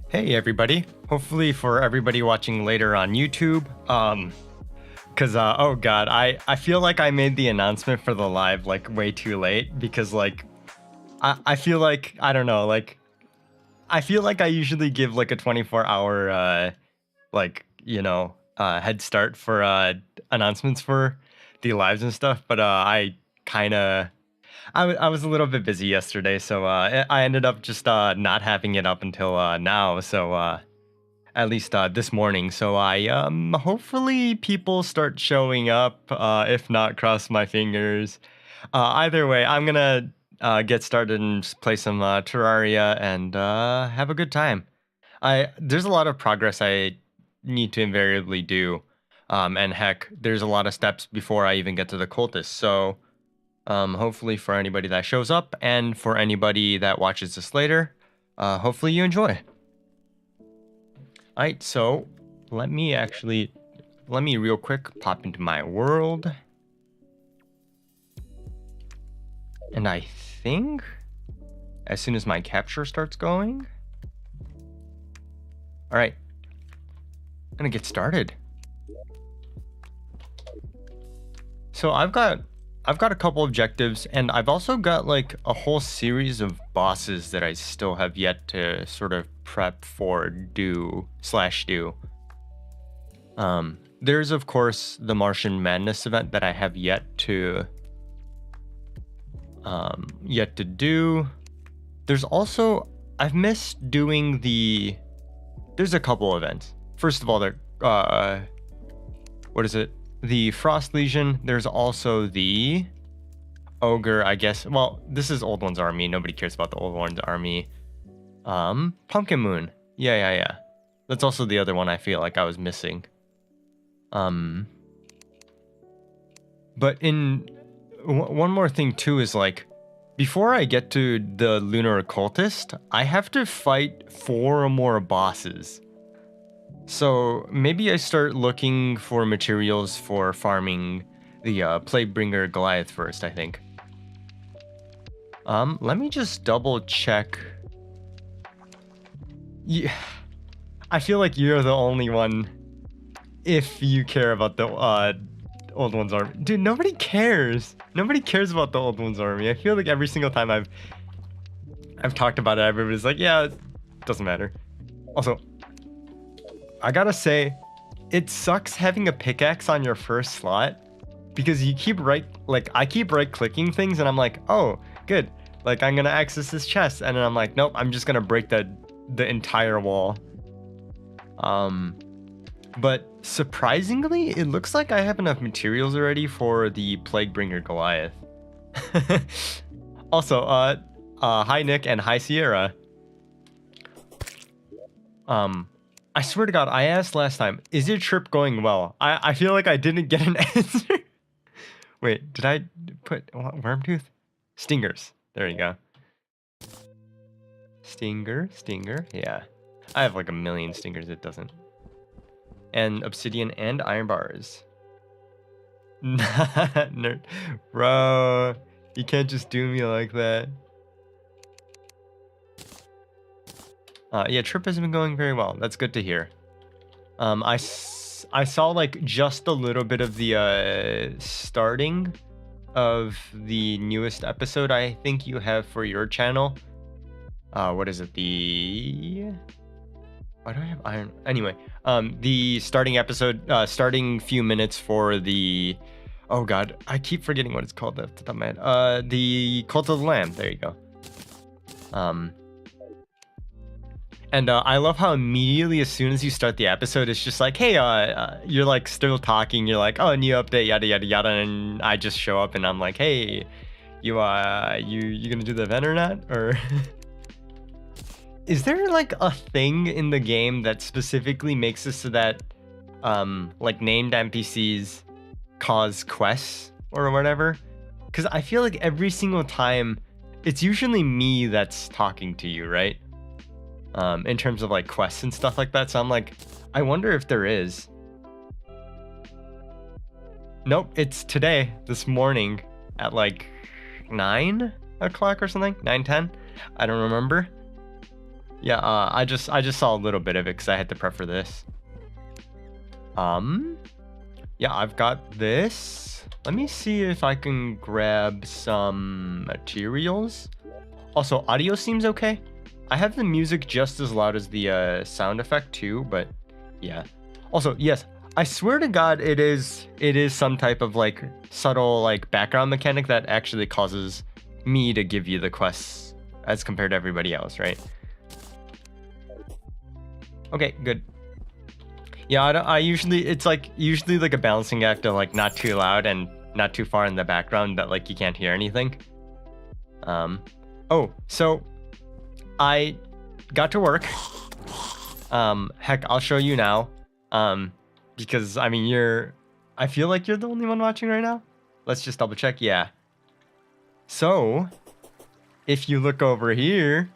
Hey everybody. Hopefully for everybody watching later on YouTube, cuz oh god, I feel like I made the announcement for the live like way too late because like I feel like I don't know, like I feel like I usually give like a 24-hour like, head start for announcements for the lives and stuff, but I kind of I was a little bit busy yesterday, so I ended up just not having it up until now. So at least this morning. So I hopefully people start showing up. If not, cross my fingers. Either way, I'm gonna get started and just play some Terraria and have a good time. I There's a lot of progress I need to invariably do, and heck, there's a lot of steps before I even get to the cultists. So hopefully for anybody that shows up and for anybody that watches this later, hopefully you enjoy. All right, so let me real quick pop into my world. And I think as soon as my capture starts going. All right, I'm gonna get started. So I've got a couple objectives, and I've also got like a whole series of bosses that I still have yet to sort of prep for do. There's of course the Martian Madness event that I have yet to do. There's also I've missed doing there's a couple events. First of all, what is it? The Frost Legion. There's also the Ogre, I guess. Well, this is Old One's Army. Nobody cares about the Old One's Army. Pumpkin Moon. Yeah. That's also the other one I feel like I was missing. But one more thing too is like, before I get to the Lunar Cultist, I have to fight 4 more bosses. So maybe I start looking for materials for farming the Plaguebringer Goliath first, I think. Let me just double check. Yeah, I feel like you're the only one if you care about the Old One's Army. Dude, nobody cares. Nobody cares about the Old One's Army. I feel like every single time I've talked about it, everybody's like, yeah, it doesn't matter. Also, I gotta say, it sucks having a pickaxe on your first slot because you keep I keep right clicking things and I'm like, oh, good. Like I'm gonna access this chest, and then I'm like, nope, I'm just gonna break the entire wall. But surprisingly, it looks like I have enough materials already for the Plaguebringer Goliath. Also, hi Nick and hi Sierra. I swear to God, I asked last time, is your trip going well? I feel like I didn't get an answer. Wait, did I put Wormtooth? Stingers. There you go. Stinger. Yeah. I have like a million stingers, it doesn't. And obsidian and iron bars. Nerd. Bro, you can't just do me like that. Yeah, trip has been going very well. That's good to hear. I saw like just a little bit of the starting of the newest episode I think you have for your channel. What is it? Why do I have iron? Anyway, the starting episode, starting few minutes for the, oh god, I keep forgetting what it's called off the top of my head. The Cult of the Lamb. There you go. And I love how immediately, as soon as you start the episode, it's just like, hey, you're like still talking. You're like, oh, new update, yada yada yada, and I just show up and I'm like, hey, you gonna do the event or not? Or is there like a thing in the game that specifically makes it so that like named NPCs cause quests or whatever? Because I feel like every single time it's usually me that's talking to you, right? In terms of like quests and stuff like that. So I'm like, I wonder if there is. Nope, it's today, this morning at like 9 o'clock or something, 9:10. I don't remember. Yeah, I just saw a little bit of it because I had to prep for this. Yeah, I've got this. Let me see if I can grab some materials. Also, audio seems okay. I have the music just as loud as the sound effect too, but yeah. Also, yes, I swear to God, it is some type of like subtle like background mechanic that actually causes me to give you the quests as compared to everybody else, right? Okay, good. Yeah, I usually, it's like usually like a balancing act of like not too loud and not too far in the background that like you can't hear anything. Oh, so I got to work. Heck, I'll show you now. Because I mean, I feel like you're the only one watching right now. Let's just double check. Yeah. So if you look over here,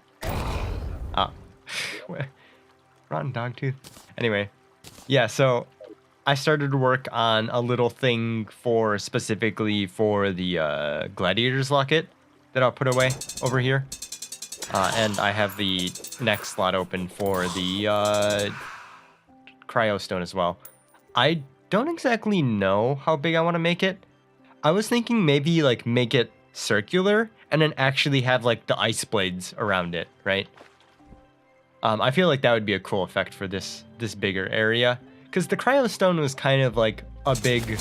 rotten dog tooth. Anyway, yeah, so I started to work on a little thing specifically for the gladiator's locket that I'll put away over here. And I have the next slot open for the cryostone as well. I don't exactly know how big I want to make it. I was thinking maybe like make it circular and then actually have like the ice blades around it, right? I feel like that would be a cool effect for this bigger area, because the cryostone was kind of like a big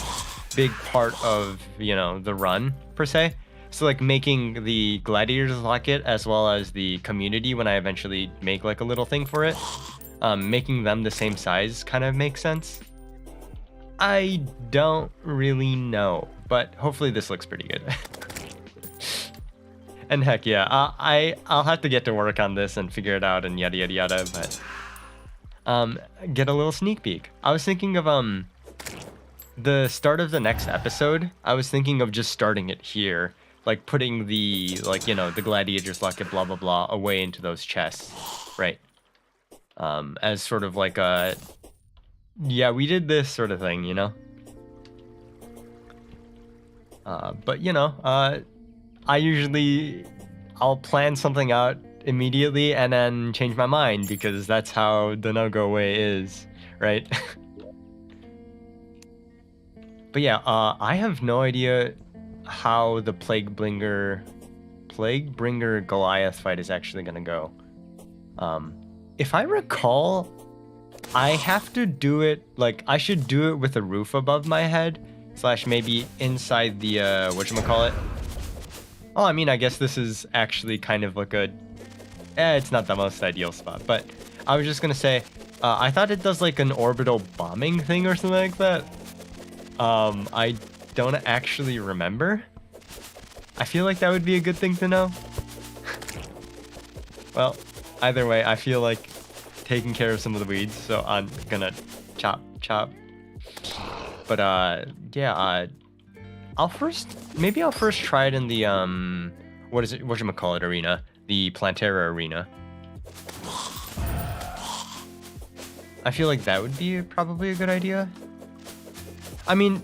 part of, you know, the run per se. So like making the gladiator's locket as well as the community, when I eventually make like a little thing for it, making them the same size kind of makes sense. I don't really know, but hopefully this looks pretty good. And heck yeah, I'll have to get to work on this and figure it out and yada yada yada, but get a little sneak peek. I was thinking of the start of the next episode, I was thinking of just starting it here, like putting the, like, you know, the gladiator's locket blah blah blah away into those chests, right? As sort of like a, yeah, we did this sort of thing, you know. But you know, I'll plan something out immediately and then change my mind, because that's how the no-go way is, right? But yeah, I have no idea how the Plaguebringer Goliath fight is actually gonna go. If I recall, I have to do it, like, I should do it with a roof above my head, / maybe inside the, whatchamacallit. Oh, I mean, I guess this is actually kind of like it's not the most ideal spot, but I was just gonna say, I thought it does like an orbital bombing thing or something like that. I don't actually remember. I feel like that would be a good thing to know. Well, either way, I feel like taking care of some of the weeds, so I'm gonna chop. But yeah, I'll first try it in the whatchamacallit arena, the Plantera arena. I feel like that would be probably a good idea. I mean,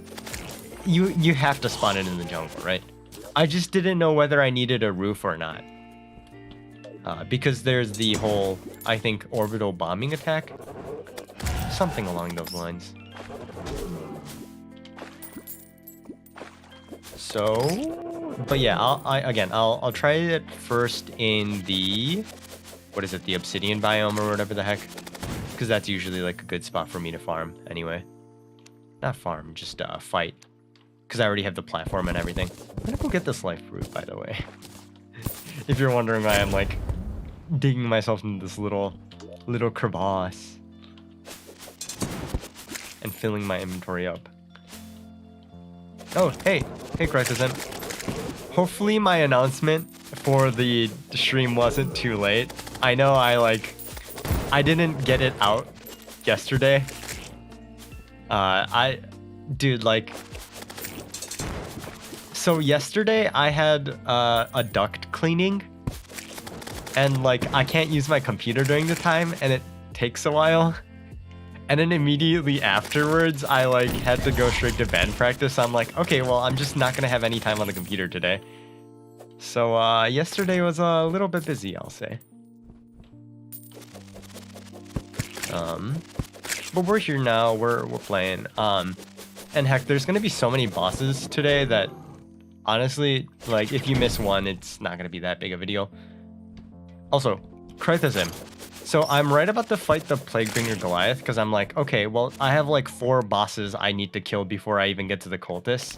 you have to spawn it in the jungle, right? I just didn't know whether I needed a roof or not. Because there's the whole, I think, orbital bombing attack. Something along those lines. So, but yeah, I'll try it first in the, what is it, the obsidian biome or whatever the heck, because that's usually like a good spot for me to farm anyway. Not farm, just fight, because I already have the platform and everything. I'm gonna go get this life fruit, by the way. If you're wondering why I'm like digging myself into this little crevasse and filling my inventory up. Oh, hey, Crisis. Hopefully my announcement for the stream wasn't too late. I know I didn't get it out yesterday. So yesterday I had a duct cleaning, and like I can't use my computer during the time, and it takes a while. And then immediately afterwards, I like had to go straight to band practice. So I'm like, okay, well, I'm just not gonna have any time on the computer today. So yesterday was a little bit busy, I'll say. But we're here now. We're playing. And heck, there's gonna be so many bosses today that honestly, like, if you miss one, it's not gonna be that big of a deal. Also, criticism. So I'm right about to fight the Plaguebringer Goliath because I'm like, okay, well, I have like 4 bosses I need to kill before I even get to the Cultists.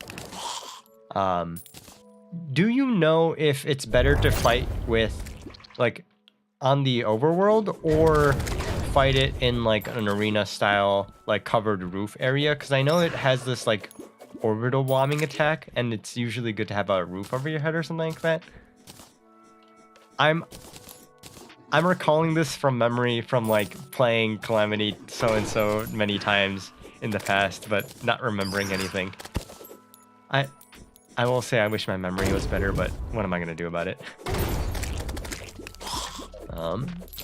Do you know if it's better to fight with, like, on the overworld or fight it in like an arena style, like covered roof area? Because I know it has this like orbital bombing attack, and it's usually good to have a roof over your head or something like that. I'm recalling this from memory from like playing Calamity so many times in the past, but not remembering anything. I will say I wish my memory was better, but what am I gonna do about it?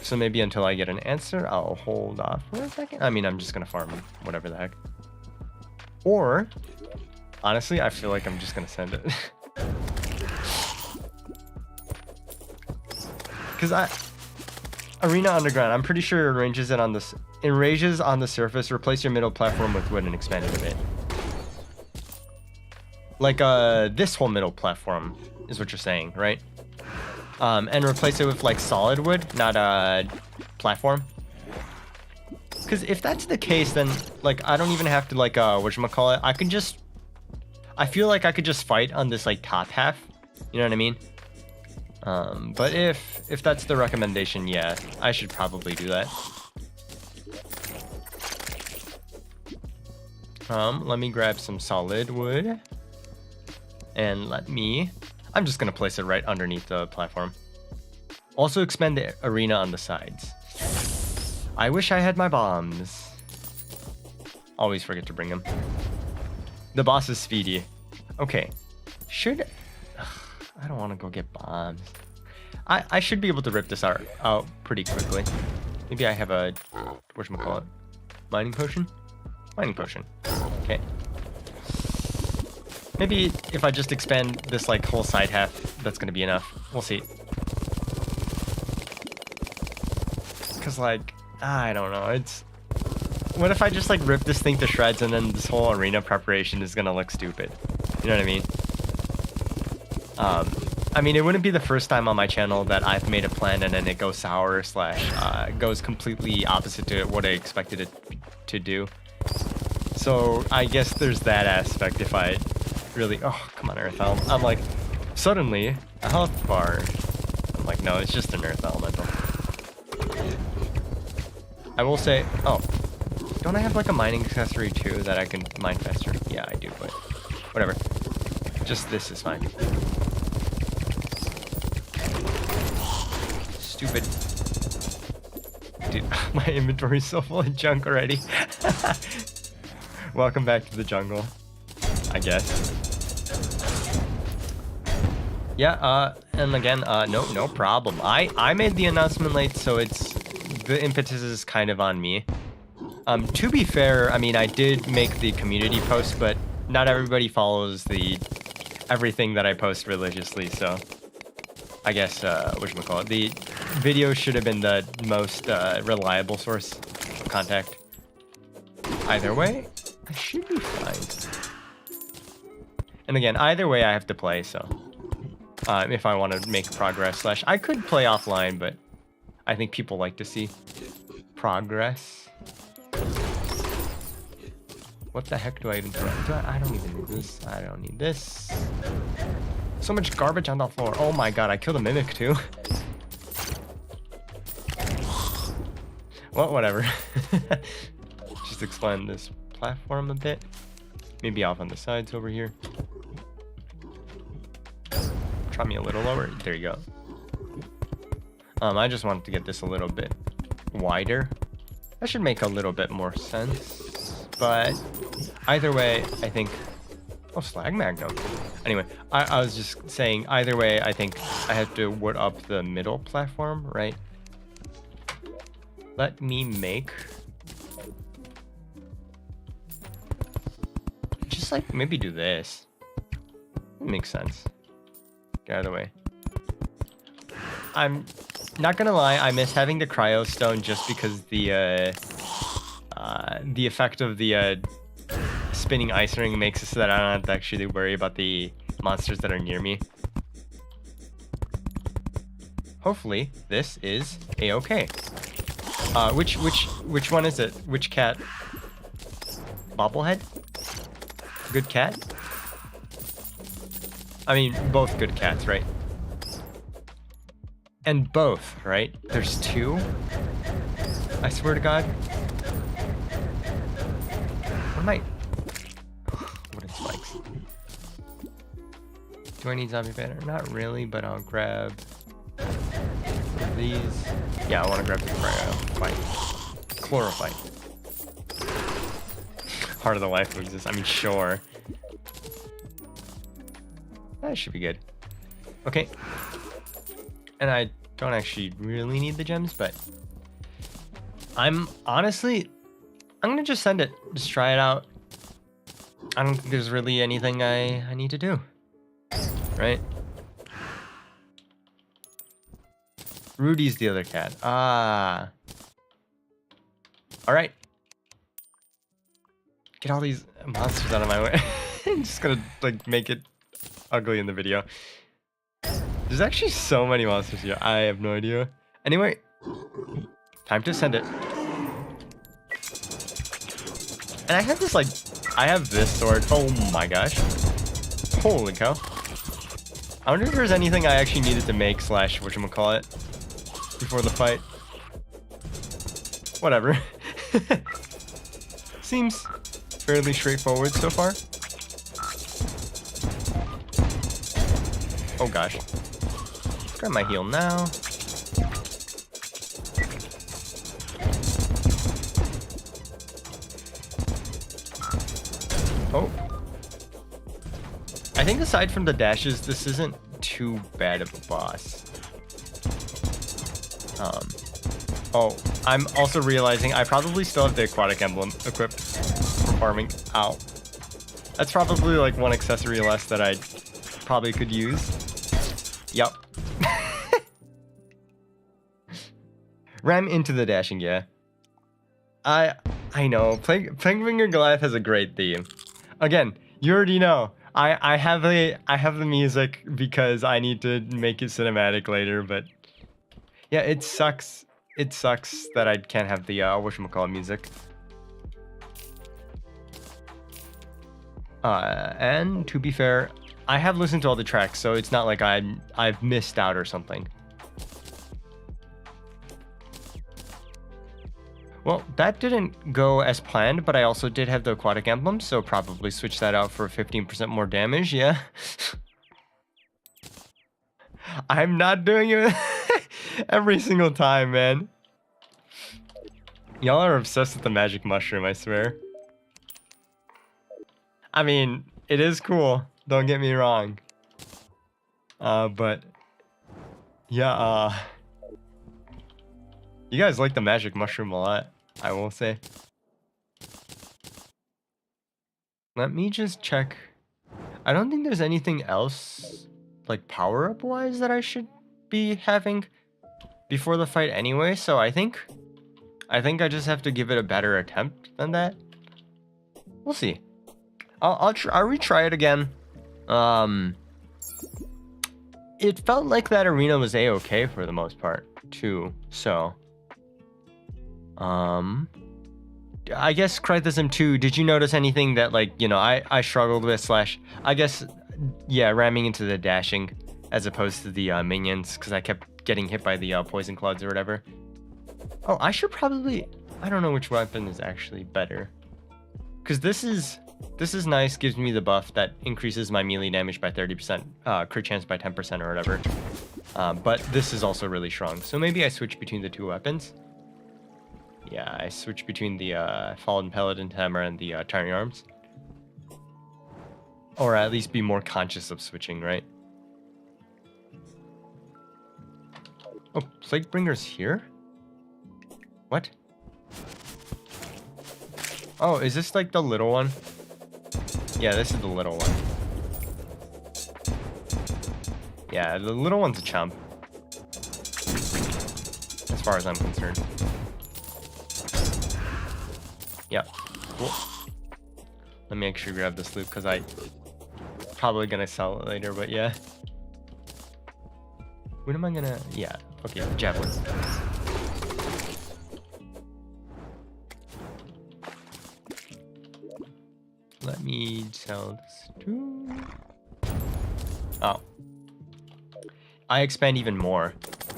So maybe until I get an answer, I'll hold off for a second. I mean, I'm just gonna farm whatever the heck. Or, honestly, I feel like I'm just gonna send it. Because Arena Underground, I'm pretty sure it arranges on the surface, replace your middle platform with wood and expand it a bit. Like this whole middle platform is what you're saying, right? And replace it with like solid wood, not a platform. Because if that's the case, then like I don't even have to like whatchamacallit, I feel like I could just fight on this like top half. You know what I mean? But if that's the recommendation, yeah, I should probably do that. Let me grab some solid wood. And I'm just gonna place it right underneath the platform. Also expand the arena on the sides. I wish I had my bombs. Always forget to bring them. The boss is speedy. Okay. I don't want to go get bombs. I should be able to rip this out pretty quickly. Maybe I have a, whatchamacallit, mining potion? Mining potion. Okay. Maybe if I just expand this like whole side half, that's gonna be enough. We'll see. Cause like, I don't know, what if I just like rip this thing to shreds and then this whole arena preparation is gonna look stupid? You know what I mean, it wouldn't be the first time on my channel that I've made a plan and then it goes sour / goes completely opposite to what I expected it to do. So I guess there's that aspect if I really, oh, come on, Earth Elemental. I'm like, suddenly, a health bar. I'm like, no, it's just an Earth Elemental. I will say, oh, don't I have like a mining accessory too that I can mine faster? Yeah, I do, but whatever. Just this is fine. Stupid. Dude, my inventory is so full of junk already. Welcome back to the jungle, I guess. Yeah, and again, no problem. I made the announcement late, so the impetus is kind of on me. To be fair, I mean, I did make the community post, but not everybody follows everything that I post religiously, so I guess, whatchamacallit, the video should have been the most reliable source of contact. Either way, I should be fine. And again, either way I have to play, so if I want to make progress / I could play offline, but I think people like to see progress. What the heck do I even do? I don't even need this. I don't need this. So much garbage on the floor. Oh my god, I killed a mimic too. Well, whatever. Just expand this platform a bit. Maybe off on the sides over here. Try me a little lower. There you go. I just wanted to get this a little bit wider. That should make a little bit more sense. But either way, I think... Oh, slag magnum. Anyway, I was just saying, either way, I think I have to wood up the middle platform, right? Let me make... Just like, maybe do this. Makes sense. Get out of the way. I'm not gonna lie, I miss having the cryo stone just because the the effect of the spinning ice ring makes it so that I don't have to actually worry about the monsters that are near me. Hopefully, this is a-okay. Which one is it? Which cat? Bobblehead? Good cat? I mean, both good cats, right? And both, right? There's two? I swear to God. What am I... What is spikes? Do I need zombie banner? Not really, but I'll grab these. Yeah, I want to grab the chlorophyte. Heart of the life exists. I mean, sure. That should be good. Okay. And I don't actually really need the gems, but I'm gonna just send it. Just try it out. I don't think there's really anything I need to do. Right? Rudy's the other cat. Ah. Alright. Get all these monsters out of my way. I'm just gonna like make it ugly in the video. There's actually so many monsters here. I have no idea. Anyway, time to send it. And I have this like, I have this sword. Oh my gosh. Holy cow. I wonder if there's anything I actually needed to make slash whatchamacallit before the fight. Whatever. Seems fairly straightforward so far. Oh gosh. Grab my heal now. Oh. I think aside from the dashes, this isn't too bad of a boss. Oh, I'm also realizing I probably still have the aquatic emblem equipped for farming. Ow. That's probably like one accessory less that I probably could use. Yup. Ram into the dashing, yeah. I know. Playing Finger Goliath has a great theme. Again, you already know. I have the music because I need to make it cinematic later, but yeah, it sucks. It sucks that I can't have the whatchamacallit music. And to be fair, I have listened to all the tracks, so it's not like I've missed out or something. Well, that didn't go as planned, but I also did have the aquatic emblem, so probably switch that out for 15% more damage, yeah. I'm not doing it every single time, man. Y'all are obsessed with the magic mushroom, I swear. I mean, it is cool, don't get me wrong. But yeah, you guys like the magic mushroom a lot, I will say. Let me just check. I don't think there's anything else, like power-up wise, that I should be having before the fight anyway, so I think I just have to give it a better attempt than that. We'll see. I'll retry it again. It felt like that arena was a-okay for the most part too, so I guess Criticism 2, did you notice anything that, like, you know, I struggled with slash, I guess, yeah, ramming into the dashing as opposed to the minions, because I kept getting hit by the poison clouds or whatever. Oh, I should probably, I don't know which weapon is actually better, because this is nice, gives me the buff that increases my melee damage by 30%, crit chance by 10% or whatever, but this is also really strong, so maybe I switch between the two weapons. Yeah, I switch between the Fallen Paladin Hammer and the Tyrant Arms. Or at least be more conscious of switching, right? Oh, Plaguebringer's here? What? Oh, is this like the little one? Yeah, this is the little one. Yeah, the little one's a chump. As far as I'm concerned. Yeah. Cool. Let me actually grab this loot because I probably gonna sell it later, but yeah. What am I gonna? Yeah. Okay, javelin. Let me sell this too. Oh. I expand even more.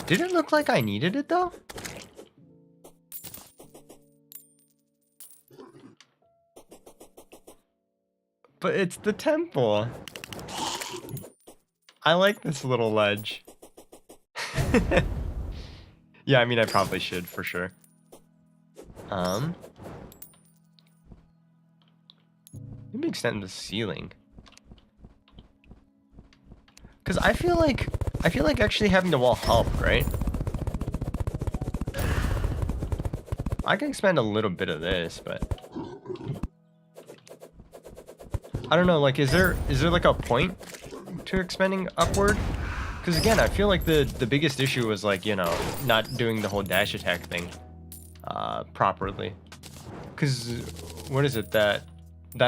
Did it look like I needed it though? But it's the temple. I like this little ledge. Yeah, I mean, I probably should for sure. Maybe extend the ceiling. Cause I feel like actually having the wall helped, right? I can expand a little bit of this, but I don't know. Like, is there like a point to expanding upward? Because again, I feel like the biggest issue was like, you know, not doing the whole dash attack thing properly. Because what is it, that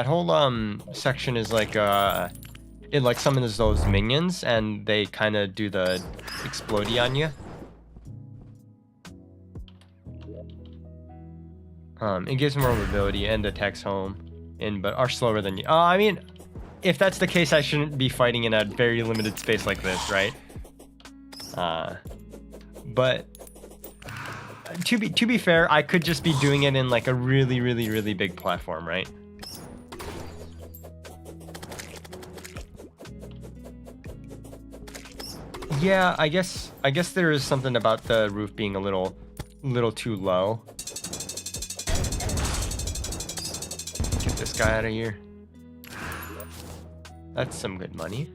whole section is like it like summons those minions and they kind of do the explodey on you. It gives more mobility and attacks home but are slower than you. I mean, if that's the case, I shouldn't be fighting in a very limited space like this, right? But to be fair, I could just be doing it in like a really big platform, right? Yeah, I guess there is something about the roof being a little too low. Get this guy out of here. That's some good money.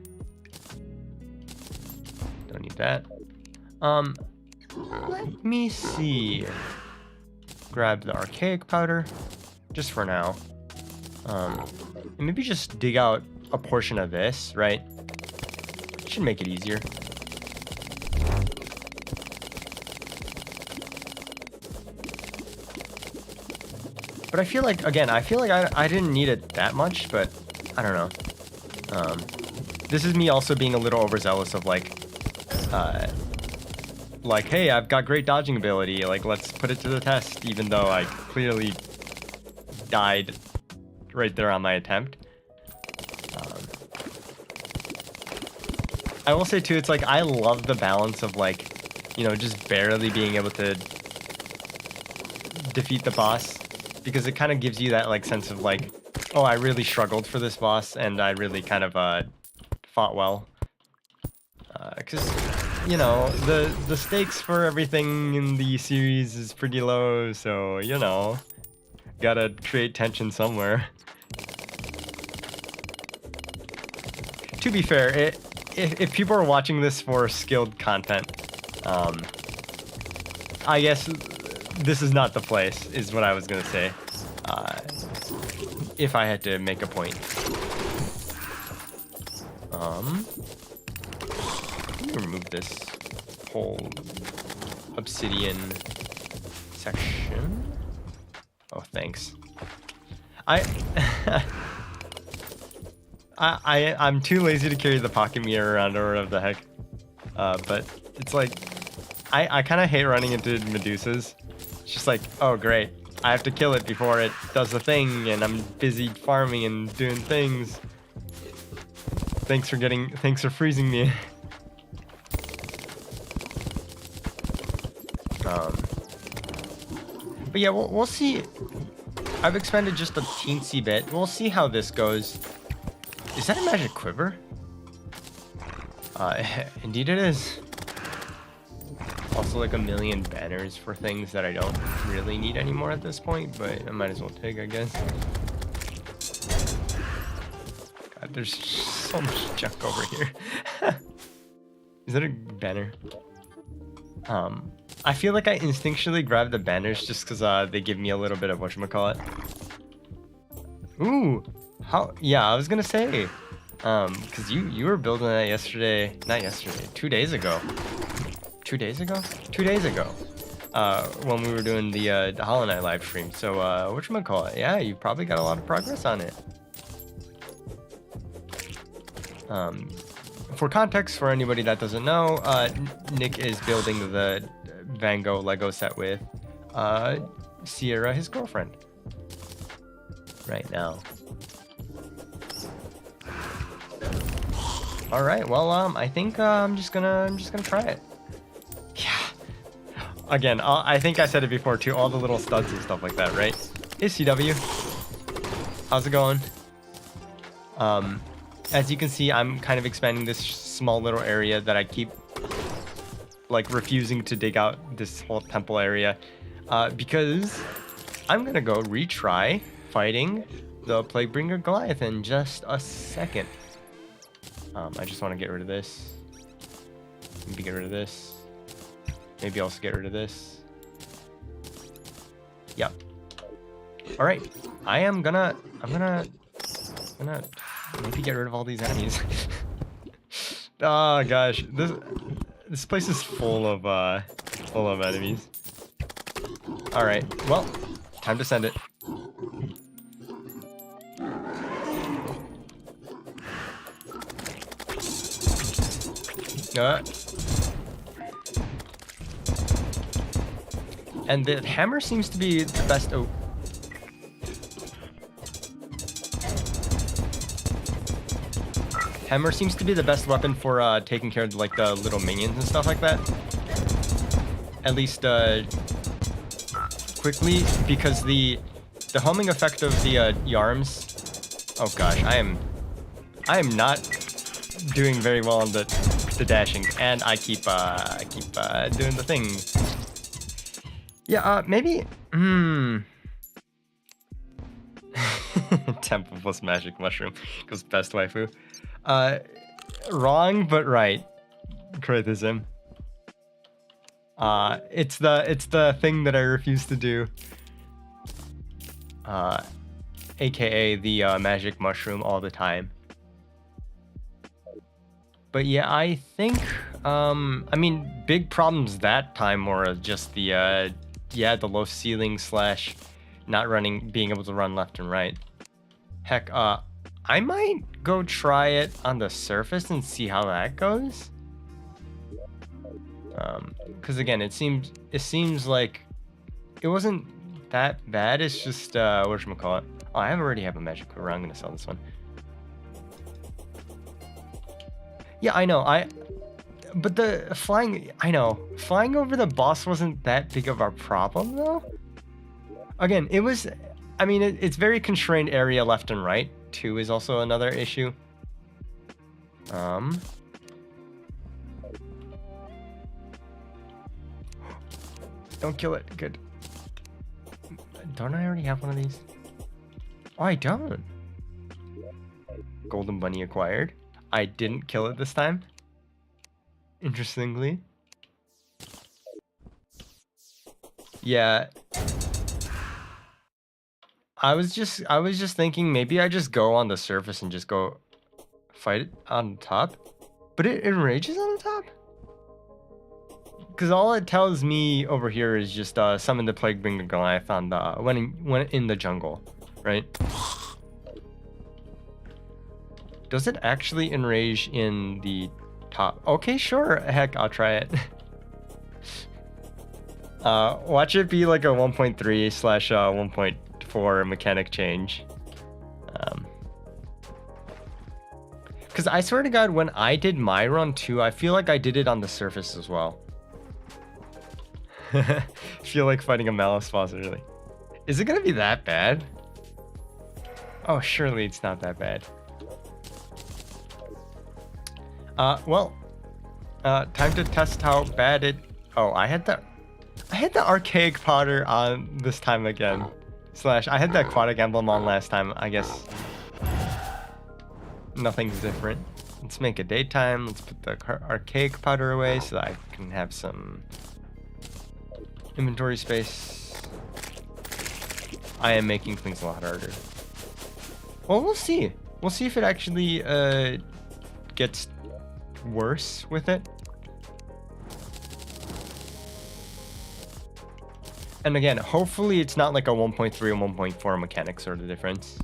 Don't need that. Let me see. Grab the archaic powder, just for now. And maybe just dig out a portion of this, right? Should make it easier. But I feel like, again, I didn't need it that much, but I don't know. This is me also being a little overzealous of like, hey, I've got great dodging ability, like, let's put it to the test, even though I clearly died right there on my attempt. I will say too, it's like, I love the balance of like, you know, just barely being able to defeat the boss, because it kind of gives you that like sense of like, oh, I really struggled for this boss and I really kind of fought well. Because, you know, the stakes for everything in the series is pretty low, so, you know, gotta create tension somewhere. To be fair, if people are watching this for skilled content, I guess this is not the place, is what I was gonna say. If I had to make a point. Let me remove this whole obsidian section. Oh, thanks. I'm too lazy to carry the pocket mirror around, or whatever the heck. But it's like, I kind of hate running into Medusas. It's just like, oh great, I have to kill it before it does the thing, and I'm busy farming and doing things. Thanks for freezing me. But yeah, we'll see. I've expanded just a teensy bit. We'll see how this goes. Is that a magic quiver? Indeed it is. Also like a million banners for things that I don't really need anymore at this point, but I might as well take, I guess. God, there's so much junk over here. Is that a banner? I feel like I instinctually grab the banners just because they give me a little bit of whatchamacallit. Ooh, yeah, I was gonna say, because you were building that yesterday, not yesterday, 2 days ago. 2 days ago? 2 days ago. when we were doing the Hollow Knight live stream. So whatchamacallit? Yeah, you probably got a lot of progress on it. For context, for anybody that doesn't know, Nick is building the Van Gogh Lego set with Sierra, his girlfriend, right now. All right, well, I think I'm just gonna try it. Yeah. Again, I think I said it before too. All the little studs and stuff like that, right? Hey, CW. How's it going? As you can see, I'm kind of expanding this small little area that I keep like refusing to dig out this whole temple area because I'm gonna go retry fighting the Plaguebringer Goliath in just a second. I just want to get rid of this. Maybe get rid of this. Maybe also get rid of this. Yep. All right. I'm gonna maybe get rid of all these enemies. Oh gosh, this place is full of enemies. All right. Well, time to send it. And the hammer seems to be the best. Oh. Hammer seems to be the best weapon for taking care of like the little minions and stuff like that. At least quickly, because the homing effect of the Yarms. Oh gosh, I am not doing very well on the dashing, and I keep doing the thing. Yeah, maybe. Temple plus magic mushroom goes best waifu. Wrong but right. Criticism. It's the thing that I refuse to do. AKA the magic mushroom all the time. But yeah, I think I mean big problems that time were just the low ceiling / not being able to run left and right. Heck, I might go try it on the surface and see how that goes. Because again, it seems like it wasn't that bad. It's just whatchamacallit. Oh, I already have a magic quiver. I'm gonna sell this one. Yeah, I know. But the flying, I know. Flying over the boss wasn't that big of a problem though. Again, it was. I mean, it's very constrained area left and right. 2 is also another issue. Don't kill it. Good. Don't I already have one of these? Oh, I don't. Golden bunny acquired. I didn't kill it this time. Interestingly. Yeah. I was just thinking maybe I just go on the surface and just go fight it on top. But it enrages on the top? Because all it tells me over here is just summon the Plaguebringer Goliath on the when in the jungle, right? Does it actually enrage in the top? Okay, sure. Heck, I'll try it. Watch it be like a 1.3 / 1.4 mechanic change. Because I swear to God, when I did my run too, I feel like I did it on the surface as well. Feel like fighting a Malice boss, really. Is it gonna be that bad? Oh, surely it's not that bad. Well, time to test how bad it. Oh, I had the archaic Potter on this time again. / I had the aquatic emblem on last time. I guess nothing's different. Let's make it daytime. Let's put the archaic Potter away so that I can have some inventory space. I am making things a lot harder. Well, we'll see. We'll see if it actually gets worse with it. And again, hopefully it's not like a 1.3 or 1.4 mechanic sort of difference.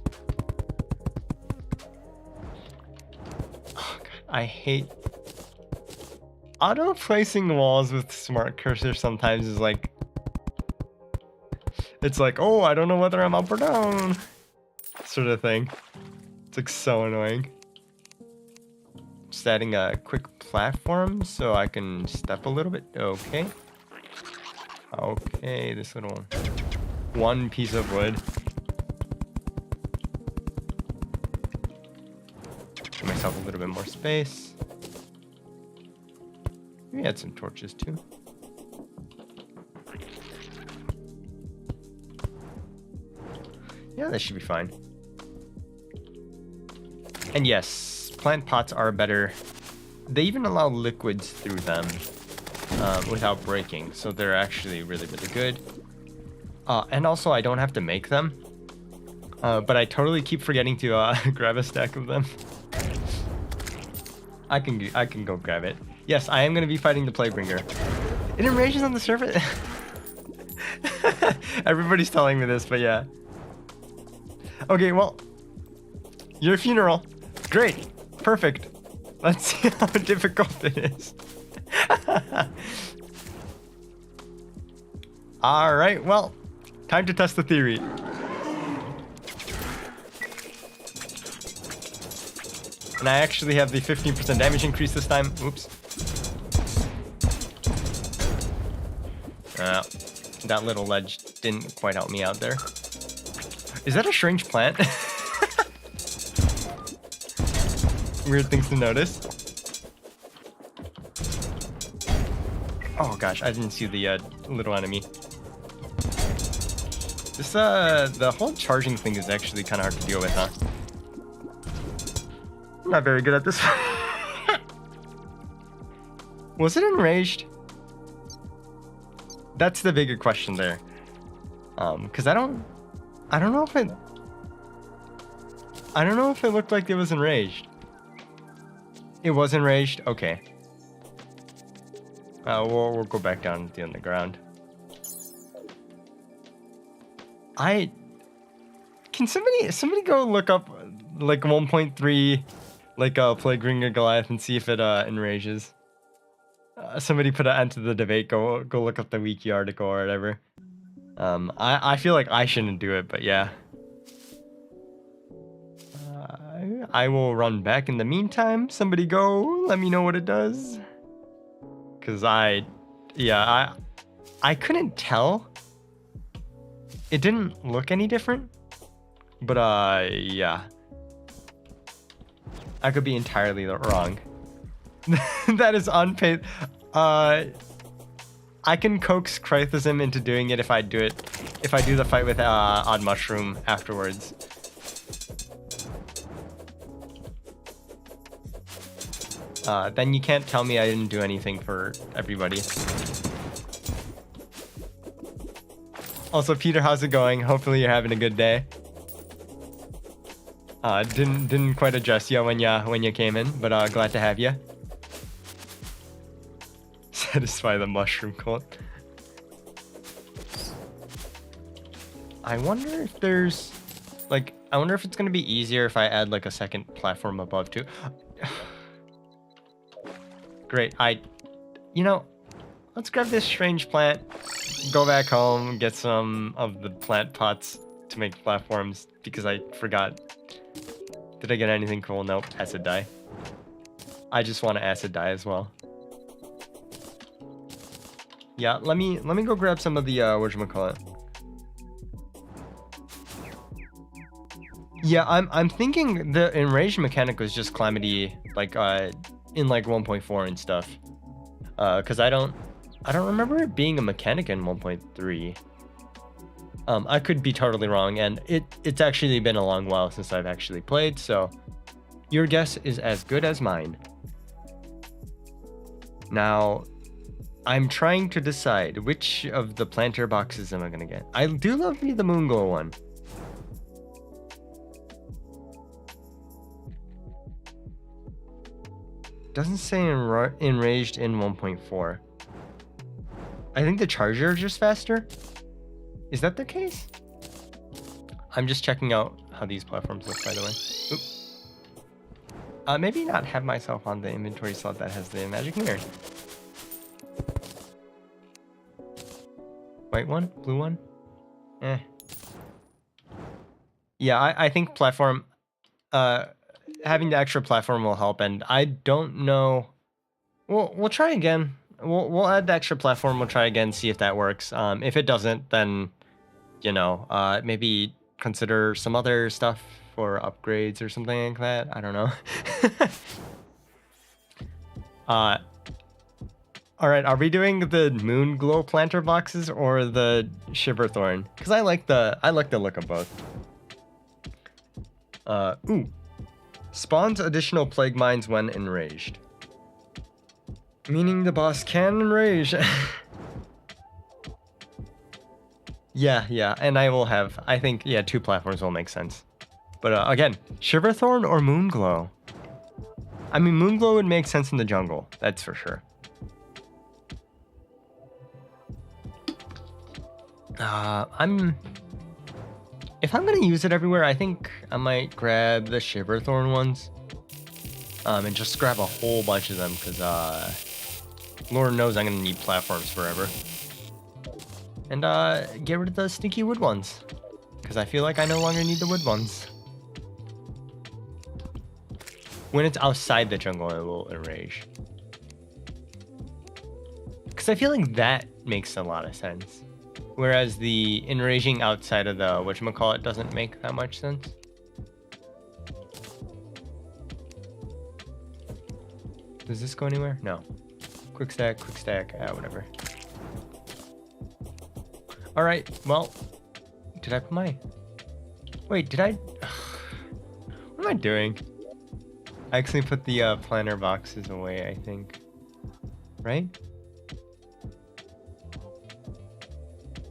Oh, God, I hate auto placing walls with smart cursor. Sometimes is like, it's like, oh, I don't know whether I'm up or down, sort of thing. It's like so annoying. Just adding a quick platform so I can step a little bit. Okay. Okay, this little one. One piece of wood. Give myself a little bit more space. Maybe add some torches too. Yeah, that should be fine. And yes, plant pots are better. They even allow liquids through them without breaking, so they're actually really, really good. And also, I don't have to make them, but I totally keep forgetting to grab a stack of them. I can go grab it. Yes, I am going to be fighting the Plaguebringer. It enrages on the surface. Everybody's telling me this, but yeah. Okay, well, your funeral. Great. Perfect. Let's see how difficult it is. All right, well, time to test the theory. And I actually have the 15% damage increase this time. Oops. That little ledge didn't quite help me out there. Is that a strange plant? Weird things to notice. Oh gosh, I didn't see the little enemy. This the whole charging thing is actually kind of hard to deal with, huh? I'm not very good at this. Was it enraged? That's the bigger question there. Because I don't know if it looked like it was enraged. It was enraged? Okay. We'll go back down to the underground. Can somebody go look up like 1.3 like Plaguebringer Goliath and see if it enrages? Somebody put an end to the debate. Go look up the wiki article or whatever. I feel like I shouldn't do it, but yeah. I will run back in the meantime. Somebody go let me know what it does. Cause I couldn't tell. It didn't look any different. But yeah. I could be entirely wrong. That is unpaid. I can coax Crythism into doing it if I do the fight with Odd Mushroom afterwards. Then you can't tell me I didn't do anything for everybody. Also, Peter, how's it going? Hopefully you're having a good day. Didn't quite address you when you came in, but glad to have you. Satisfy the mushroom cult. I wonder if there's I wonder if it's gonna be easier if I add like a second platform above too. Great. Let's grab this strange plant, go back home, get some of the plant pots to make platforms because I forgot. Did I get anything cool? Nope. Acid dye. I just want to acid dye as well. Yeah, let me go grab some of the whatchamacallit. Yeah, I'm thinking the enraged mechanic was just Calamity in 1.4 and stuff. Cause I don't remember it being a mechanic in 1.3. I could be totally wrong, and it's actually been a long while since I've actually played, so your guess is as good as mine. Now, I'm trying to decide which of the planter boxes am I gonna get. I do love the Moonglow one. Doesn't say enraged in 1.4. I think the charger is just faster. Is that the case? I'm just checking out how these platforms look, by the way. Oop. Maybe not have myself on the inventory slot that has the magic mirror. White one? Blue one? Eh. Yeah, I think platform... having the extra platform will help, and I don't know... We'll try again. We'll add the extra platform, we'll try again, see if that works. If it doesn't, then, you know, maybe consider some other stuff for upgrades or something like that. I don't know. All right, are we doing the moon glow planter boxes or the shiverthorn? Because I like the look of both. Ooh. Spawns additional plague mines when enraged. Meaning the boss can enrage. Yeah, and I will have, I think, yeah, 2 platforms will make sense. But again, shiverthorn or moonglow? I mean, moonglow would make sense in the jungle, that's for sure. If I'm gonna use it everywhere, I think I might grab the shiverthorn ones. And just grab a whole bunch of them, because Lord knows I'm gonna need platforms forever. And get rid of the stinky wood ones, because I feel like I no longer need the wood ones. When it's outside the jungle, it will enrage. Because I feel like that makes a lot of sense. Whereas the enraging outside of the whatchamacallit doesn't make that much sense. Does this go anywhere? No. Quick stack, whatever. Alright, well, did I put my... Wait, did I... What am I doing? I actually put the planter boxes away, I think. Right?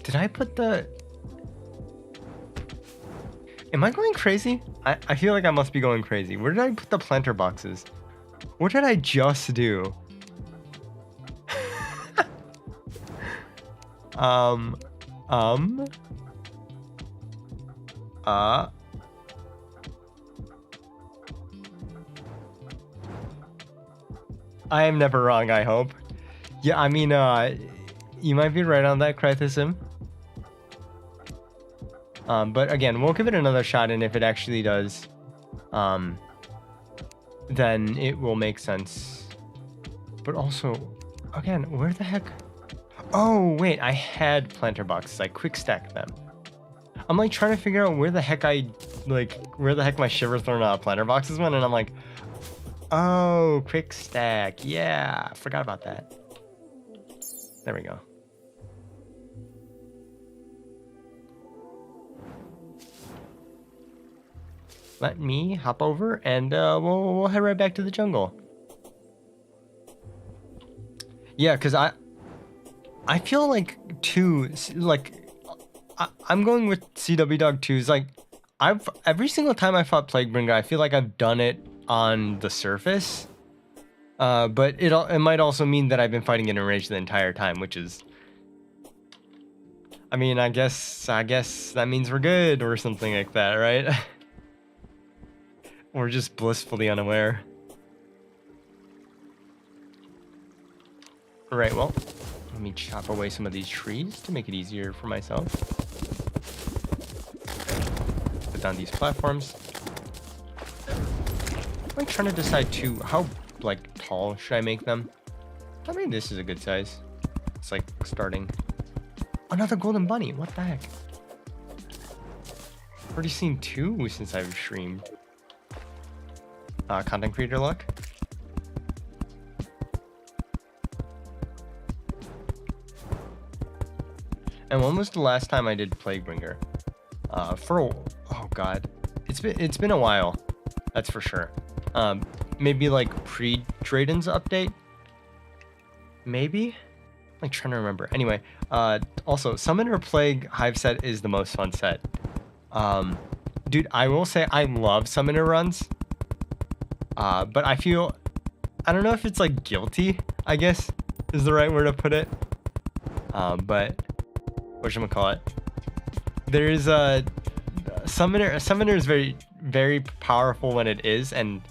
Did I put the... Am I going crazy? I feel like I must be going crazy. Where did I put the planter boxes? What did I just do? I am never wrong, I hope. Yeah, I mean, you might be right on that, Crythism. But again, we'll give it another shot, and if it actually does, then it will make sense. But also, again, where the heck... Oh, wait, I had planter boxes. I quick stacked them. I'm like trying to figure out where the heck my shiverthorn planter boxes went, and I'm like, oh, quick stack. Yeah, I forgot about that. There we go. Let me hop over, and we'll head right back to the jungle. Yeah, because I feel like I'm going with CW Dog 2's like every single time I fought Plaguebringer, I feel like I've done it on the surface. But it might also mean that I've been fighting it in rage the entire time, which is, I mean, I guess that means we're good or something like that, right? We're just blissfully unaware. Right, well, let me chop away some of these trees to make it easier for myself. Put down these platforms. I'm trying to decide too, how like tall should I make them? I mean, this is a good size. It's like starting. Another golden bunny, what the heck? Already seen 2 since I've streamed. Content creator luck. And when was the last time I did Plaguebringer? Oh god, it's been a while, that's for sure. Maybe like pre-Drayden's update. Maybe. I'm like trying to remember. Anyway, also Summoner Plague Hive set is the most fun set. Dude, I will say I love Summoner runs. But I don't know if it's like guilty, I guess is the right word to put it. But whatchamacallit? there is a summoner. A summoner is very powerful when it is, and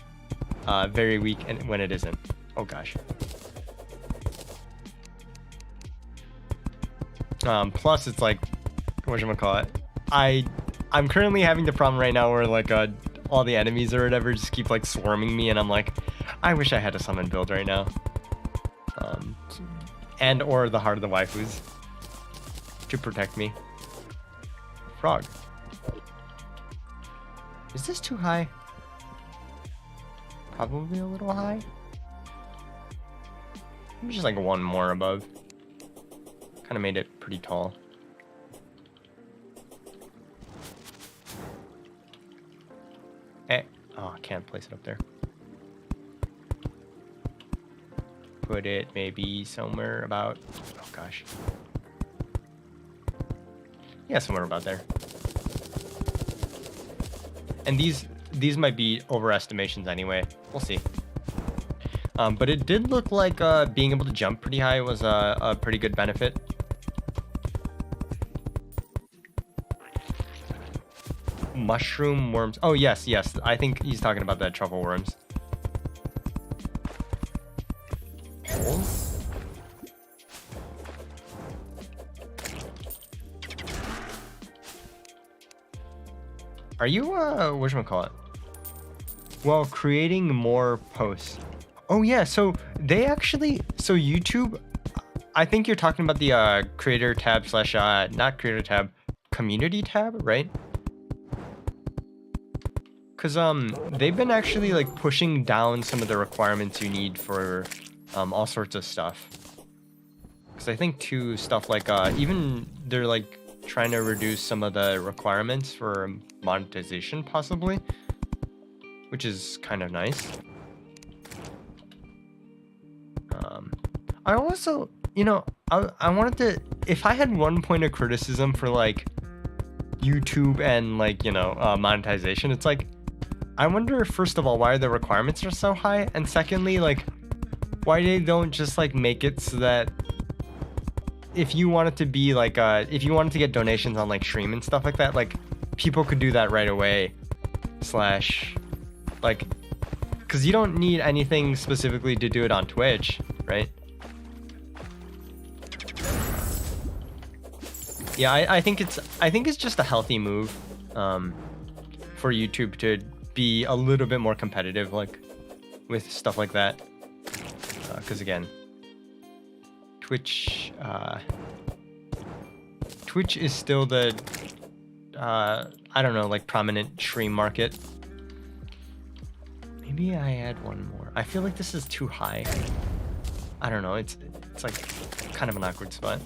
very weak when it isn't. Oh gosh. Plus, it's like, whatchamacallit? I'm currently having the problem right now where like all the enemies or whatever just keep like swarming me, and I'm like, I wish I had a summon build right now. And or the Heart of the Waifus to protect me. Frog. Is this too high? Probably a little high. Maybe just like one more above. Kind of made it pretty tall. Eh. Oh, I can't place it up there. Put it maybe somewhere about... Oh, gosh. Yeah, somewhere about there. And these might be overestimations anyway. We'll see. But it did look like being able to jump pretty high was a pretty good benefit. Mushroom worms. Oh, yes. I think he's talking about the truffle worms. Holes? Are you, whatchamacallit? Well, creating more posts. Oh, yeah, so they actually... So YouTube... I think you're talking about the creator tab slash... not creator tab. Community tab, right? Because they've been actually like pushing down some of the requirements you need for all sorts of stuff. Because I think too stuff like even they're like trying to reduce some of the requirements for monetization possibly, which is kind of nice. I also, you know, I wanted to, if I had one point of criticism for like YouTube and like, you know, monetization, it's like, I wonder, first of all, why the requirements are so high, and secondly, like, why they don't just like make it so that if you want it to be like, if you wanted to get donations on like stream and stuff like that, like people could do that right away. Slash, like, because you don't need anything specifically to do it on Twitch, right? Yeah, I think it's just a healthy move, for YouTube to be a little bit more competitive, like with stuff like that, because again, Twitch is still the I don't know, like prominent stream market. Maybe I add one more. I feel like this is too high. I don't know, it's like kind of an awkward spot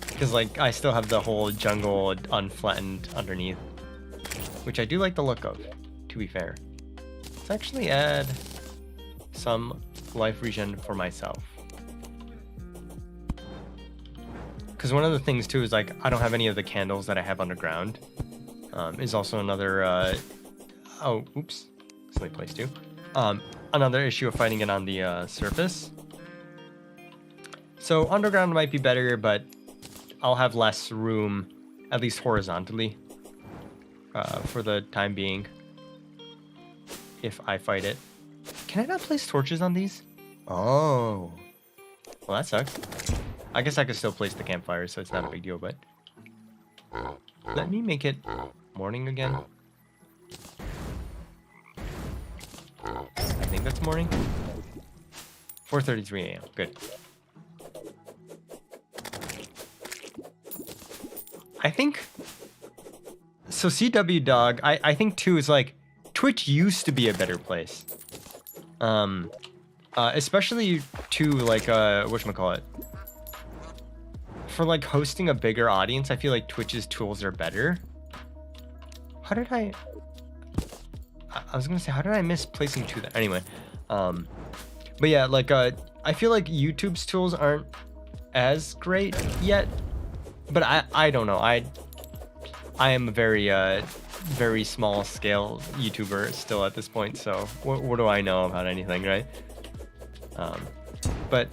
because like I still have the whole jungle unflattened underneath, which I do like the look of, to be fair. Let's actually add some life regen for myself. Because one of the things too is like I don't have any of the candles that I have underground. Is also another oh, oops, silly place too. Another issue of fighting it on the surface. So underground might be better, but I'll have less room, at least horizontally, for the time being, if I fight it. Can I not place torches on these? Oh. Well, that sucks. I guess I could still place the campfire, so it's not a big deal, but... Let me make it morning again. I think that's morning. 4:33 a.m. Good. I think... So CW Dog, I think too is like... Twitch used to be a better place. Especially to like, whatchamacallit? For like hosting a bigger audience, I feel like Twitch's tools are better. How did I was gonna say, how did I miss placing two there? Anyway, but yeah, like, I feel like YouTube's tools aren't as great yet, but I don't know. I am a very small scale YouTuber still at this point, so what do I know about anything, right? But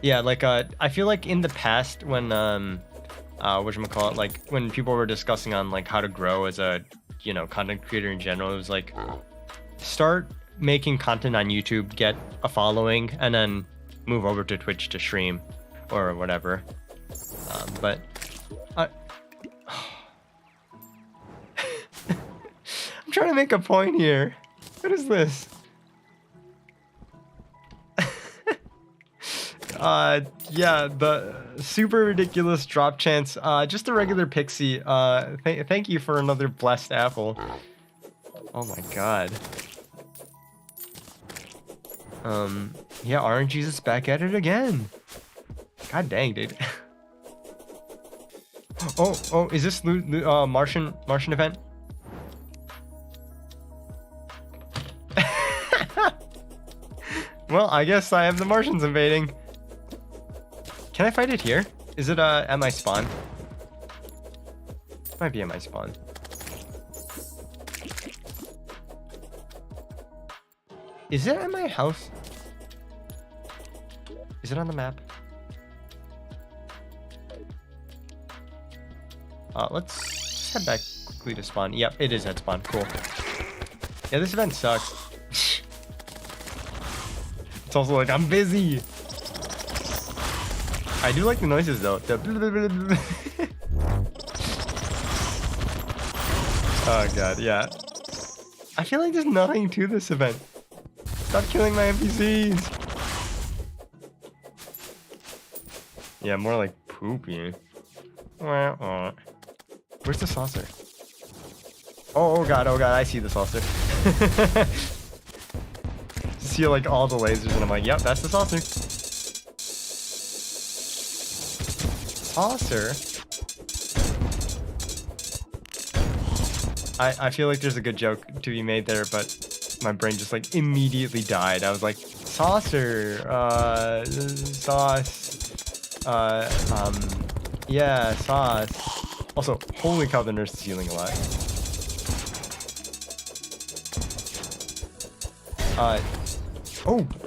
yeah, like I feel like in the past when whatchamacallit, like when people were discussing on like how to grow as a, you know, content creator in general. It was like, start making content on YouTube, get a following, and then move over to Twitch to stream or whatever. But I'm trying to make a point here. What is this? Yeah, the super ridiculous drop chance. Just a regular pixie. Thank you for another blessed apple. Oh my god. Yeah, RNG's is back at it again. God dang, dude. Oh, is this Martian event? Well, I guess I have the Martians invading. Can I fight it here? Is it at my spawn? Might be at my spawn. Is it at my house? Is it on the map? Let's just head back quickly to spawn. Yep, it is at spawn. Cool. Yeah, this event sucks. It's also like, I'm busy. I do like the noises though. Oh god, yeah. I feel like there's nothing to this event. Stop killing my NPCs. Yeah, more like poopy. Where's the saucer? Oh god, I see the saucer. See like all the lasers and I'm like, yep, that's the saucer. Saucer? I feel like there's a good joke to be made there, but my brain just like immediately died. I was like, saucer, sauce, yeah, sauce. Also, holy cow, the nurse is healing a lot.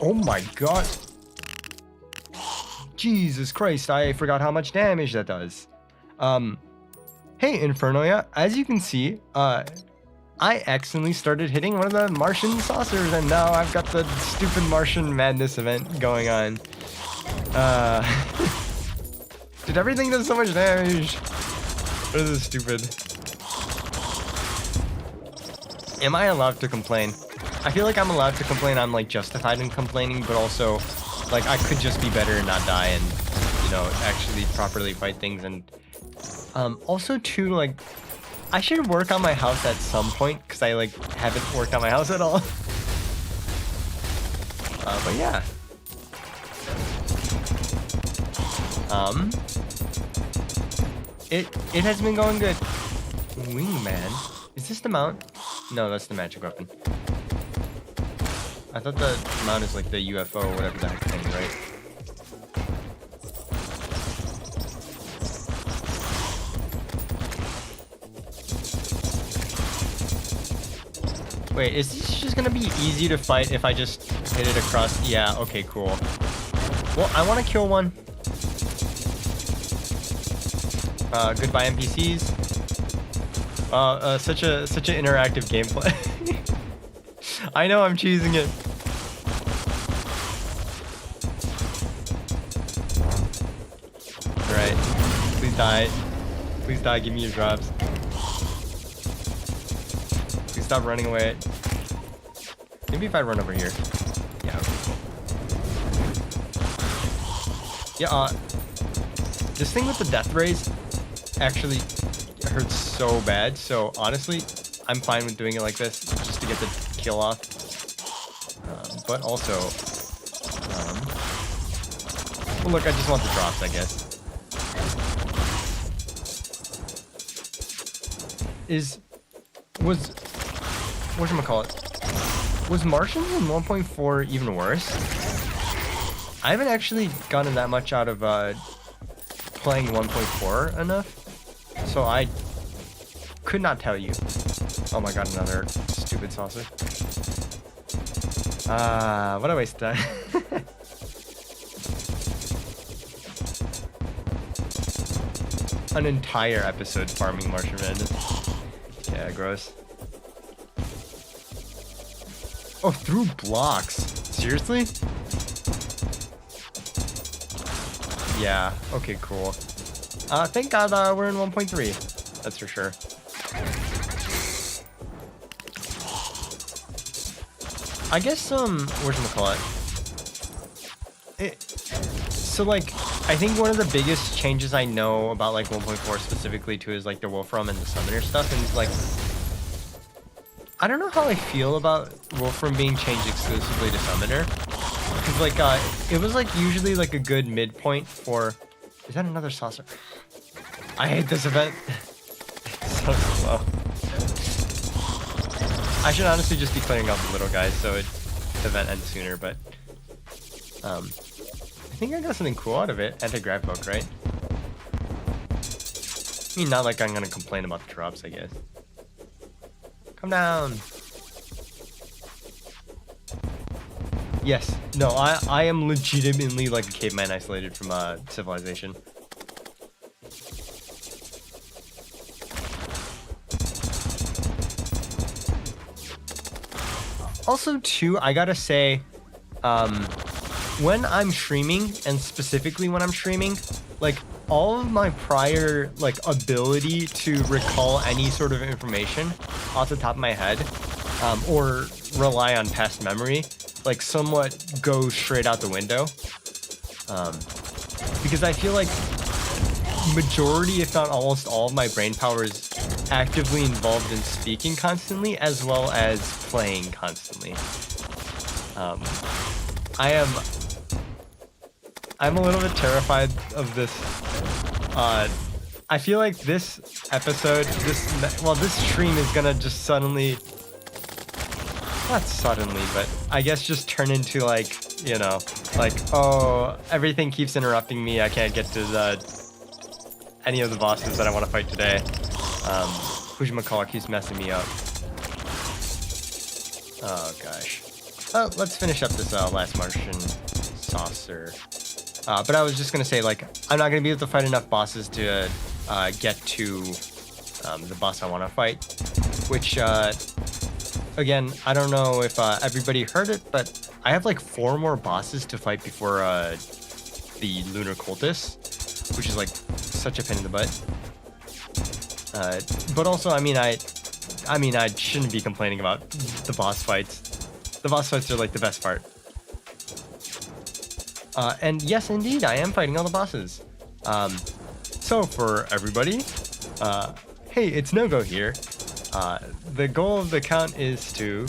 Oh my god. Jesus Christ, I forgot how much damage that does. Hey Infernoia, as you can see, I accidentally started hitting one of the Martian saucers and now I've got the stupid Martian madness event going on. Dude, everything does so much damage. What is this stupid? Am I allowed to complain? I feel like I'm allowed to complain. I'm like justified in complaining, but also like I could just be better and not die and, you know, actually properly fight things. And also too, like, I should work on my house at some point because I like haven't worked on my house at all. But yeah. It has been going good. Wingman. Is this the mount? No, that's the magic weapon. I thought the mount is like the UFO or whatever the heck thing, right? Wait, is this just gonna be easy to fight if I just hit it across? Yeah, okay, cool. Well, I want to kill one. Goodbye NPCs. Such an interactive gameplay. I know I'm cheesing it. Alright. Please die. Please die, give me your drops. Please stop running away. Maybe if I run over here. Yeah, okay, cool. Yeah, this thing with the death rays actually hurts so bad, so honestly, I'm fine with doing it like this, just to get the kill off. But also, well, look, I just want the drops, I guess. Was Martians in 1.4 even worse? I haven't actually gotten that much out of playing 1.4 enough, so I could not tell you. Oh my god, another stupid saucer. What a waste of time. an entire episode farming Martian Madness. Yeah, gross. Oh, through blocks. Seriously? Yeah, okay, cool. Thank God we're in 1.3. That's for sure. I guess, whatchamacallit? So, like, I think one of the biggest changes I know about, like, 1.4 specifically, too, is, like, the Wolfram and the Summoner stuff, and, like, I don't know how I feel about Wolfram being changed exclusively to Summoner, because, like, it was, like, usually, like, a good midpoint for... Is that another saucer? I hate this event. It's so slow. I should honestly just be clearing out the little guys so the event ends sooner, but I think I got something cool out of it. Anti-grab hook, right? I mean, not like I'm gonna complain about the drops, I guess. Come down. Yes. No, I am legitimately like a caveman isolated from civilization. Also, too, I gotta say, when I'm streaming, and specifically when I'm streaming, like, all of my prior, like, ability to recall any sort of information off the top of my head, or rely on past memory, like, somewhat goes straight out the window. Because I feel like majority, if not almost all of my brain power is actively involved in speaking constantly as well as playing constantly. I'm a little bit terrified of this. I feel like this episode, this stream is gonna just suddenly, not suddenly, but I guess just turn into like, you know, like, oh, everything keeps interrupting me. I can't get to any of the bosses that I want to fight today. Who'chamacallit keeps messing me up. Oh gosh. Oh, let's finish up this last Martian saucer. But I was just gonna say, like, I'm not gonna be able to fight enough bosses to get to the boss I want to fight. Which, again, I don't know if everybody heard it, but I have like 4 more bosses to fight before the Lunar Cultists, which is like such a pain in the butt. But also, I mean, I shouldn't be complaining about the boss fights. The boss fights are like the best part. And yes, indeed, I am fighting all the bosses. So for everybody, hey, it's No-Go here. The goal of the count is to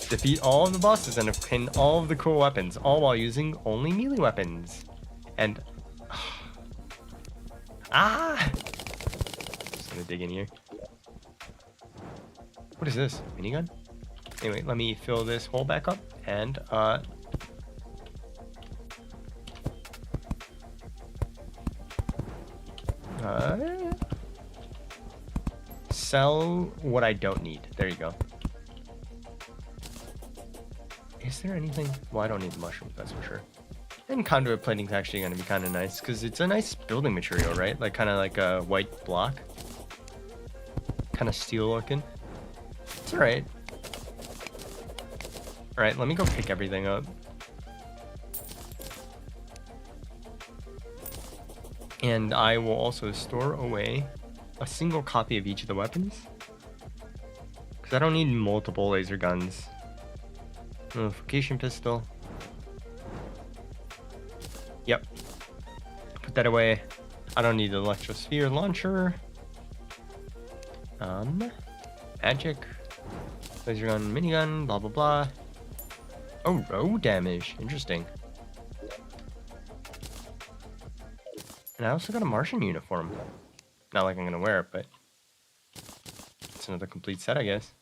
defeat all of the bosses and obtain all of the cool weapons, all while using only melee weapons. And just gonna dig in here. What is this? Minigun? Anyway, let me fill this hole back up and sell what I don't need. There you go. Is there anything? Well, I don't need the mushrooms, that's for sure. And conduit plating is actually going to be kind of nice because it's a nice building material, right? Like kind of like a white block, kind of steel looking. It's all right. All right, let me go pick everything up. And I will also store away a single copy of each of the weapons because I don't need multiple laser guns. Notification pistol. Yep. Put that away. I don't need the electrosphere launcher. Magic. Laser gun, minigun, blah blah blah. Oh, road damage. Interesting. And I also got a Martian uniform. Not like I'm gonna wear it, but it's another complete set, I guess.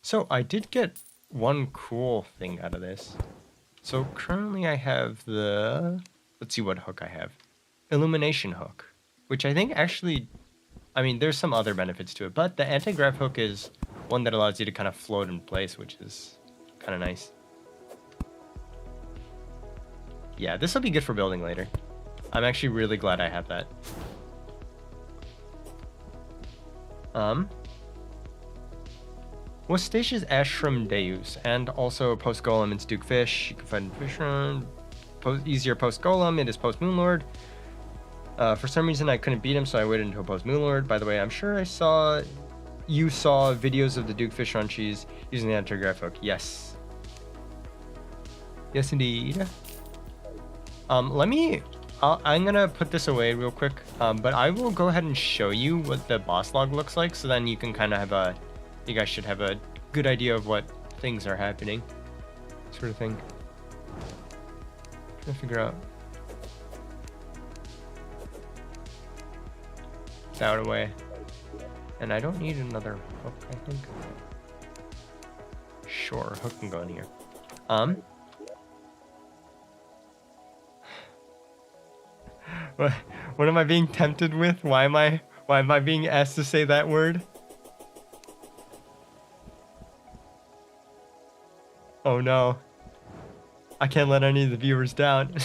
So I did get one cool thing out of this. So currently I have the, let's see what hook I have. Illumination hook, which I think actually, I mean, there's some other benefits to it, but the anti-grav hook is one that allows you to kind of float in place, which is kind of nice. Yeah, this will be good for building later. I'm actually really glad I have that. What stage is Ashram Deus? And also post Golem, it's Duke Fish. You can find Fish run. Easier post Golem, it is post Moonlord. For some reason I couldn't beat him, so I waited until post Moonlord. By the way, I'm sure you saw videos of the Duke Fish run cheese using the anti-graph hook. Yes. Yes, indeed. I'm gonna put this away real quick, but I will go ahead and show you what the boss log looks like, so then you can kind of have you guys should have a good idea of what things are happening, sort of thing. Trying to figure out. It's out away, and I don't need another hook. I think. Sure, hook can go in here. What am I being tempted with? Why am I being asked to say that word? Oh no. I can't let any of the viewers down.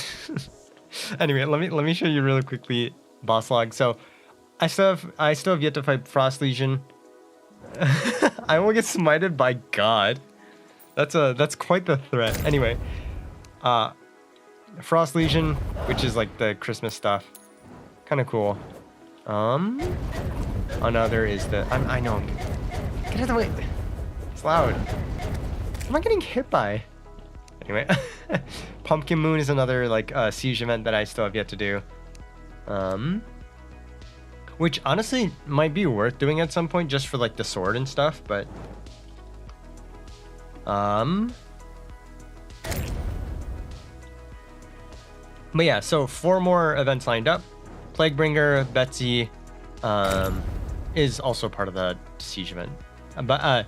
Anyway, let me show you really quickly boss log. So I still have yet to fight Frost Legion. I will get smited by God. That's quite the threat. Anyway, Frost Legion, which is like the Christmas stuff. Kind of cool. Another is the I know. Get out of the way. It's loud. What am I getting hit by? Anyway, Pumpkin Moon is another like siege event that I still have yet to do. Which honestly might be worth doing at some point just for like the sword and stuff, but yeah, so 4 more events lined up. Plaguebringer, Betsy, is also part of the siege event. But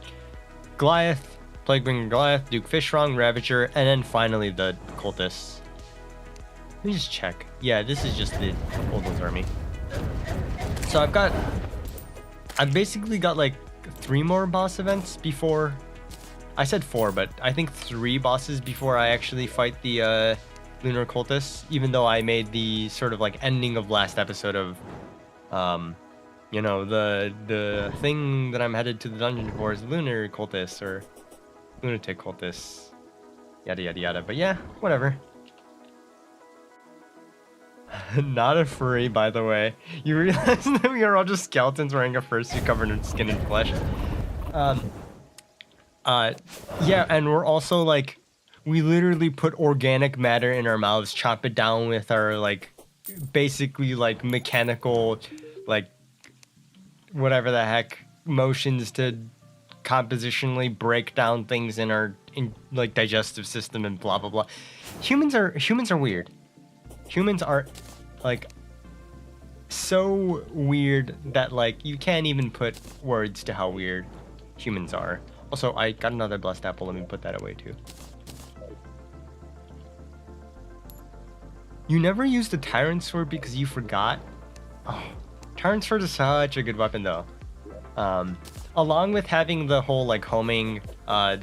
Goliath, Plaguebringer Goliath, Duke Fishrong, Ravager, and then finally the Cultists. Let me just check. Yeah, this is just the Oldlands army. So I've basically got like 3 more boss events before. I said 4, but I think 3 bosses before I actually fight the Lunar Cultists, even though I made the sort of like ending of last episode of you know, the thing that I'm headed to the dungeon for is Lunar Cultists or Lunatic Cultists, yada yada yada. But yeah, whatever. Not a furry, by the way. You realize that we are all just skeletons wearing a fursuit covered in skin and flesh. Yeah, and we're also like, we literally put organic matter in our mouths, chop it down with our like, basically like mechanical, like, whatever the heck, motions to compositionally break down things in our like digestive system and blah blah blah. Humans are weird. Humans are like so weird that like you can't even put words to how weird humans are. Also, I got another blessed apple. Let me put that away too. You never used the Tyrant Sword because you forgot? Oh, Tyrant Sword is such a good weapon though. Along with having the whole like homing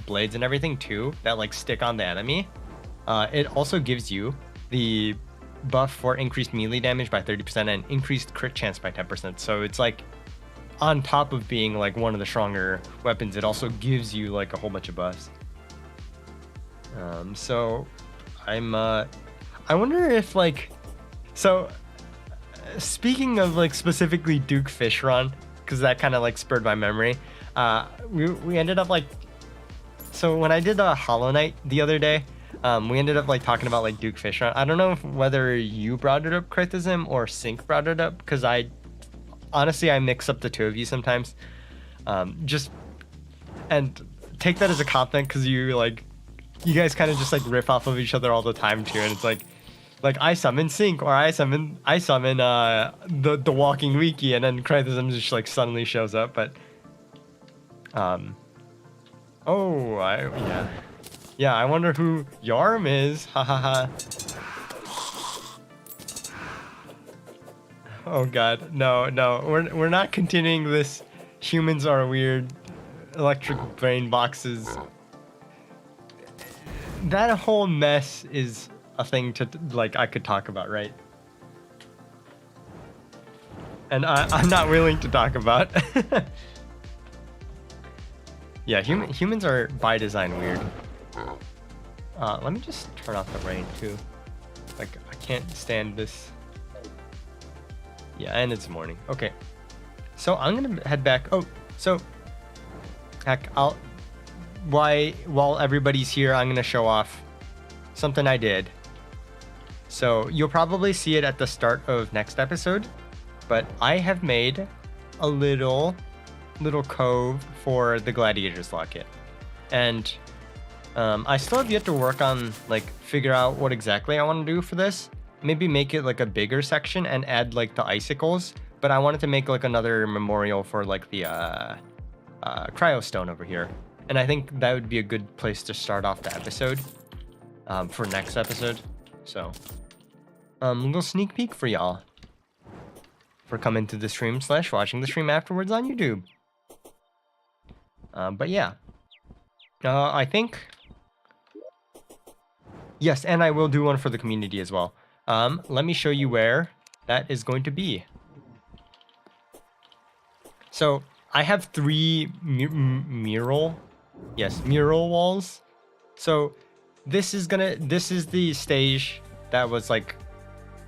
blades and everything too that like stick on the enemy, it also gives you the buff for increased melee damage by 30% and increased crit chance by 10%. So it's like on top of being like one of the stronger weapons, it also gives you like a whole bunch of buffs. So I wonder if like, so speaking of like specifically Duke Fishron, because that kind of like spurred my memory, we ended up like, so when I did a Hollow Knight the other day, we ended up like talking about like Duke Fishron. I don't know whether you brought it up, Criticism, or Sync brought it up, because honestly I mix up the two of you sometimes. Just and take that as a compliment, because you guys kind of just like riff off of each other all the time too, and it's like I summon Sync, or I summon the Walking Wiki, and then Criticism just like suddenly shows up. But yeah, I wonder who Yarm is. Ha ha ha. Oh god, no, we're not continuing this. Humans are weird. Electric brain boxes. That whole mess is a thing to like I could talk about, right? and I'm not willing to talk about. Yeah, humans are by design weird. Let me just turn off the rain too. Like, I can't stand this. Yeah, and it's morning. Okay, so I'm gonna head back. Oh, so heck, while everybody's here, I'm gonna show off something I did. So you'll probably see it at the start of next episode, but I have made a little cove for the gladiators locket, and I still have yet to work on, like, figure out what exactly I want to do for this. Maybe make it like a bigger section and add like the icicles, but I wanted to make like another memorial for like the cryostone over here, and I think that would be a good place to start off the episode for next episode. So a little sneak peek for y'all for coming to the stream / watching the stream afterwards on YouTube. But yeah, I think, yes, and I will do one for the community as well. Let me show you where that is going to be. So I have 3 mural walls. So this is the stage that was like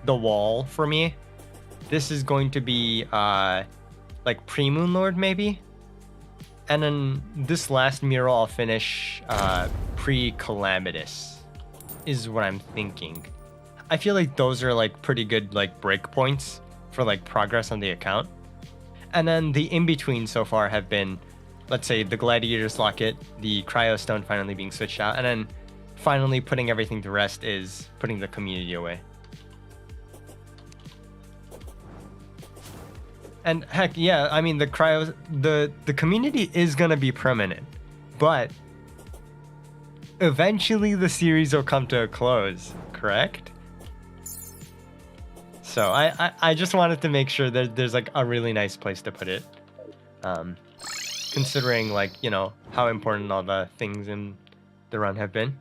the wall for me. This is going to be like pre-Moon Lord maybe. And then this last mural I'll finish pre-Calamitous is what I'm thinking. I feel like those are like pretty good like breakpoints for like progress on the account. And then the in-between so far have been, let's say, the gladiators locket, the cryostone finally being switched out, and then finally putting everything to rest is putting the community away. And heck, yeah, I mean, the community is gonna be permanent, but eventually the series will come to a close, correct? So I just wanted to make sure that there's like a really nice place to put it, considering, like, you know, how important all the things in the run have been.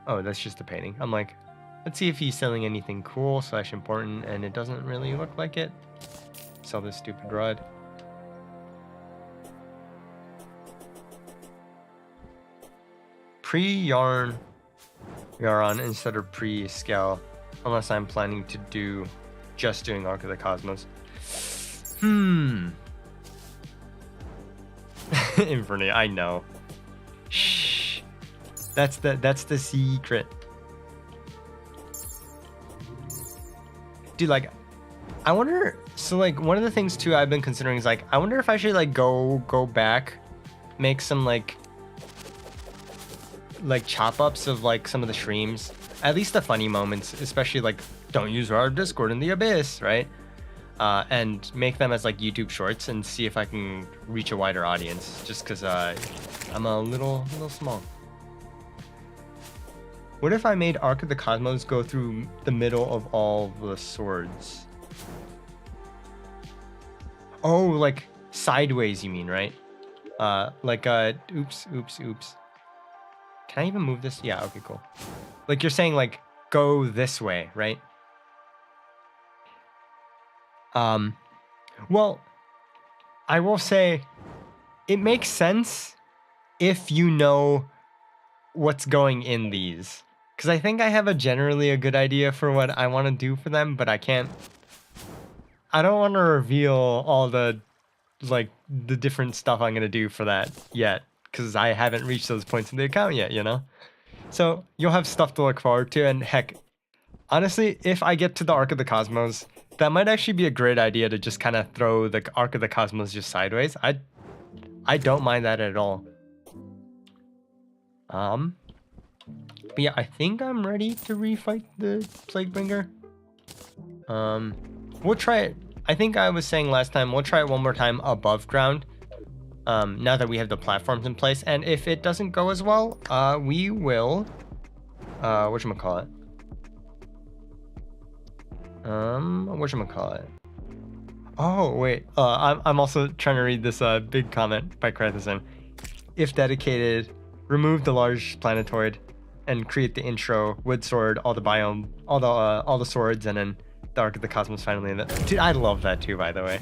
Oh, that's just a painting. I'm like, let's see if he's selling anything cool / important, and it doesn't really look like it. Sell this stupid rod. Pre-yarn instead of pre-scale, unless I'm planning to do just doing Ark of the Cosmos. Inferno, I know. Shh. That's the secret. Dude, like, I wonder, so like one of the things too I've been considering is like, I wonder if I should like go back, make some like chop ups of like some of the streams, at least the funny moments, especially like don't use our Discord in the abyss, right? And make them as like YouTube shorts and see if I can reach a wider audience, just because I'm a little small. What if I made Ark of the Cosmos go through the middle of all the swords? Oh, like sideways, you mean, right? Oops. Can I even move this? Yeah, okay, cool. Like, you're saying like go this way, right? Well, I will say it makes sense if you know what's going in these, because I think I have a good idea for what I want to do for them, but I don't want to reveal all the different stuff I'm going to do for that yet, because I haven't reached those points in the account yet, you know? So you'll have stuff to look forward to, and heck, honestly, if I get to the Ark of the Cosmos, that might actually be a great idea to just kind of throw the Ark of the Cosmos just sideways. I don't mind that at all. But yeah, I think I'm ready to refight the Plaguebringer. We'll try it. I think I was saying last time, we'll try it one more time above ground. Now that we have the platforms in place, and if it doesn't go as well, we will, whatchamacallit? Oh, wait, I'm also trying to read this, big comment by Krathison. If dedicated, remove the large planetoid and create the intro, wood sword, all the biome, all the swords, and then The Ark of the Cosmos finally in it. Dude, I love that too, by the way.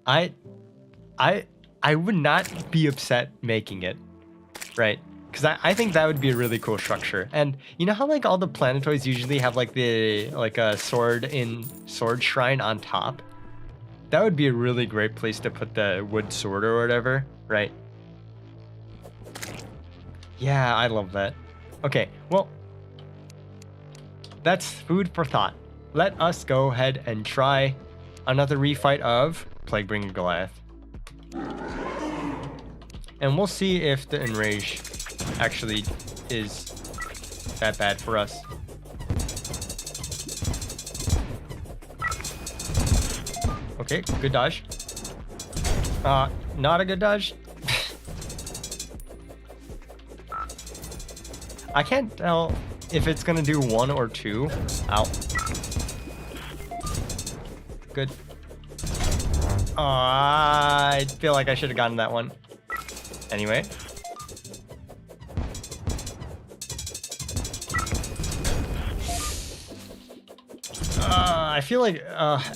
I would not be upset making it, right? Because I think that would be a really cool structure. And you know how like all the planetoids usually have like a sword shrine on top? That would be a really great place to put the wood sword or whatever, right? Yeah, I love that. Okay, well, that's food for thought. Let us go ahead and try another refight of Plaguebringer Goliath. And we'll see if the Enrage actually is that bad for us. Okay, good dodge. Not a good dodge. I can't tell if it's gonna do 1 or 2. Ow. Good. I feel like I should have gotten that one. Anyway. I feel like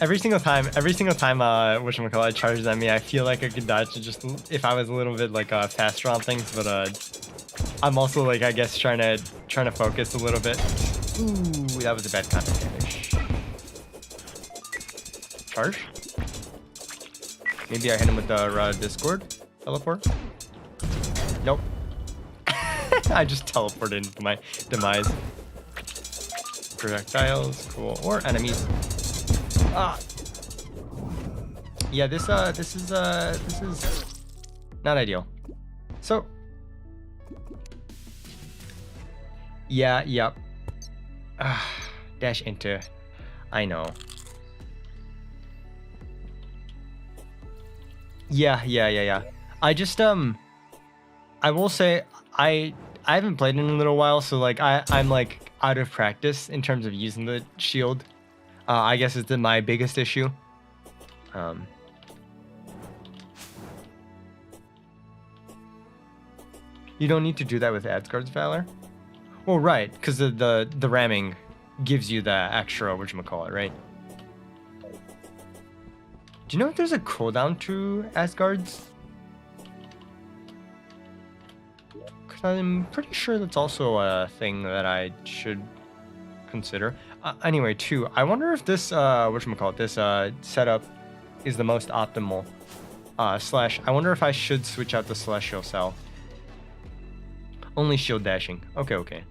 every single time whatchamacallit charges at me, I feel like I could dodge it just if I was a little bit like faster on things, but I'm also like I guess trying to focus a little bit. Ooh, that was a bad contact damage. Charge. Maybe I hit him with the Discord teleport. Nope. I just teleported into my demise. Projectiles, cool, or enemies. Yeah, this is not ideal. So yeah, yep. Dash into. I know. Yeah. I just I will say I haven't played in a little while, so like I'm like out of practice in terms of using the shield. I guess it's my biggest issue. You don't need to do that with Asgard's Valor. Well, right, because the ramming gives you the extra whatchamacallit, right? Do you know if there's a cooldown to Asgard's? Because I'm pretty sure that's also a thing that I should consider. Anyway, too, I wonder if this this setup is the most optimal. Slash, I wonder if I should switch out the Celestial Cell. Only shield dashing. Okay.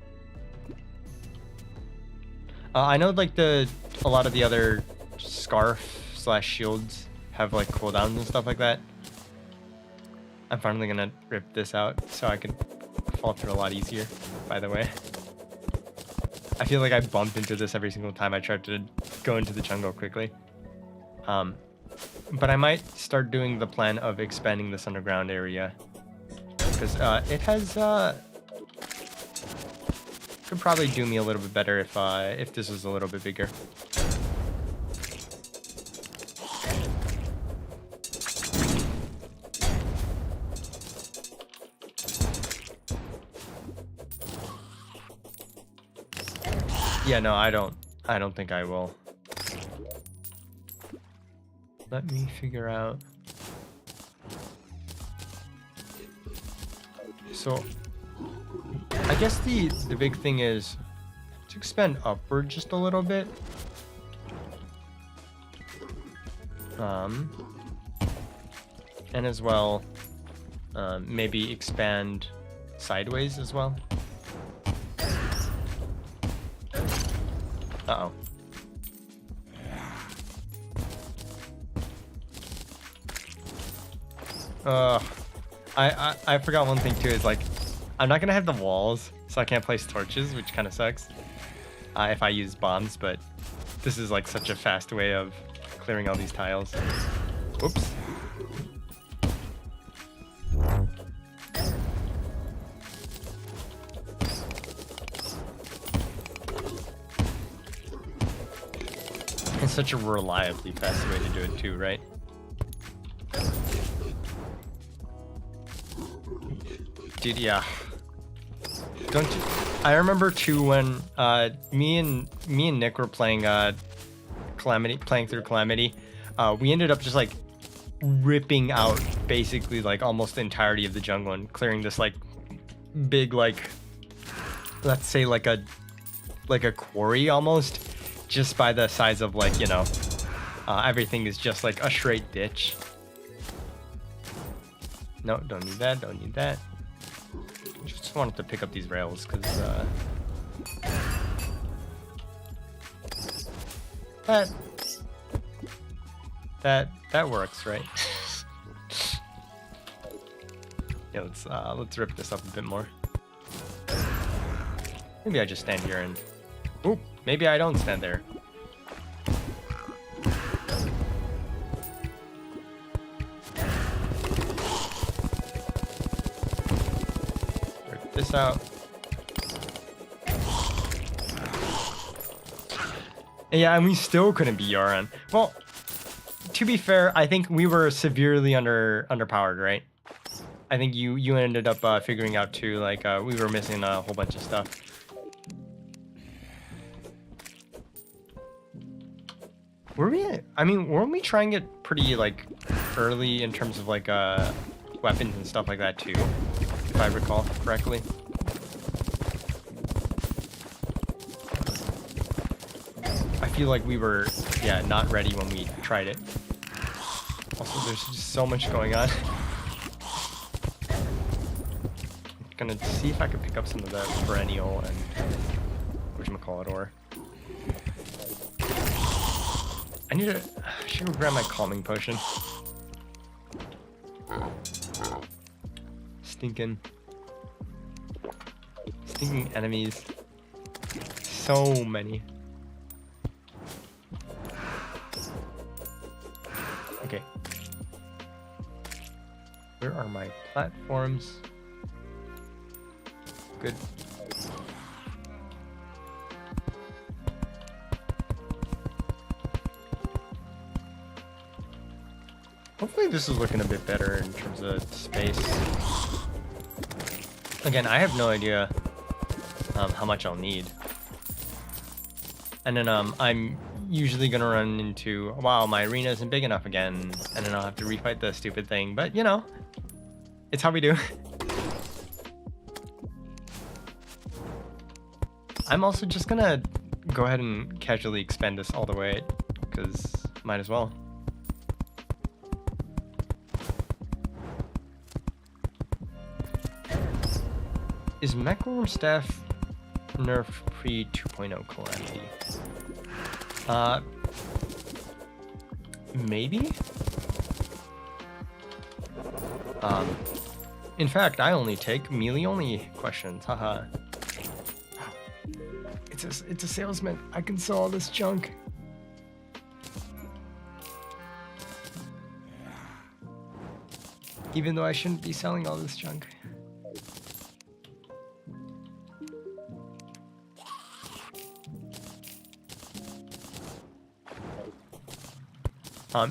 I know like a lot of the other scarf / shields have like cooldowns and stuff like that. I'm finally gonna rip this out so I can fall through a lot easier, by the way. I feel like I bumped into this every single time I tried to go into the jungle quickly. But I might start doing the plan of expanding this underground area. Because it has could probably do me a little bit better if this was a little bit bigger. Yeah, no, I don't think I will. Let me figure out. So I guess the big thing is to expand upward just a little bit. And as well, maybe expand sideways as well. Uh-oh. I forgot one thing too, is like I'm not gonna have the walls, so I can't place torches, which kind of sucks if I use bombs, but this is like such a fast way of clearing all these tiles. Whoops. It's such a reliably fast way to do it too, right? Dude, yeah. Don't you? I remember too when me and Nick were playing through Calamity. We ended up just like ripping out basically like almost the entirety of the jungle and clearing this like big, like, let's say like a quarry almost, just by the size of, like, you know, everything is just like a straight ditch. No, don't need that, don't need that. Just wanted to pick up these rails because that works, right? Yeah, let's rip this up a bit more. Maybe I just stand here and... Oop, maybe I don't stand there. Rip this out. Yeah, and we still couldn't beat Yaron. Well, to be fair, I think we were severely underpowered, right? I think you ended up figuring out too, like, we were missing a whole bunch of stuff. Were we? I mean, weren't we trying it pretty like early in terms of like weapons and stuff like that too, if I recall correctly? I feel like we were, yeah, not ready when we tried it. Also, there's just so much going on. I'm gonna see if I can pick up some of the perennial and whatchamacallit ore. I should go grab my calming potion. Stinking enemies. So many. Okay. Where are my platforms? Good. Hopefully this is looking a bit better in terms of space. Again, I have no idea how much I'll need. And then I'm usually gonna run into, wow, my arena isn't big enough again, and then I'll have to refight the stupid thing. But you know, it's how we do. I'm also just gonna go ahead and casually expand this all the way, because might as well. Is Mechworm Staff nerf pre 2.0 Calamity? Maybe? In fact, I only take melee only questions, haha. It's a salesman. I can sell all this junk. Even though I shouldn't be selling all this junk.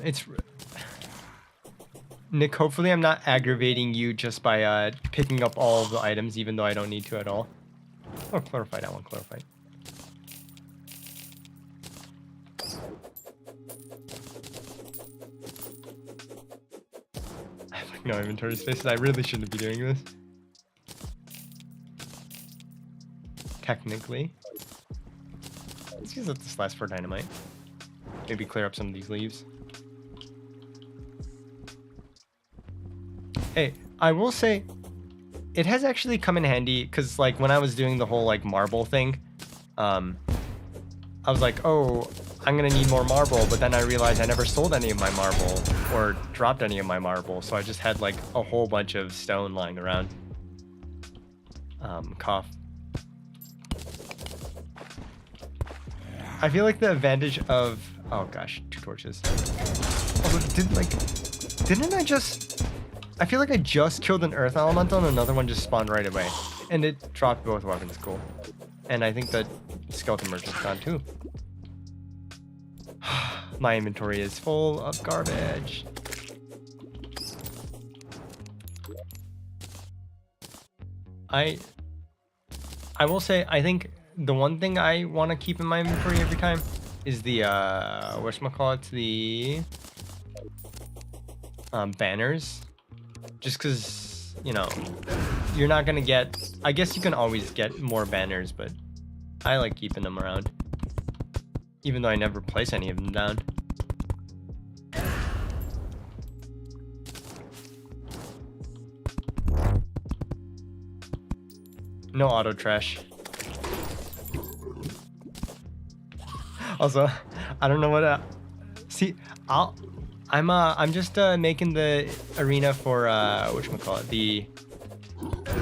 It's Nick, hopefully I'm not aggravating you just by picking up all of the items, even though I don't need to at all. Oh, chlorophyte, I want chlorophyte. I have like no inventory spaces. I really shouldn't be doing this. Technically. Let's use up this last for dynamite. Maybe clear up some of these leaves. Hey, I will say, it has actually come in handy, because like when I was doing the whole like marble thing, I was like, oh, I'm gonna need more marble, but then I realized I never sold any of my marble or dropped any of my marble, so I just had like a whole bunch of stone lying around. Cough. I feel like the advantage of, oh gosh, 2 torches. Also, didn't I just, I feel like I just killed an earth elemental and another one just spawned right away. And it dropped both weapons, cool. And I think that skeleton merchant's gone too. My inventory is full of garbage. I will say, I think the one thing I want to keep in my inventory every time is the whatchamacallit, the banners. Just because, you know, you're not gonna get. I guess you can always get more banners, but I like keeping them around, even though I never place any of them down. No auto trash. Also, I don't know what. See, I'm just making the arena for whatchamacallit, the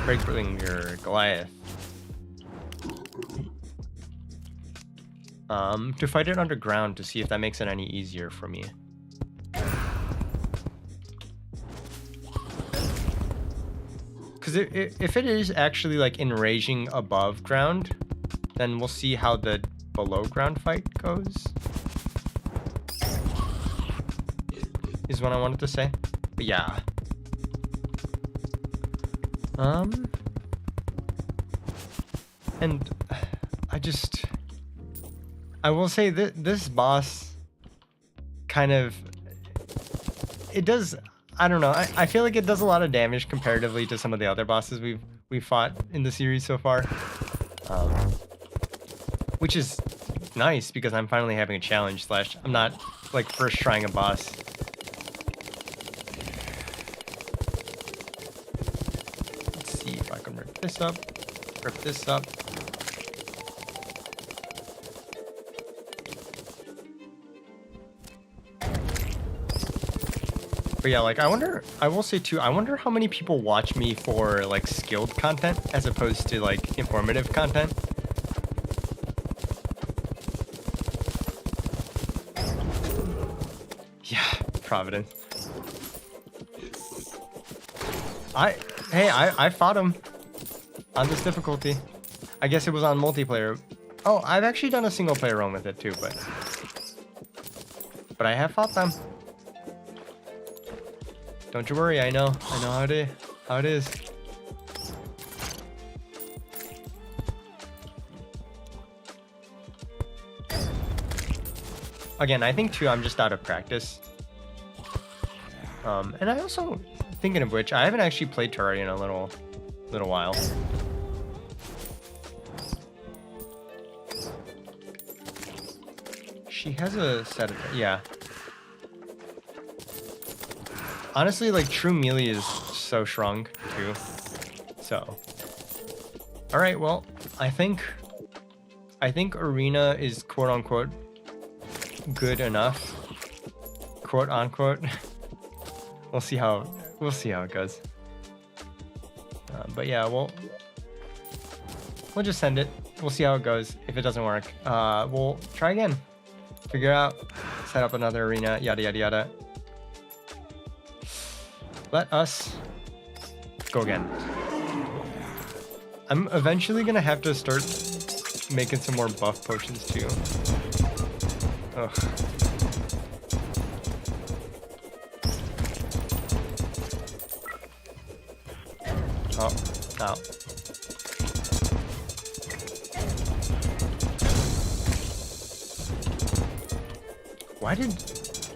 Breakbringer Goliath. To fight it underground to see if that makes it any easier for me. Because if it is actually like enraging above ground, then we'll see how the below ground fight goes. Is what I wanted to say. But yeah. And I will say that this boss kind of, it does, I don't know, I feel like it does a lot of damage comparatively to some of the other bosses we've fought in the series so far. Which is nice because I'm finally having a challenge / I'm not like first trying a boss. Let's see if I can rip this up. Rip this up. But yeah, like I will say too, I wonder how many people watch me for like skilled content as opposed to like informative content. Yeah, Providence. I fought him on this difficulty. I guess it was on multiplayer. Oh, I've actually done a single player run with it too, but I have fought them. Don't you worry, I know how it is. Again, I think too, I'm just out of practice. And I also, thinking of which, I haven't actually played Terraria in a little while. She has a set of, yeah. Honestly, like, true melee is so strong, too. So. Alright, well, I think Arena is quote-unquote good enough. Quote-unquote. We'll see how it goes. But yeah, we'll just send it. We'll see how it goes. If it doesn't work, we'll try again. Figure out, set up another arena, yada, yada, yada. Let us go again. I'm eventually gonna have to start making some more buff potions too. Ugh. Oh, ow. Why did...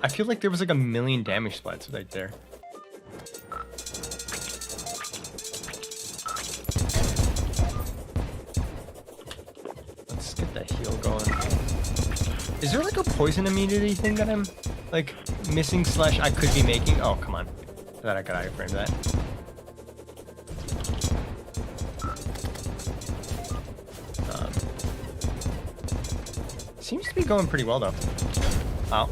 I feel like there was like a million damage splats right there. Let's get that heal going. Is there like a poison immunity thing that I'm like missing / I could be making? Oh, come on. I thought I could iframe that. Seems to be going pretty well though. Wow.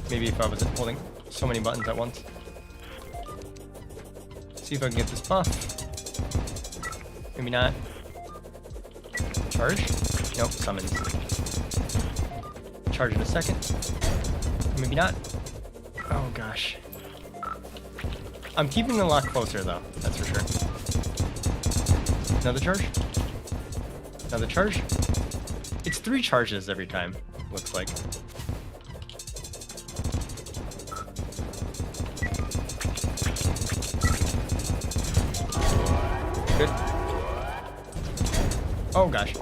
Maybe if I wasn't holding so many buttons at once. See if I can get this buff. Maybe not. Charge? Nope, summons. Charge in a second. Maybe not. Oh gosh. I'm keeping the lock closer though, that's for sure. Another charge? Another charge? It's 3 charges every time, looks like. Good. Oh gosh.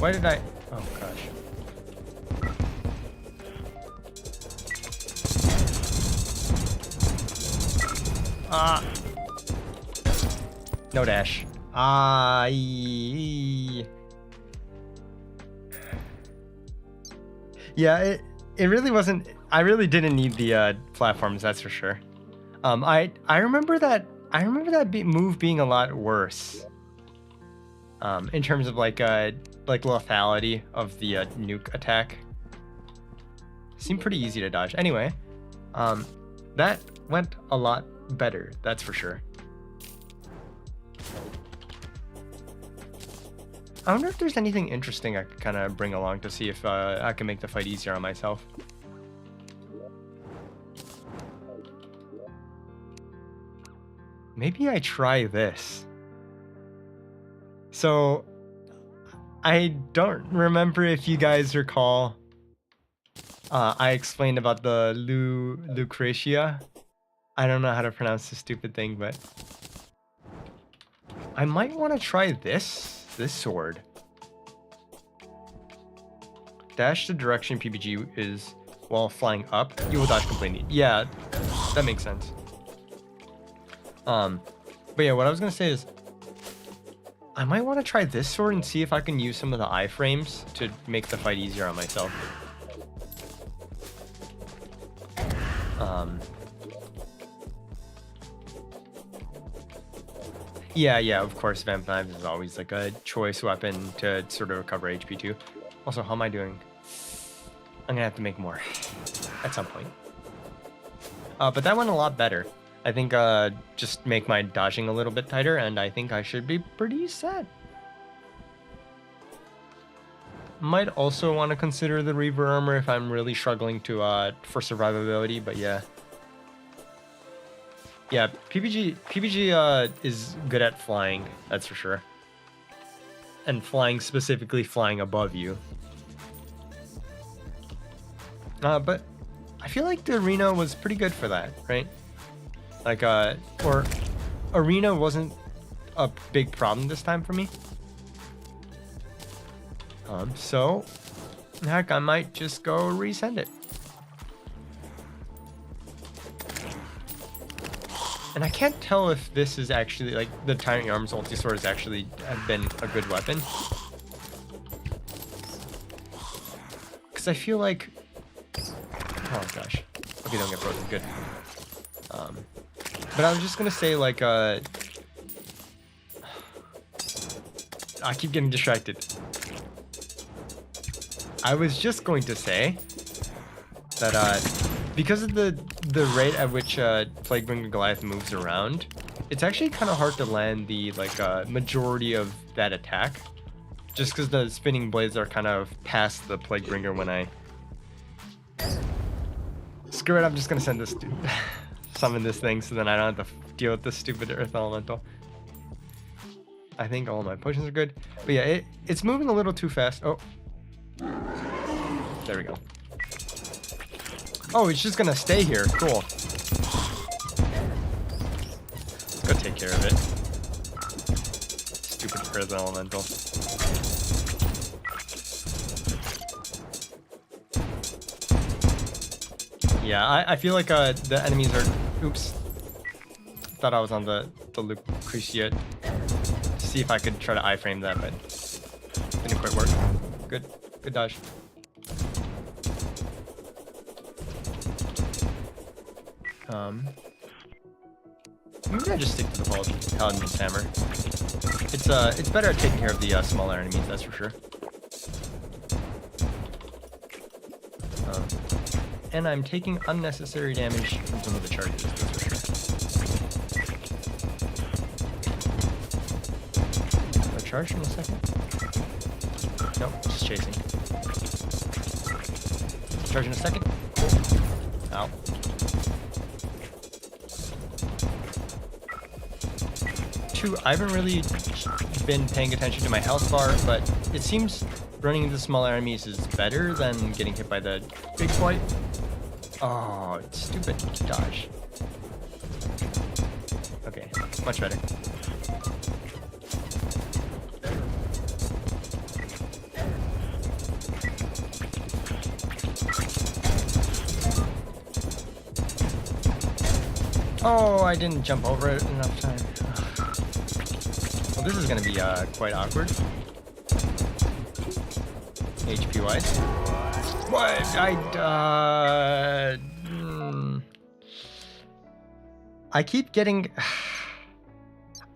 Why did I? Oh gosh. No dash. Yeah, it really wasn't. I really didn't need the platforms, that's for sure. I remember that move being a lot worse. In terms of like lethality of the nuke attack. Seemed pretty easy to dodge. Anyway, that went a lot better, that's for sure. I wonder if there's anything interesting I could kind of bring along to see if I can make the fight easier on myself. Maybe I try this. So, I don't remember if you guys recall. I explained about the Lucretia. I don't know how to pronounce this stupid thing, but I might want to try this sword. Dash the direction PBG is while flying up. You will dodge completely. Yeah, that makes sense. But yeah, what I was gonna say is I might want to try this sword and see if I can use some of the iframes to make the fight easier on myself. Yeah, of course, Vamp Knives is always like a choice weapon to sort of recover HP too. Also, how am I doing? I'm gonna have to make more at some point. But that went a lot better. I think just make my dodging a little bit tighter, and I think I should be pretty set. Might also want to consider the Reaver armor if I'm really struggling to for survivability, but yeah. Yeah, PBG is good at flying, that's for sure. And flying, specifically flying above you. But I feel like the arena was pretty good for that, right? Like, or arena wasn't a big problem this time for me. So, heck, I might just go resend it. And I can't tell if this is actually, like, the Tyrant Arms ulti sword has actually been a good weapon. Because I feel like... Oh, gosh. Okay, don't get broken. Good. But I was just going to say, like, I keep getting distracted. I was just going to say that, because of the rate at which Plaguebringer Goliath moves around, it's actually kind of hard to land the majority of that attack, just because the spinning blades are kind of past the Plaguebringer when I... Screw it, I'm just gonna send this summon this thing so then I don't have to deal with this stupid Earth Elemental. I think all my potions are good, but yeah, it's moving a little too fast. Oh, there we go. Oh, it's just gonna stay here. Cool. Let's go take care of it. Stupid Earth Elemental. Yeah, I feel like the enemies are... Oops. Thought I was on the Lucretia to see if I could try to iframe that, but didn't quite work. Good dodge. Maybe I just stick to the Paladin's Hammer. It's better at taking care of the smaller enemies, that's for sure. And I'm taking unnecessary damage from some of the charges, that's for sure. I'll charge in a second. Nope, just chasing. Charge in a second. Ow. I haven't really been paying attention to my health bar, but it seems running into smaller enemies is better than getting hit by the big fight. Oh, stupid dodge. Okay, much better. Oh, I didn't jump over it enough time. Well, this is gonna be quite awkward. HP wise. What? I keep getting.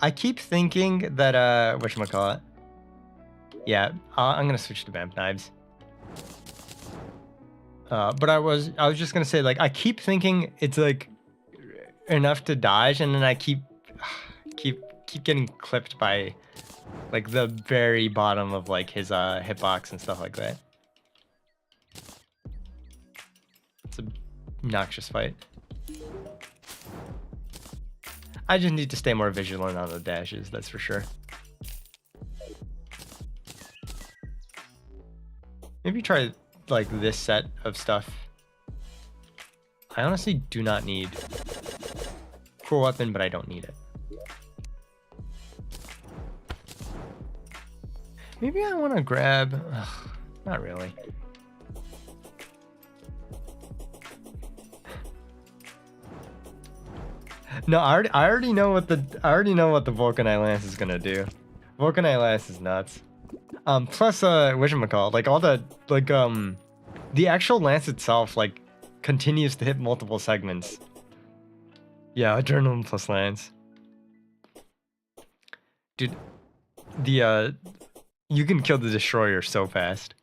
I keep thinking that whatchamacallit. Yeah, I'm gonna switch to vamp knives. But I was just gonna say, like, I keep thinking it's like enough to dodge, and then I keep getting clipped by like the very bottom of like his hitbox and stuff like that. It's a obnoxious fight. I just need to stay more vigilant on the dashes, that's for sure. Maybe try like this set of stuff. I honestly do not need cool weapon, but I don't need it. Maybe I want to grab. Not really. No, I already know what the Vulcanite Lance is gonna do. Vulcanite Lance is nuts. Plus whatchamacallit, like all the the actual lance itself like continues to hit multiple segments. Yeah, adrenaline plus lance. Dude, the you can kill the destroyer so fast.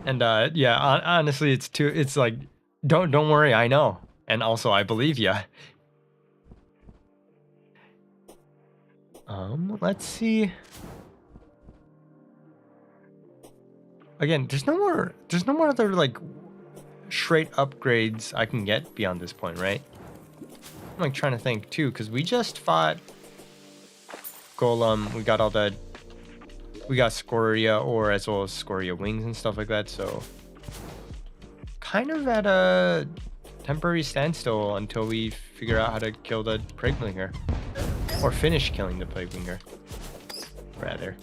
And yeah, honestly, it's like don't worry, I know. And also I believe ya. Let's see. Again, there's no more other like straight upgrades I can get beyond this point, right? I'm like trying to think too, because we just fought Golem, we got Scoria ore as well as Scoria wings and stuff like that, so kind of at a temporary standstill until we figure out how to kill the Plaguebringer. Or finish killing the Plaguebringer, rather.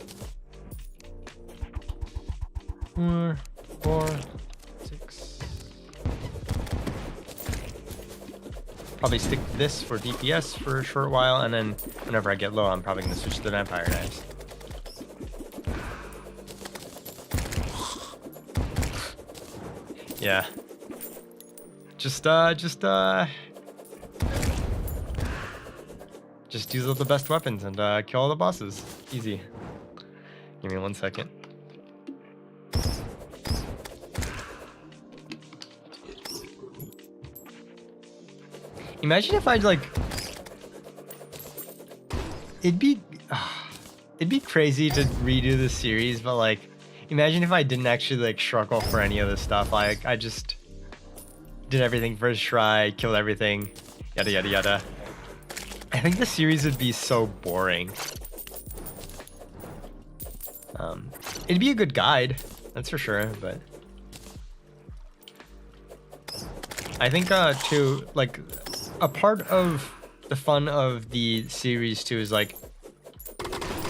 4, 6. Probably stick to this for DPS for a short while, and then whenever I get low, I'm probably gonna switch to the Vampire Knives. Yeah. Just use up the best weapons and kill all the bosses. Easy. Give me 1 second. Imagine if I'd like... It'd be crazy to redo the series, but like, imagine if I didn't actually like struggle for any of this stuff. Like, I just did everything first try, killed everything, yada yada yada. I think the series would be so boring. It'd be a good guide, that's for sure, but I think too, like, a part of the fun of the series too is like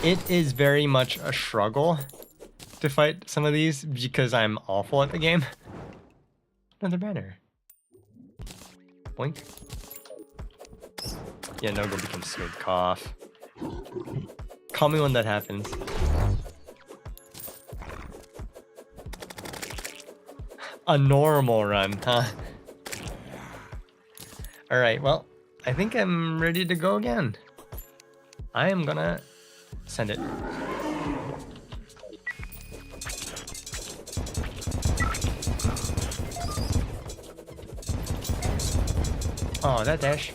it is very much a struggle to fight some of these because I'm awful at the game. Another banner. Boink. Yeah, no go becomes smooth cough. Call me when that happens. A normal run, huh? Alright, well, I think I'm ready to go again. I am gonna send it. Oh, that dash.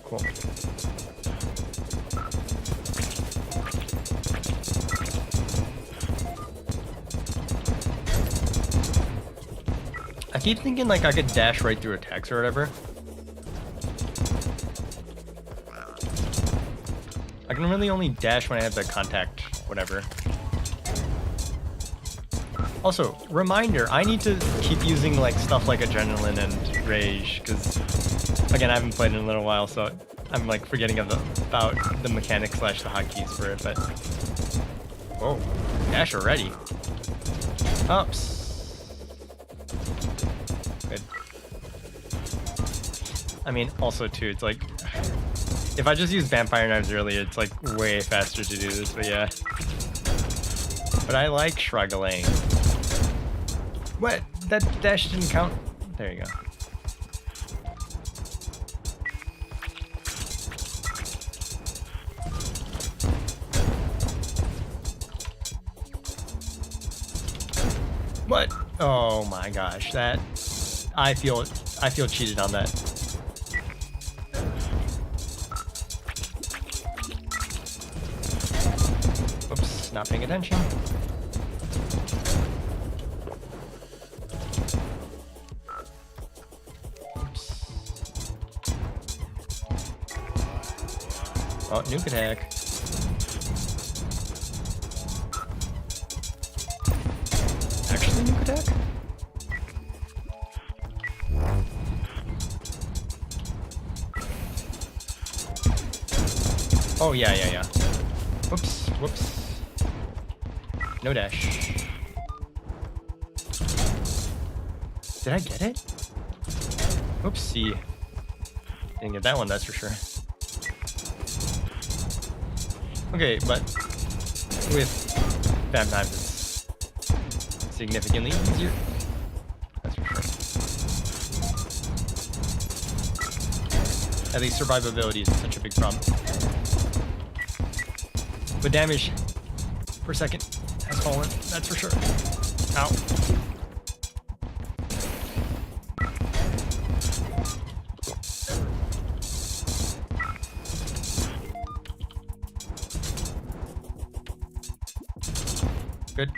Cool. keep thinking like I could dash right through attacks or whatever. I can really only dash when I have the contact, whatever. Also, reminder, I need to keep using like stuff like Adrenaline and Rage, because again, I haven't played in a little while, so I'm like forgetting about the mechanics / the hotkeys for it, but... Whoa, dash already. Ups. Good. I mean, also too, it's like... If I just use Vampire Knives earlier, it's like way faster to do this, but yeah. But I like struggling. What? That dash didn't count? There you go. What? Oh my gosh, that... I feel cheated on that. Oops, not paying attention. Oops. Oh, nuke attack. Actually nuke attack? Oh, yeah. Whoops. No dash. Did I get it? Oopsie. Didn't get that one, that's for sure. Okay, but with Vamp Knives, it's significantly easier. That's for sure. At least survivability isn't such a big problem. But damage per second has fallen, that's for sure. Ow. Good.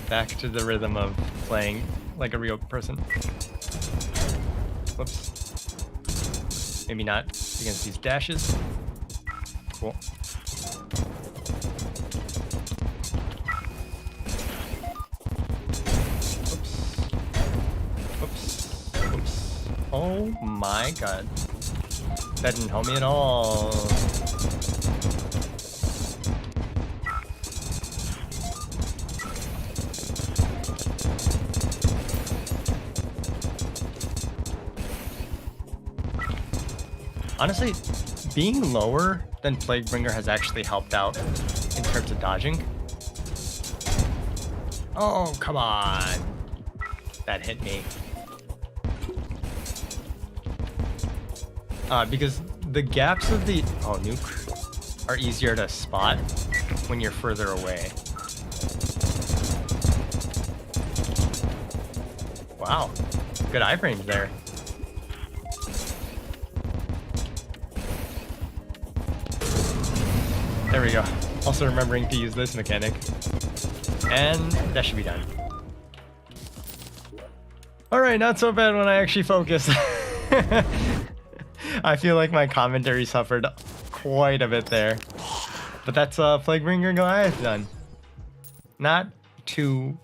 Back to the rhythm of playing like a real person. Whoops. Maybe not against these dashes. Cool. Oops. Oh my god. That didn't help me at all. Honestly, being lower than Plaguebringer has actually helped out in terms of dodging. Oh, come on. That hit me. Because the gaps of the... Oh, nuke are easier to spot when you're further away. Wow. Good iframes there. There we go. Also remembering to use this mechanic. And that should be done. Alright, not so bad when I actually focus. I feel like my commentary suffered quite a bit there. But that's Plaguebringer Goliath done. Not too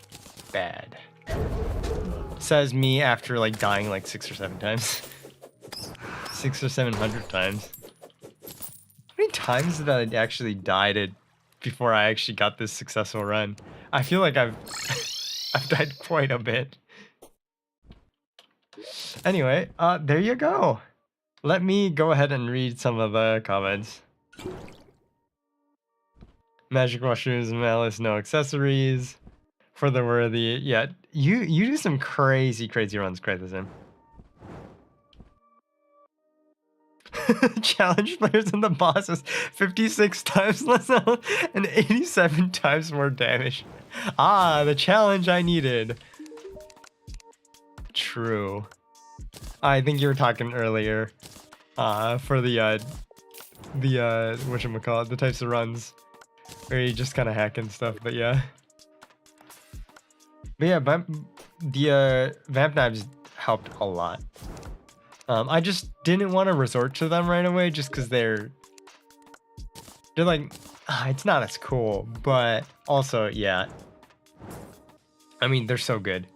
bad. Says me after like dying like 6 or 7 times. 600 or 700 times. How many times did I actually died before I actually got this successful run? I feel like I've died quite a bit. Anyway, there you go. Let me go ahead and read some of the comments. Magic mushrooms, malice, no accessories. For the worthy, yeah. You do some crazy runs, Krathazim. Challenge players and the bosses 56 times less health and 87 times more damage. Ah, the challenge I needed. True. I think you were talking earlier for the whatchamacallit, the types of runs where you just kind of hack and stuff, but yeah. But yeah, the vamp knives helped a lot. I just didn't want to resort to them right away just because they're like, it's not as cool, but also, yeah. I mean, they're so good.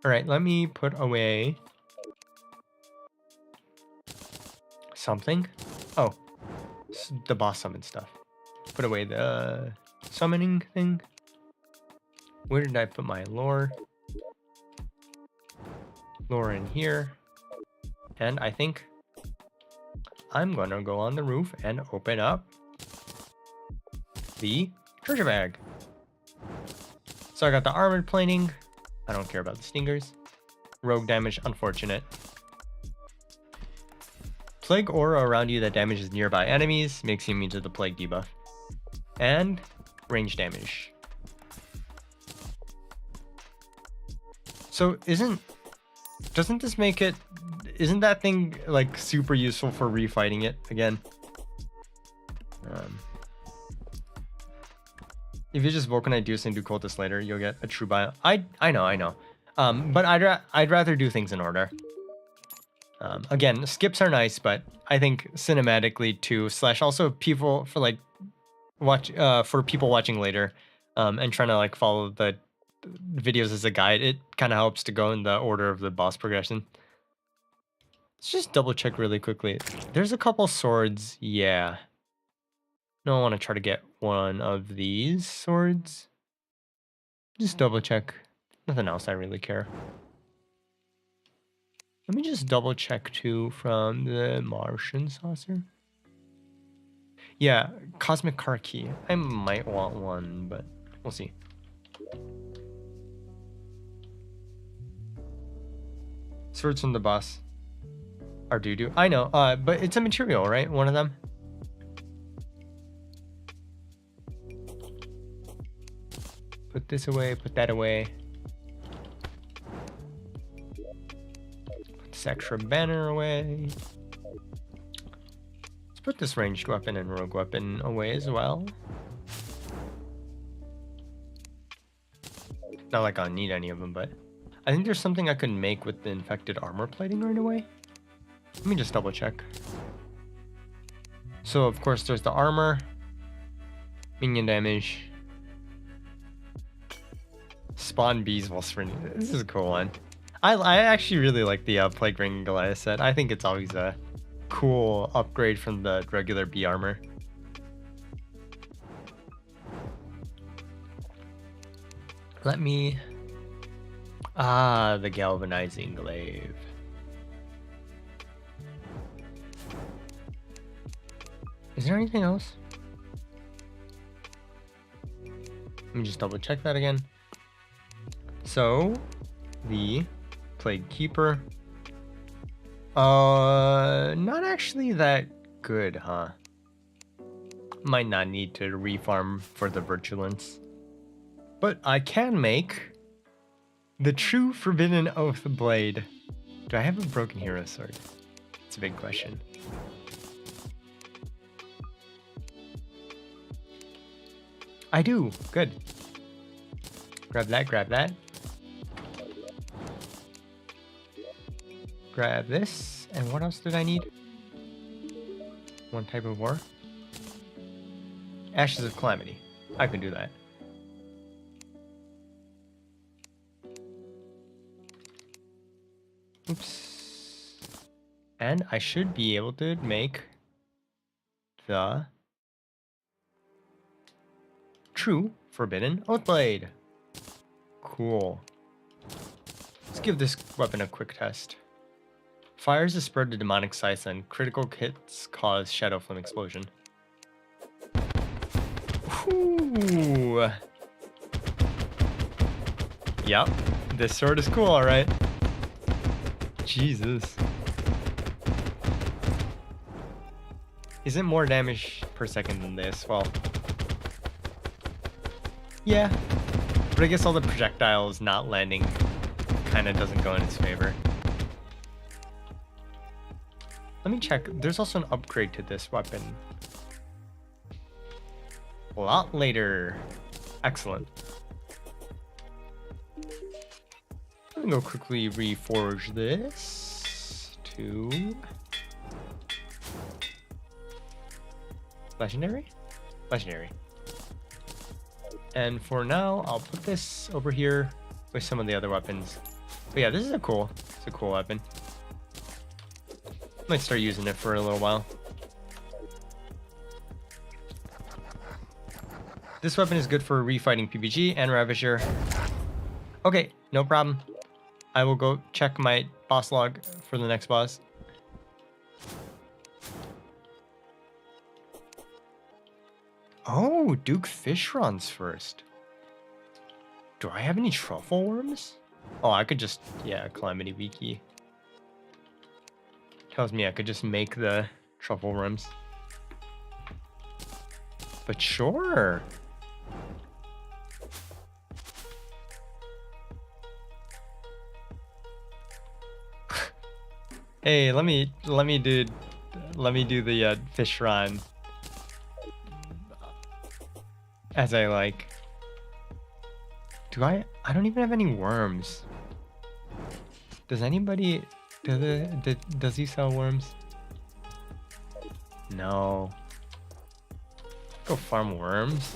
All right, let me put away something. Oh, the boss summon stuff. Put away the summoning thing. Where did I put my lore? Lore in here. And I think I'm gonna go on the roof and open up the treasure bag. So I got the armored plating. I don't care about the stingers. Rogue damage, unfortunate. Plague aura around you that damages nearby enemies, makes you immune to the plague debuff. And range damage. So doesn't this make it, isn't that thing like super useful for refighting it again? If you just Vulcanite Deuce and do Cultists later, you'll get a true bio. I know. But I'd rather do things in order. Again, skips are nice, but I think cinematically too, / also people for like for people watching later, and trying to like follow the videos as a guide, it kind of helps to go in the order of the boss progression. Let's just double check really quickly. There's a couple swords, yeah. No, I want to try to get one of these swords. Just double check. Nothing else I really care. Let me just double check too from the Martian saucer. Yeah, Cosmic Car Key. I might want one, but we'll see. Swords from the boss are doo-doo. I know, but it's a material, right? One of them. Put this away, put that away. Put this extra banner away. Let's put this ranged weapon and rogue weapon away as well. Not like I'll need any of them, but I think there's something I could make with the infected armor plating right away. Let me just double check. So of course there's the armor, minion damage, spawn bees while sprinting. This is a cool one. I actually really like the Plague Ring Goliath set. I think it's always a cool upgrade from the regular bee armor. Let me... the galvanizing glaive. Is there anything else? Let me just double check that again. So, the Plague Keeper. Not actually that good, huh? Might not need to refarm for the Virulence. But I can make the True Forbidden Oath Blade. Do I have a Broken Hero Sword? It's a big question. I do. Good. Grab that, grab that. Grab this. And what else did I need? One type of war. Ashes of Calamity. I can do that. Oops. And I should be able to make the True Forbidden Oathblade. Cool. Let's give this weapon a quick test. Fires a spread to demonic scythe and critical hits cause Shadow Flame Explosion. Ooh. Yep, this sword is cool, alright. Jesus. Is it more damage per second than this? Well, yeah. But I guess all the projectiles not landing kind of doesn't go in its favor. Let me check. There's also an upgrade to this weapon. A lot later. Excellent. Let me go quickly reforge this to legendary. And for now, I'll put this over here with some of the other weapons. But yeah, this is a cool weapon. Might start using it for a little while. This weapon is good for refighting PvG and Ravager. Okay, no problem. I will go check my boss log for the next boss. Oh, Duke Fish runs first. Do I have any truffle worms? Oh, I could just, yeah, Calamity Wiki. Tells me I could just make the truffle worms. But sure. Hey, let me do the fish run as I like. Do I don't even have any worms. Does anybody does he sell worms? No. Go farm worms.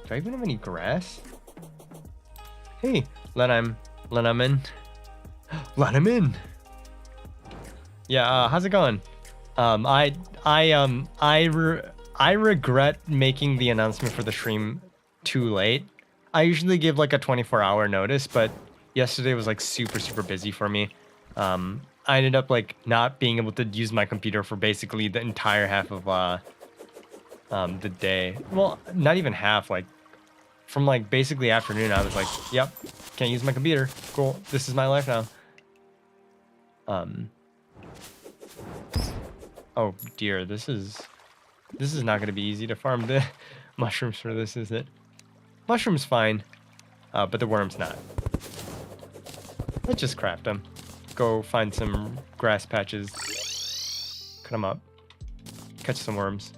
Do I even have any grass? Hey, let him in. Let him in. Yeah, how's it going? I regret making the announcement for the stream too late. I usually give like a 24-hour notice, but yesterday was like super busy for me. I ended up like not being able to use my computer for basically the entire half of the day. Well, not even half, like from like basically afternoon I was like, yep, can't use my computer. Cool. This is my life now. Oh dear, this is not going to be easy to farm the mushrooms for this, is it? Mushrooms fine, but the worms not. Let's just craft them. Go find some grass patches, cut them up, catch some worms.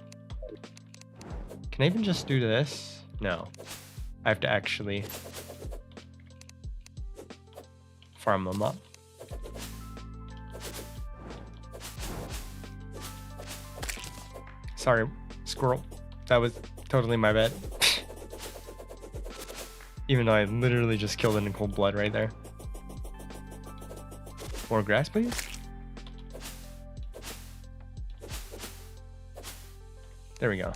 Can I even just do this? No, I have to actually farm them up. Sorry, squirrel. That was totally my bad. Even though I literally just killed it in cold blood right there. More grass, please. There we go.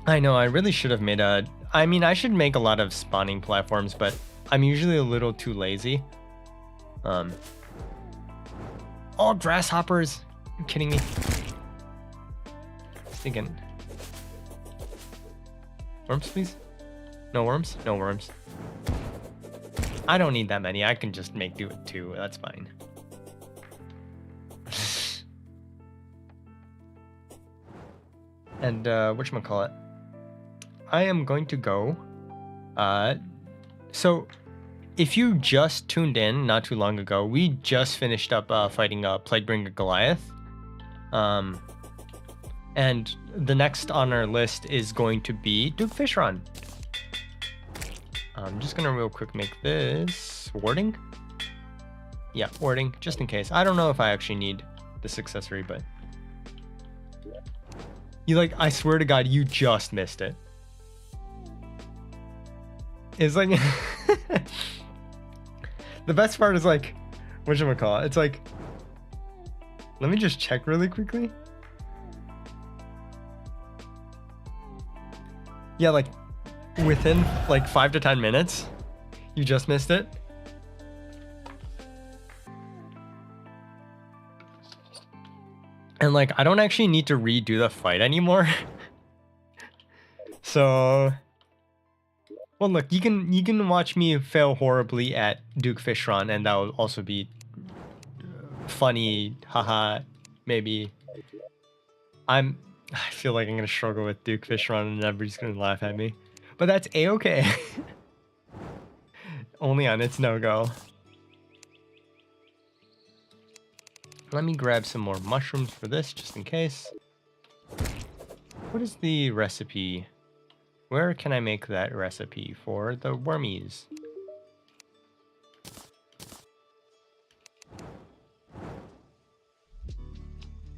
I know, I really should have made a... I mean, I should make a lot of spawning platforms, but I'm usually a little too lazy. Oh, grasshoppers! Are you kidding me? Thinking. Worms, please? No worms? No worms. I don't need that many. I can just do it too. That's fine. And whatchamacallit? I am going to go. So if you just tuned in not too long ago, we just finished up fighting Plaguebringer Goliath. And the next on our list is going to be Duke Fish Run. I'm just gonna real quick make this warding. Yeah, warding, just in case. I don't know if I actually need this accessory, but you like, I swear to God, you just missed it. It's like the best part is like, whatchamacallit? It's like, let me just check really quickly. Yeah, like within like 5 to 10 minutes, you just missed it. And like, I don't actually need to redo the fight anymore. So, well, look, you can watch me fail horribly at Duke Fish Run, and that will also be funny, haha, maybe. I feel like I'm gonna struggle with Duke Fish Run and everybody's gonna laugh at me. But that's a-okay. Only on its no-go. Let me grab some more mushrooms for this, just in case. What is the recipe Where can I make that recipe for the wormies?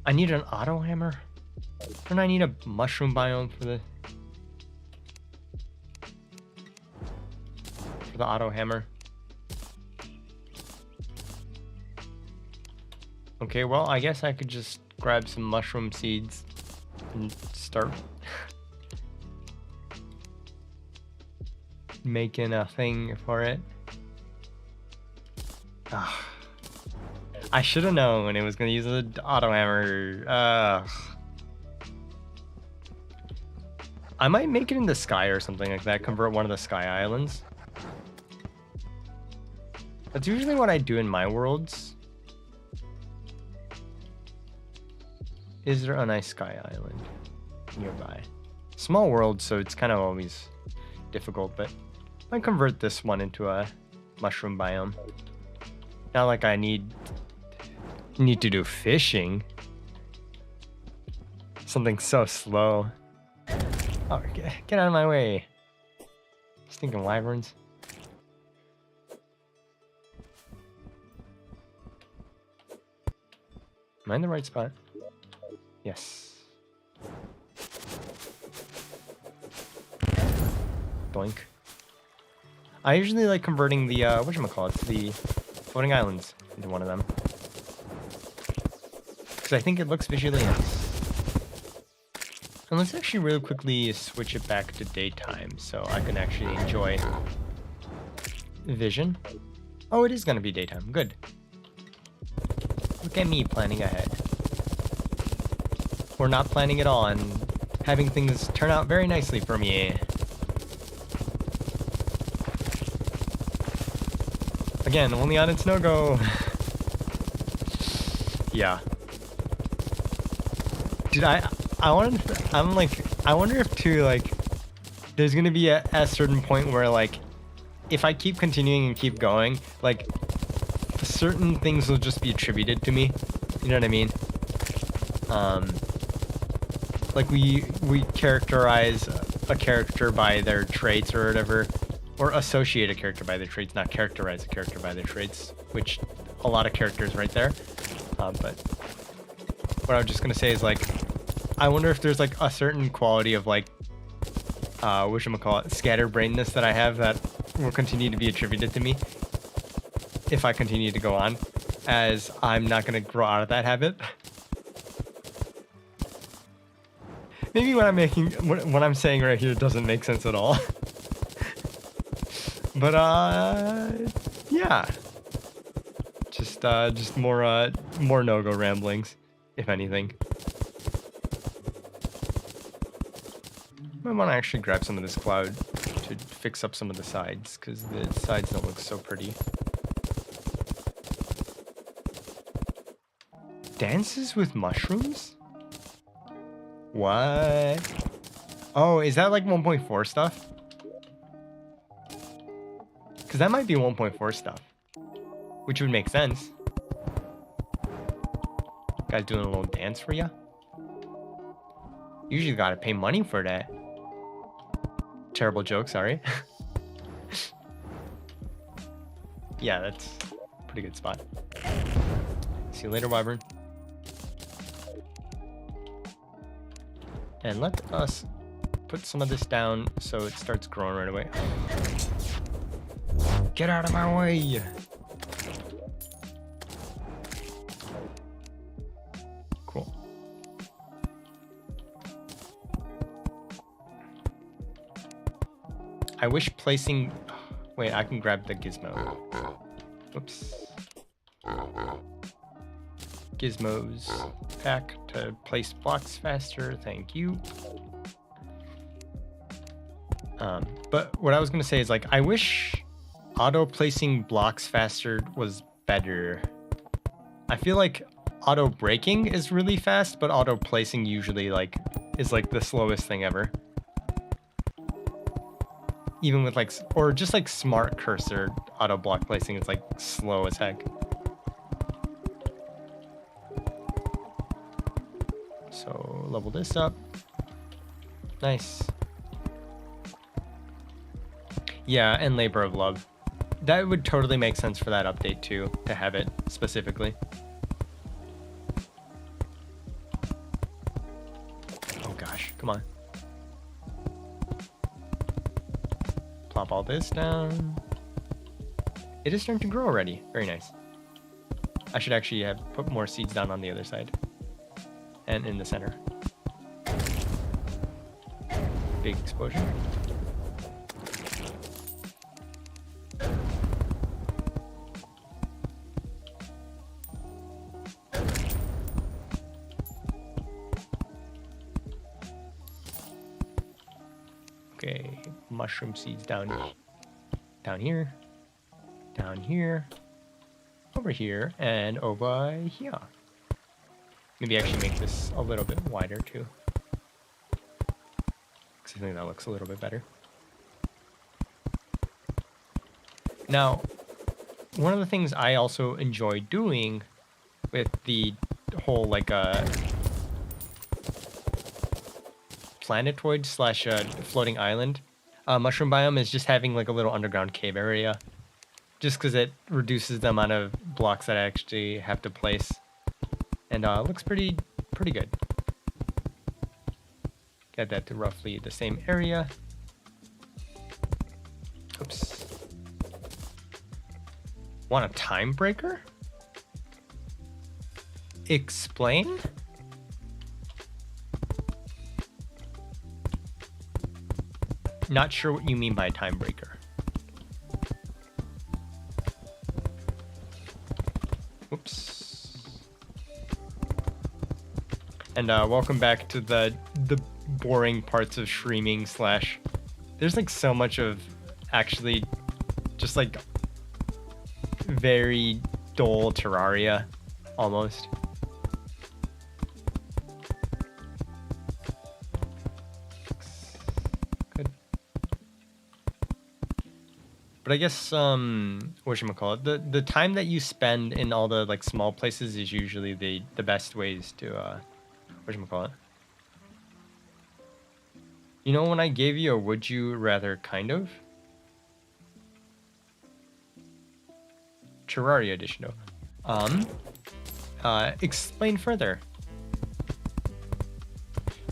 I need an auto hammer? Don't I need a mushroom biome for the auto hammer? Okay, well, I guess I could just grab some mushroom seeds and start making a thing for it. Ugh. I should have known it was going to use the auto hammer. I might make it in the sky or something like that. Convert one of the sky islands. That's usually what I do in my worlds. Is there a nice sky island nearby? Small world, so it's kind of always difficult, but I might convert this one into a mushroom biome. Not like I need to do fishing. Something so slow. Oh, get out of my way. Stinking wyverns. Am I in the right spot? Yes. Doink. I usually like converting the, whatchamacallit, the floating islands into one of them. Because I think it looks visually nice. And let's actually really quickly switch it back to daytime so I can actually enjoy vision. Oh, it is going to be daytime. Good. Look at me planning ahead. We're not planning at all and having things turn out very nicely for me. Again, only on its no-go. Yeah. Dude, I wonder if too, like, there's gonna be a certain point where, like, if I keep continuing and keep going, like, certain things will just be attributed to me. You know what I mean? Like we characterize a character by their traits or whatever, or associate a character by their traits, not characterize a character by their traits, which a lot of characters right there. But what I was just gonna say is, like, I wonder if there's like a certain quality of, like, whatchamacallit, scatterbrainedness that I have that will continue to be attributed to me if I continue to go on, as I'm not gonna grow out of that habit. Maybe what I'm saying right here doesn't make sense at all. But yeah. Just more no-go ramblings, if anything. I want to actually grab some of this cloud to fix up some of the sides, because the sides don't look so pretty. Dances with mushrooms? What? Oh, is that like 1.4 stuff? Because that might be 1.4 stuff, which would make sense. Guys doing a little dance for ya? Usually gotta pay money for that. Terrible joke, sorry. Yeah, that's a pretty good spot. See you later, wyvern. And let us put some of this down so it starts growing right away. Get out of my way! Cool. I wish placing... Wait, I can grab the gizmo. Whoops. Gizmos pack to place blocks faster, thank you. But what I was gonna say is, like, I wish auto placing blocks faster was better. I feel like auto breaking is really fast, but auto placing usually, like, is like the slowest thing ever. Even with, like, or just like smart cursor auto block placing is like slow as heck. So level this up. Nice. Yeah, and Labor of Love. That would totally make sense for that update too, to have it specifically. Oh gosh, come on. Plop all this down. It is starting to grow already. Very nice. I should actually have put more seeds down on the other side. And in the center. Big explosion. Okay, mushroom seeds down here, down here, over here, and over here. Maybe actually make this a little bit wider too, because I think that looks a little bit better. Now, one of the things I also enjoy doing with the whole like planetoid slash floating island mushroom biome is just having like a little underground cave area, just because it reduces the amount of blocks that I actually have to place, and it looks pretty good. Get that to roughly the same area. Oops. Want a time breaker? Explain? Not sure what you mean by time breaker. Oops. And welcome back to the boring parts of streaming slash. There's like so much of actually just like very dull Terraria almost. But I guess whatchamacallit, the time that you spend in all the like small places is usually the best ways to whatchamacallit. You know, when I gave you a would you rather kind of Terraria edition though. Explain further.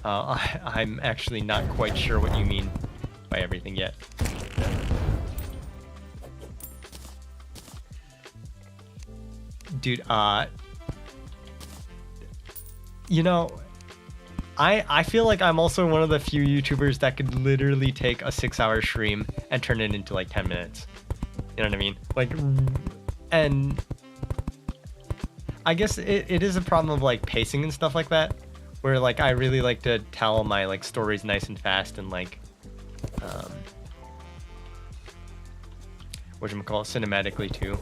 I'm actually not quite sure what you mean by everything yet. Dude, you know, I feel like I'm also one of the few YouTubers that could literally take a 6-hour stream and turn it into like 10 minutes. You know what I mean? Like, and I guess it is a problem of like pacing and stuff like that, where like I really like to tell my like stories nice and fast and like, whatchamacallit, cinematically too.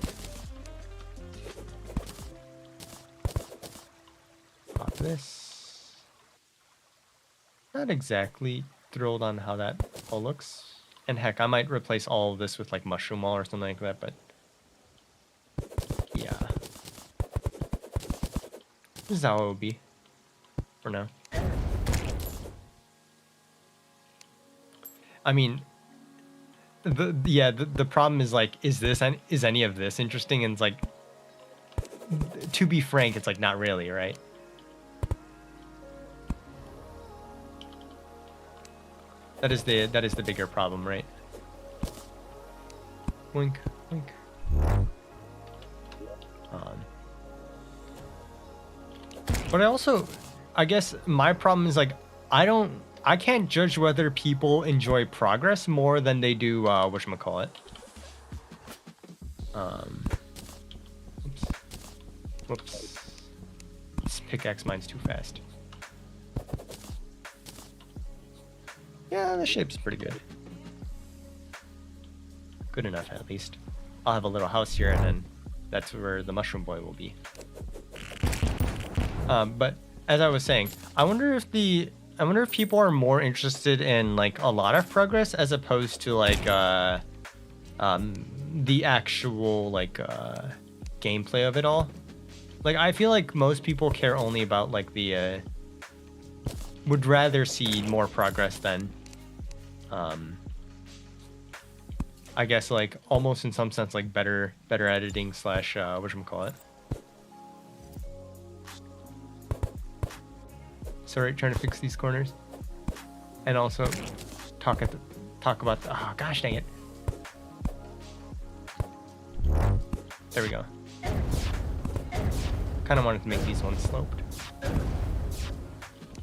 This. Not exactly thrilled on how that all looks. And heck, I might replace all of this with like mushroom wall or something like that, but yeah. This is how it will be for now. I mean, the problem is like, is any of this interesting? And it's like, to be frank, it's like not really, right? That is the bigger problem, right? Wink, wink. But I guess my problem is like, I can't judge whether people enjoy progress more than they do whatchamacallit. Oops. Whoops. This pickaxe mine's too fast. Yeah, the shape's pretty good. Good enough, at least. I'll have a little house here, and then that's where the mushroom boy will be. But as I was saying, I wonder if people are more interested in like a lot of progress as opposed to like the actual like gameplay of it all. Like I feel like most people care only about like the would rather see more progress than I guess like almost in some sense like better editing slash whatchamacallit. Sorry, trying to fix these corners. And also talk about the, oh gosh dang it. There we go. Kind of wanted to make these ones sloped.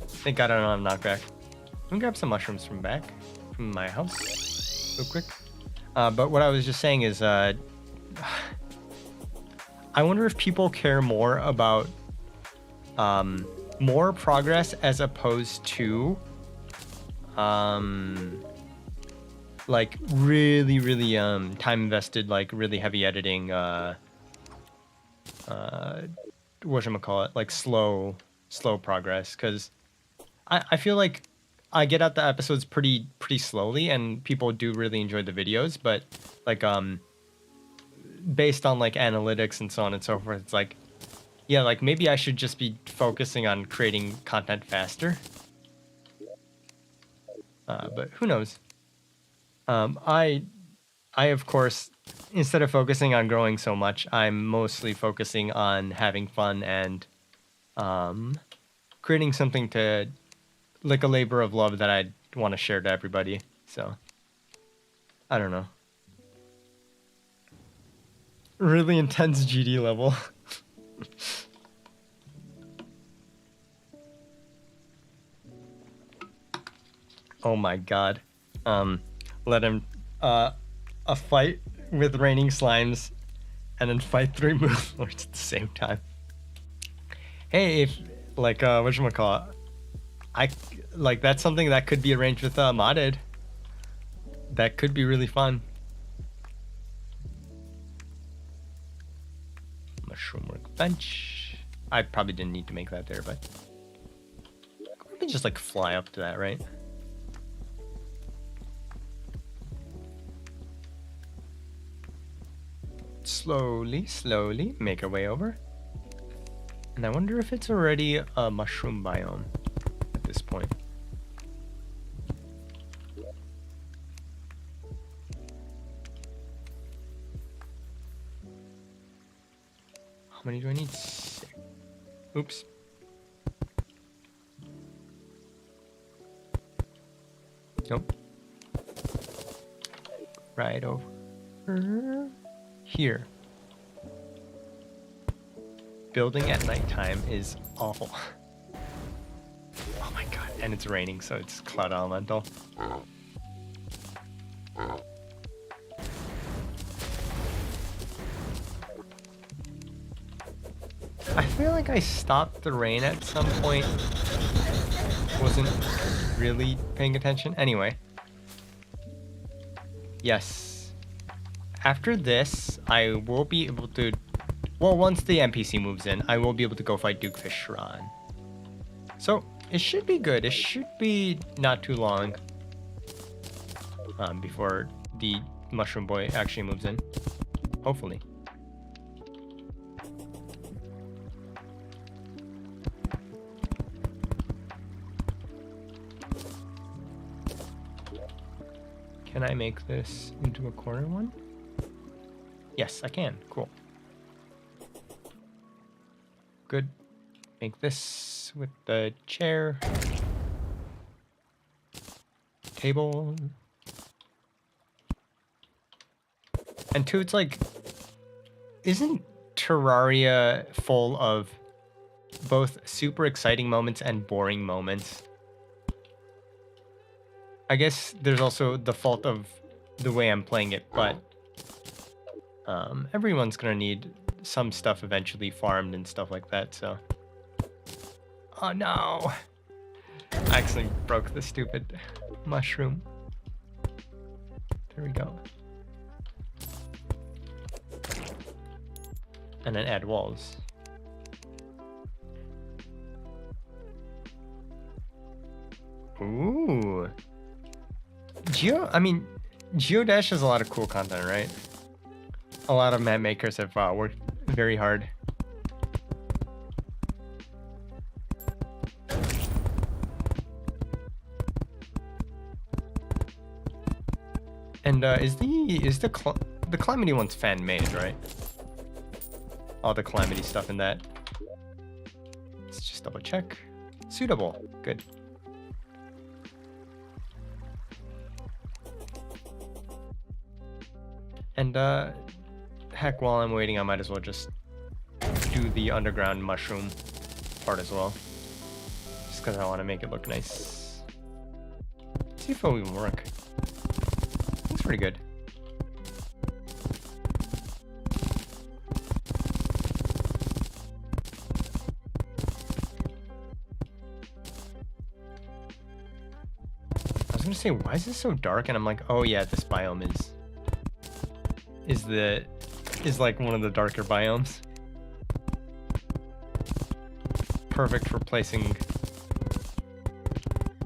Thank God I don't have knockback. Let me grab some mushrooms from my house real quick. But what I was just saying is, I wonder if people care more about more progress as opposed to like really time invested, like really heavy editing, whatchamacallit, like slow progress, because I feel like I get out the episodes pretty slowly and people do really enjoy the videos, but like based on like analytics and so on and so forth, it's like, yeah, like maybe I should just be focusing on creating content faster. But who knows? I of course, instead of focusing on growing so much, I'm mostly focusing on having fun and creating something to, like, a labor of love that I want to share to everybody. So I don't know. Really intense GD level. Oh my god. Let him a fight with raining slimes and then fight 3 moon lords at the same time. Hey, if like whatchamacallit, I like that's something that could be arranged with modded. That could be really fun. Mushroom workbench. I probably didn't need to make that there, but we can just like fly up to that, right? Slowly make our way over. And I wonder if it's already a mushroom biome at this point. How many do I need? 6. Oops. Nope. Right over here. Building at nighttime is awful. Oh my god, and it's raining, so it's cloud elemental. I feel like I stopped the rain at some point. Wasn't really paying attention. Anyway. Yes. After this, I will be able to... Well, once the NPC moves in, I will be able to go fight Dukefish Shran. So, it should be good. It should be not too long before the Mushroom Boy actually moves in. Hopefully. Can I make this into a corner one? Yes, I can. Cool. Good. Make this with the chair. Table. And two, it's like, isn't Terraria full of both super exciting moments and boring moments? I guess there's also the fault of the way I'm playing it, but everyone's gonna need some stuff eventually farmed and stuff like that, so. Oh no! I actually broke the stupid mushroom. There we go. And then add walls. Ooh. Geodash has a lot of cool content, right? A lot of map makers have worked very hard. And is the Calamity one's fan made, right? All the Calamity stuff in that. Let's just double check. Suitable. Good. And heck, while I'm waiting, I might as well just do the underground mushroom part as well. Just because I want to make it look nice. See if it'll even work. Looks pretty good. I was gonna say, why is this so dark? And I'm like, oh yeah, this biome is like one of the darker biomes. Perfect for placing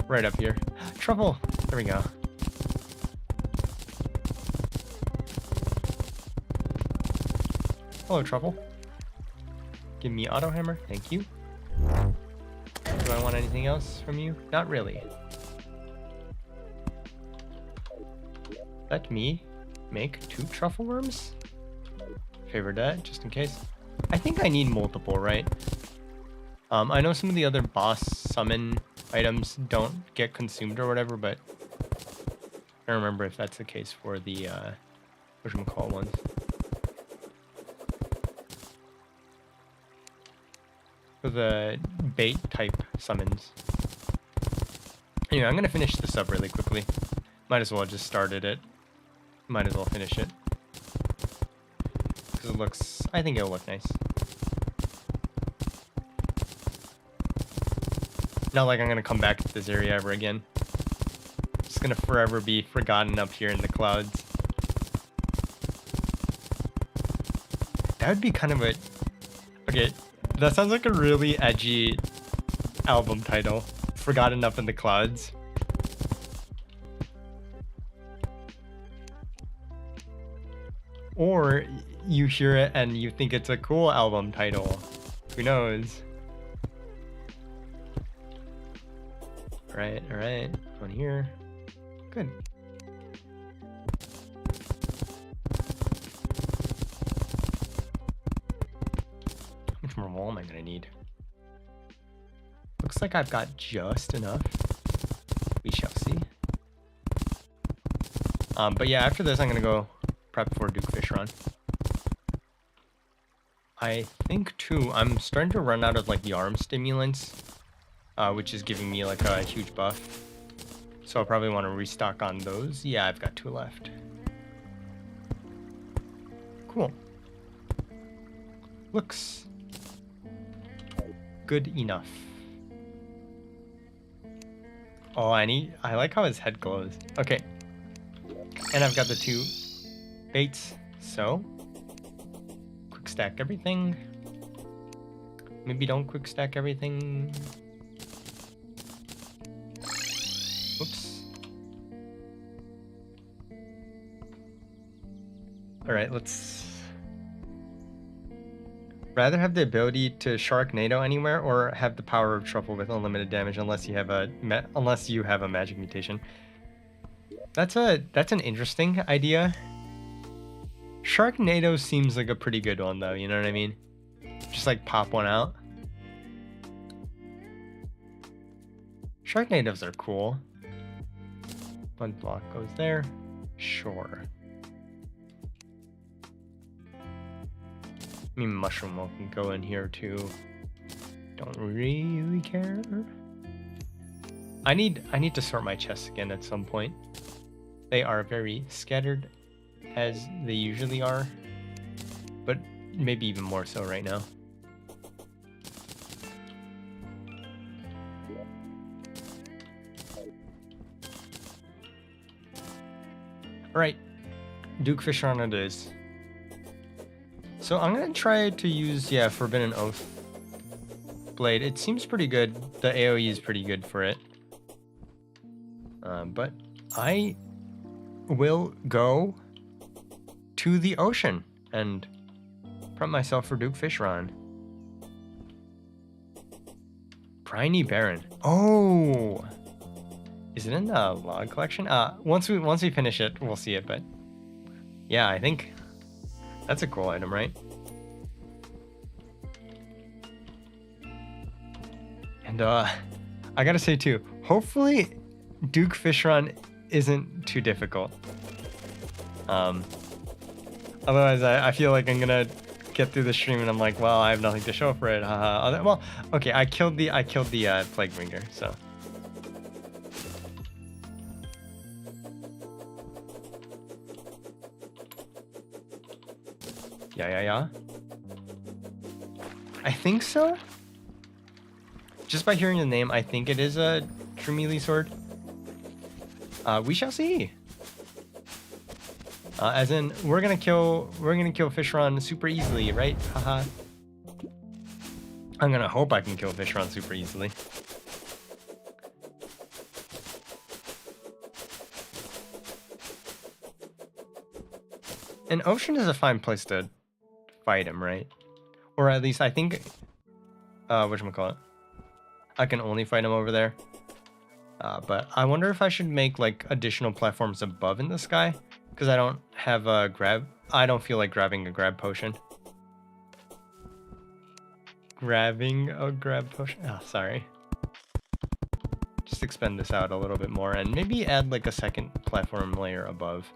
right up here. Trouble. There we go. Hello, Trouble. Give me auto hammer. Thank you. Do I want anything else from you? Not really. Let me make 2 truffle worms. Favor that, just in case. I think I need multiple, right? I know some of the other boss summon items don't get consumed or whatever, but I don't remember if that's the case for the whatchamacallit ones. For the bait type summons. Anyway, I'm gonna finish this up really quickly. Might as well have just started it. Might as well finish it. Because it looks, I think it'll look nice. Not like I'm gonna come back to this area ever again. It's gonna forever be forgotten up here in the clouds. That would be kind of a... Okay, that sounds like a really edgy album title. Forgotten Up in the Clouds. Or you hear it and you think it's a cool album title. Who knows? Alright. On here. Good. How much more wall am I gonna need? Looks like I've got just enough. We shall see. But yeah, after this I'm gonna go prep for Duke Fish Run. I think too, I'm starting to run out of like the arm stimulants, which is giving me like a huge buff. So I'll probably want to restock on those. Yeah, I've got 2 left. Cool. Looks good enough. Oh, I like how his head glows. Okay. And I've got the 2 baits, so quick stack everything. Maybe don't quick stack everything. Oops. Alright, let's rather have the ability to Sharknado anywhere or have the power of Truffle with unlimited damage unless you have a magic mutation. That's an interesting idea. Sharknado seems like a pretty good one though, you know what I mean? Just like pop one out. Sharknadoes are cool. One block goes there. Sure. I mean, mushroom wall can go in here too. Don't really care. I need to sort my chests again at some point. They are very scattered, as they usually are, but maybe even more so right now. Alright, Duke Fish Run it is. So I'm gonna try to use, Forbidden Oath Blade. It seems pretty good. The AoE is pretty good for it. But I will go to the ocean and prep myself for Duke Fish Run. Briny Baron. Oh! Is it in the log collection? Once we finish it, we'll see it. But yeah, I think that's a cool item, right? And I gotta say too, hopefully Duke Fishron isn't too difficult. Otherwise I feel like I'm gonna get through the stream and I'm like, well, I have nothing to show for it. Well, okay, I killed the Plague Bringer, so. Yeah. I think so. Just by hearing the name, I think it is a true melee sword. We shall see. As in, we're gonna kill Fishron super easily, right? Haha. I'm gonna hope I can kill Fishron super easily. And Ocean is a fine place to fight him, right? Or at least I think, whatchamacallit, I can only fight him over there. But I wonder if I should make like additional platforms above in the sky, because I don't have a grab. I don't feel like grabbing a grab potion. Grabbing a grab potion? Oh, sorry. Just expand this out a little bit more and maybe add like a second platform layer above.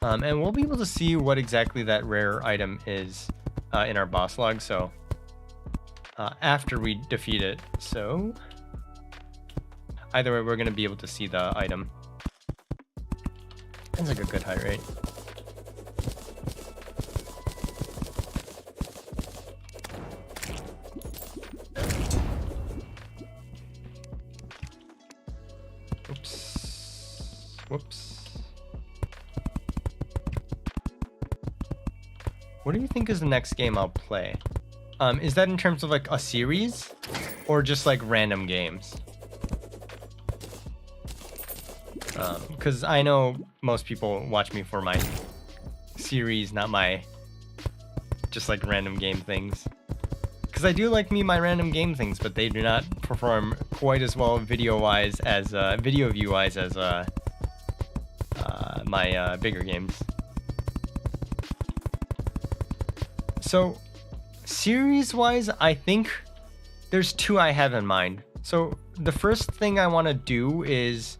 And we'll be able to see what exactly that rare item is in our boss log. So after we defeat it, so either way, we're going to be able to see the item. That's like a good height rate. Whoops. What do you think is the next game I'll play? Is that in terms of like a series or just like random games? Because I know most people watch me for my series, not my just like random game things. Because I do like my random game things, but they do not perform quite as well video-wise as video view-wise as my bigger games. So, series-wise, I think there's two I have in mind. So, the first thing I want to do is,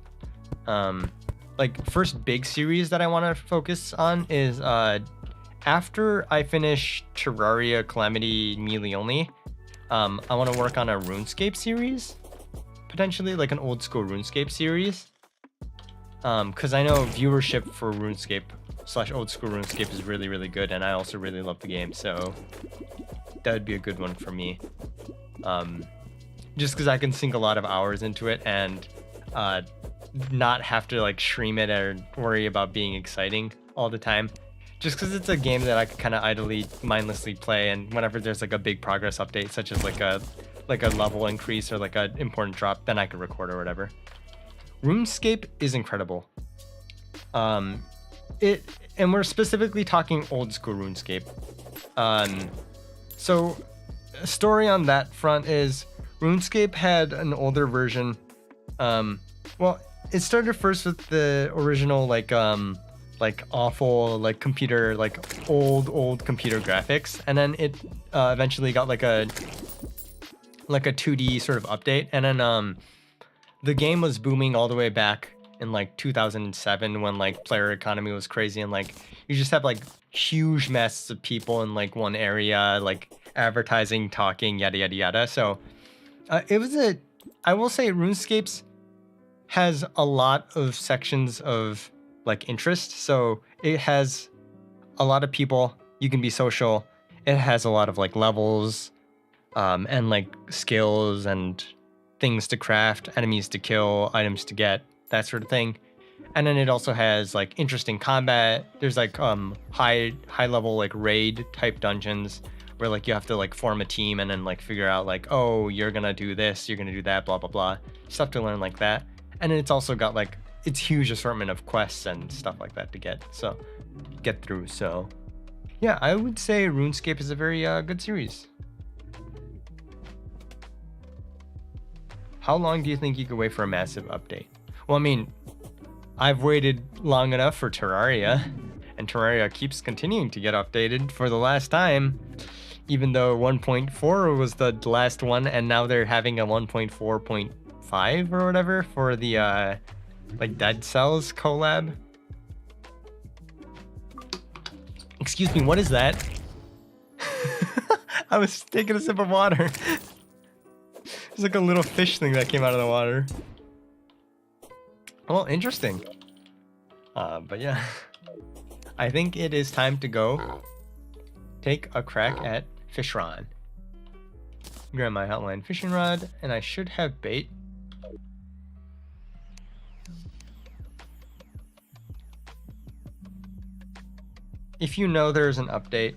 first big series that I want to focus on is, after I finish Terraria Calamity melee only, I want to work on a RuneScape series, potentially like an old school RuneScape series. Because I know viewership for RuneScape / old school RuneScape is really, really good, and I also really love the game, so that would be a good one for me. Just because I can sink a lot of hours into it and not have to like stream it or worry about being exciting all the time. Just because it's a game that I can kind of idly, mindlessly play, and whenever there's like a big progress update, such as like a level increase or like an important drop, then I can record or whatever. RuneScape is incredible. And we're specifically talking old school RuneScape. So a story on that front is RuneScape had an older version. Well, it started first with the original like awful like computer, like old computer graphics, and then it eventually got like a 2D sort of update, and then the game was booming all the way back in like 2007 when like player economy was crazy, and like you just have like huge masses of people in like one area, like advertising, talking, yada yada yada. So it was I will say RuneScapes has a lot of sections of like interest. So it has a lot of people, you can be social. It has a lot of like levels and like skills and things to craft, enemies to kill, items to get, that sort of thing. And then it also has like interesting combat. There's like high level like raid type dungeons where like you have to like form a team and then like figure out like, oh, you're gonna do this, you're gonna do that, blah blah blah, stuff to learn like that. And then it's also got like its huge assortment of quests and stuff like that to get through. So yeah, I would say RuneScape is a very good series. How long do you think you could wait for a massive update? Well, I mean, I've waited long enough for Terraria, and Terraria keeps continuing to get updated for the last time, even though 1.4 was the last one, and now they're having a 1.4.5 or whatever for the like Dead Cells collab. Excuse me, what is that? I was taking a sip of water. It's like a little fish thing that came out of the water. Well, interesting. But yeah, I think it is time to go take a crack at Fishron. Grab my outline fishing rod, and I should have bait. If you know there's an update,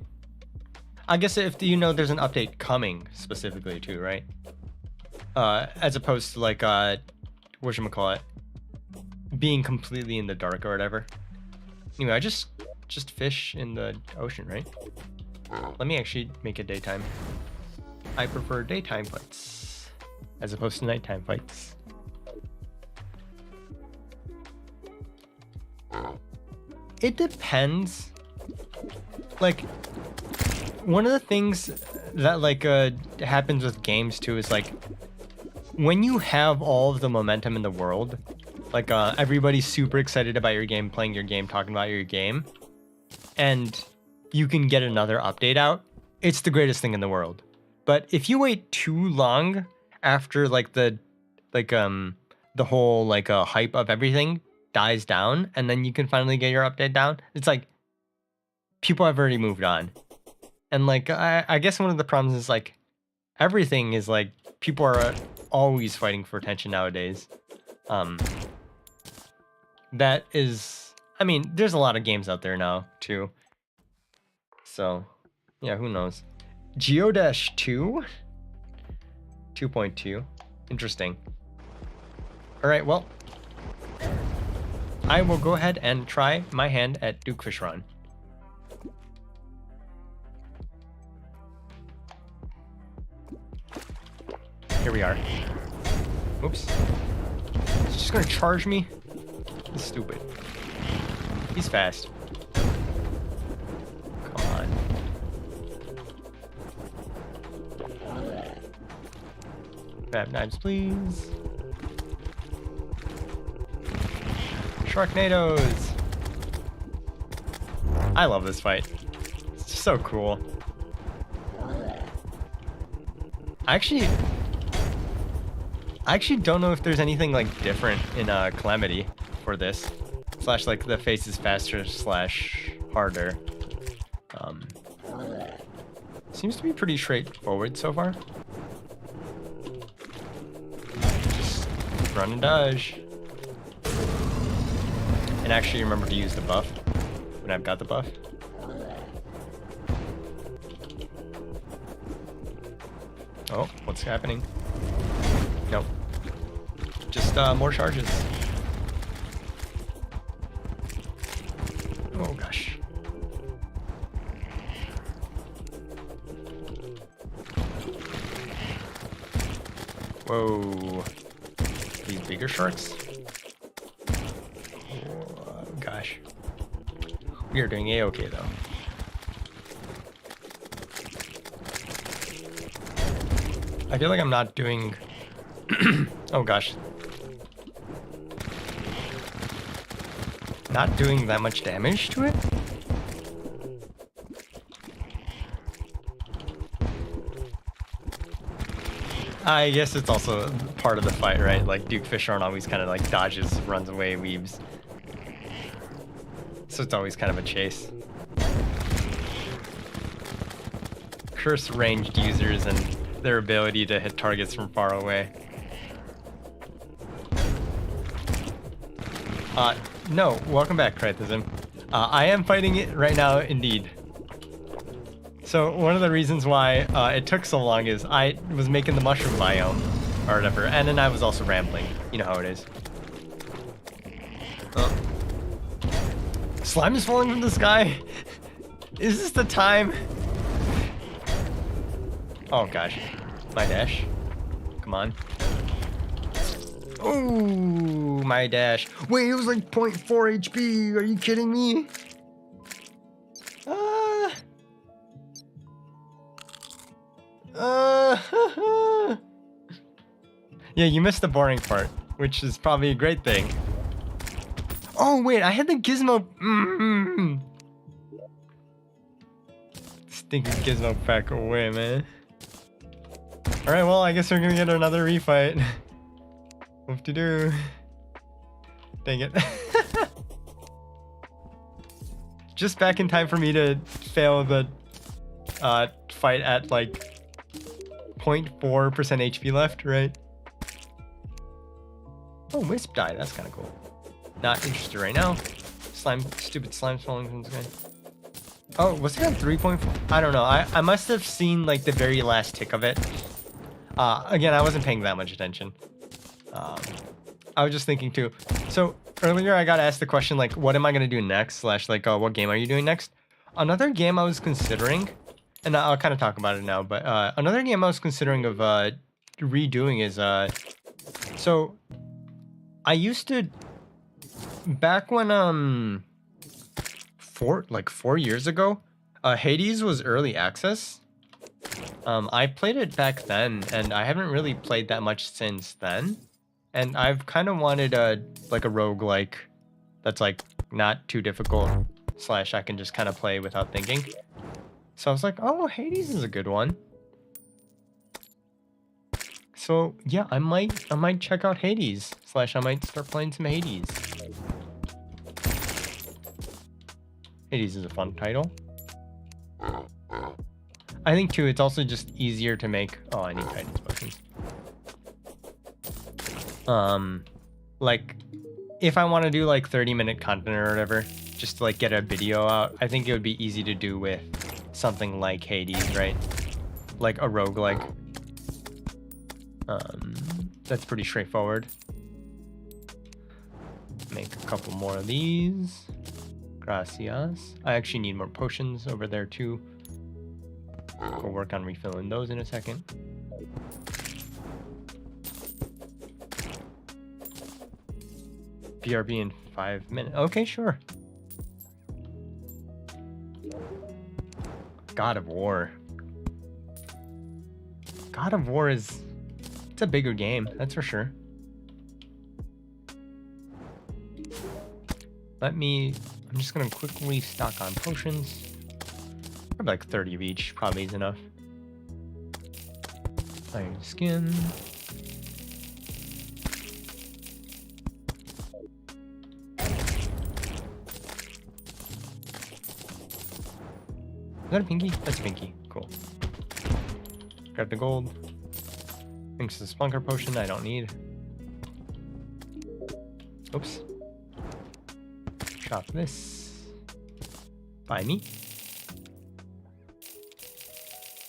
I guess if you know there's an update coming specifically too, right? As opposed to like whatchamacallit, being completely in the dark or whatever. Anyway, I just fish in the ocean, right? Let me actually make it daytime. I prefer daytime fights as opposed to nighttime fights. It depends. Like, one of the things that like happens with games too is like, when you have all of the momentum in the world, like everybody's super excited about your game, playing your game, talking about your game, and you can get another update out, it's the greatest thing in the world. But if you wait too long after like the whole like hype of everything dies down, and then you can finally get your update down, it's like people have already moved on. And like I guess one of the problems is like everything is like people are always fighting for attention nowadays. That is, I mean, there's a lot of games out there now too. So yeah, who knows? Geodash 2? 2.2. Interesting. Alright, well, I will go ahead and try my hand at Duke Fishron. Here we are. Oops. He's just gonna charge me? He's stupid. He's fast. Come on. Grab knives, please. Sharknadoes! I love this fight. It's just so cool. I actually don't know if there's anything like different in Calamity for this. Slash like the face is faster slash harder. Seems to be pretty straightforward so far. Just run and dodge. And actually remember to use the buff when I've got the buff. Oh, what's happening? Nope. Just more charges. Oh gosh. Whoa. These bigger sharks? Oh gosh. We are doing A-okay though. I feel like I'm not doing... oh gosh. Not doing that much damage to it? I guess it's also part of the fight, right? Like Duke Fishron always kind of like dodges, runs away, weaves. So it's always kind of a chase. Curse ranged users and their ability to hit targets from far away. No, welcome back, Crythism. I am fighting it right now, indeed. So one of the reasons why it took so long is I was making the mushroom biome, or whatever, and then I was also rambling. You know how it is. Slime is falling from the sky? Is this the time? Oh gosh. My dash. Come on. Oh, my dash. Wait, it was like 0.4 HP. Are you kidding me? Yeah, you missed the boring part, which is probably a great thing. Oh, wait, I had the gizmo. Stinking gizmo pack away, man. Alright, well, I guess we're gonna get another refight. What to do? Dang it. Just back in time for me to fail the fight at like 0.4% HP left, right? Oh, Wisp died. That's kind of cool. Not interested right now. Stupid slime falling from the sky. Oh, was it on 3.4? I don't know. I must have seen like the very last tick of it. Again, I wasn't paying that much attention. I was just thinking too. So earlier I got asked the question like, what am I gonna do next? Slash like, what game are you doing next? Another game I was considering, and I'll kind of talk about it now. But another game I was considering of redoing is so I used to back when 4 years ago, Hades was early access. I played it back then, and I haven't really played that much since then. And I've kind of wanted like a roguelike that's like not too difficult, slash I can just kind of play without thinking. So I was like, oh, Hades is a good one. So yeah, I might check out Hades, slash I might start playing some Hades. Hades is a fun title. I think too, it's also just easier to make. Oh, I need Titan's potions. Like if I want to do like 30-minute content or whatever, just to like get a video out, I think it would be easy to do with something like Hades, right? Like a roguelike. That's pretty straightforward. Make a couple more of these. Gracias. I actually need more potions over there too. We'll work on refilling those in a second. BRB in 5 minutes. Okay, sure. God of War. God of War it's a bigger game, that's for sure. I'm just gonna quickly stock on potions. Probably like 30 of each, probably is enough. Iron skin. Is that a pinky? That's a pinky. Cool. Grab the gold. Thanks to the Splunker potion I don't need. Oops. Shop this. Buy me.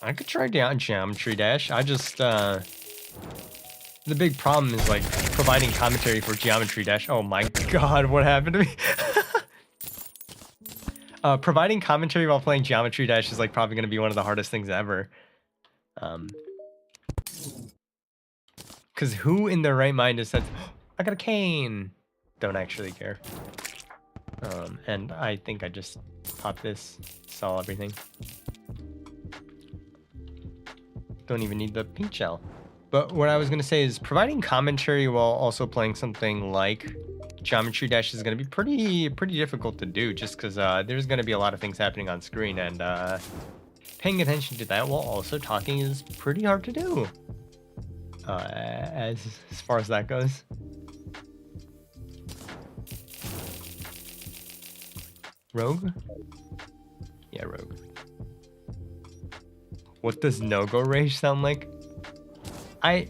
I could try down Geometry Dash. I just, the big problem is like providing commentary for Geometry Dash. Oh my god, what happened to me? Providing commentary while playing Geometry Dash is like probably going to be one of the hardest things ever. Because who in their right mind has said, oh, I got a cane? Don't actually care. And I think I just popped this, saw everything. Don't even need the pink shell. But what I was going to say is providing commentary while also playing something like Geometry Dash is going to be pretty difficult to do, just because there's going to be a lot of things happening on screen, and paying attention to that while also talking is pretty hard to do. As far as that goes. Rogue? Yeah, Rogue. What does no-go rage sound like? I'm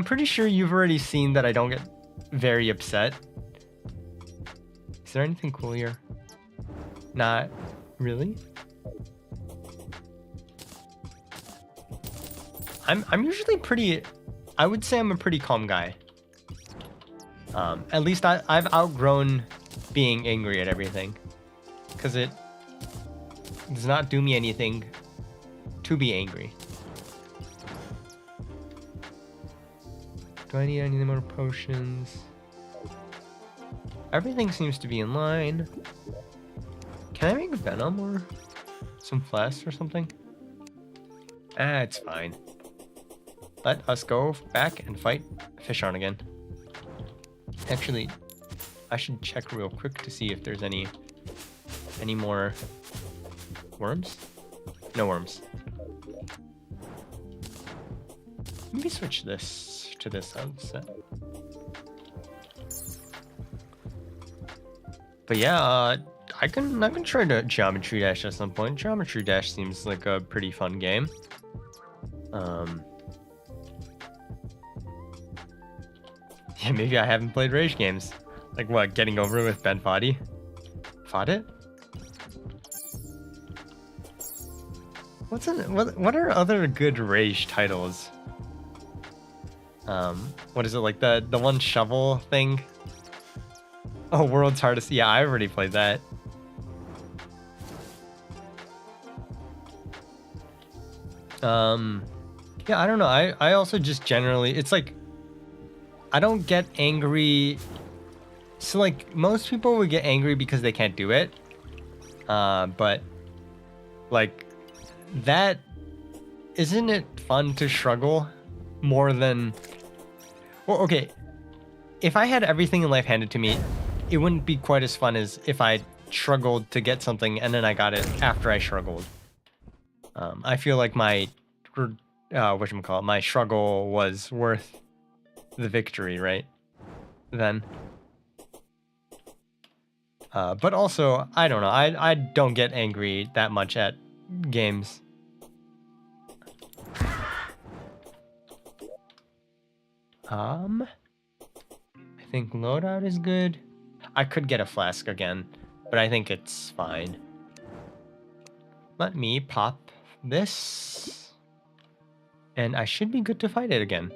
pretty sure you've already seen that I don't get very upset. Is there anything cool here? Not really. I'm usually pretty, I would say I'm a pretty calm guy. At least I've outgrown being angry at everything, because it does not do me anything to be angry. Do I need any more potions? Everything seems to be in line. Can I make venom or some flasks or something? Ah, it's fine. Let us go back and fight fish on again. Actually, I should check real quick to see if there's any more worms. No worms. Let me switch this to this sunset. But yeah, I can try to Geometry Dash at some point. Geometry Dash seems like a pretty fun game. Yeah, maybe I haven't played Rage games. Like what, getting over with Ben Foddy? Fought it? What are other good Rage titles? What is it, like the one shovel thing? Oh, World's Hardest. Yeah, I already played that. Yeah, I don't know. I also just generally, it's like, I don't get angry. So like most people would get angry because they can't do it. But like that, isn't it fun to struggle more than, well, okay. If I had everything in life handed to me, it wouldn't be quite as fun as if I struggled to get something and then I got it after I struggled. I feel like my struggle was worth the victory, right? Then. But also, I don't know. I don't get angry that much at games. I think loadout is good. I could get a flask again, but I think it's fine. Let me pop this, and I should be good to fight it again.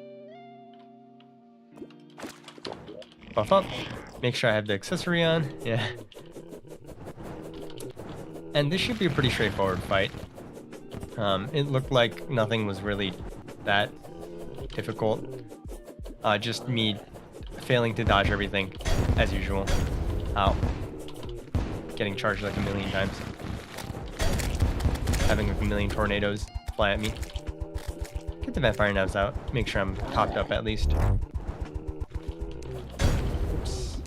Buff up. Make sure I have the accessory on. Yeah. And this should be a pretty straightforward fight. It looked like nothing was really that difficult. Just me failing to dodge everything, as usual. Ow. Getting charged like a million times. Having like a million tornadoes fly at me. Get the vampire knives out. Make sure I'm topped up at least. Oops.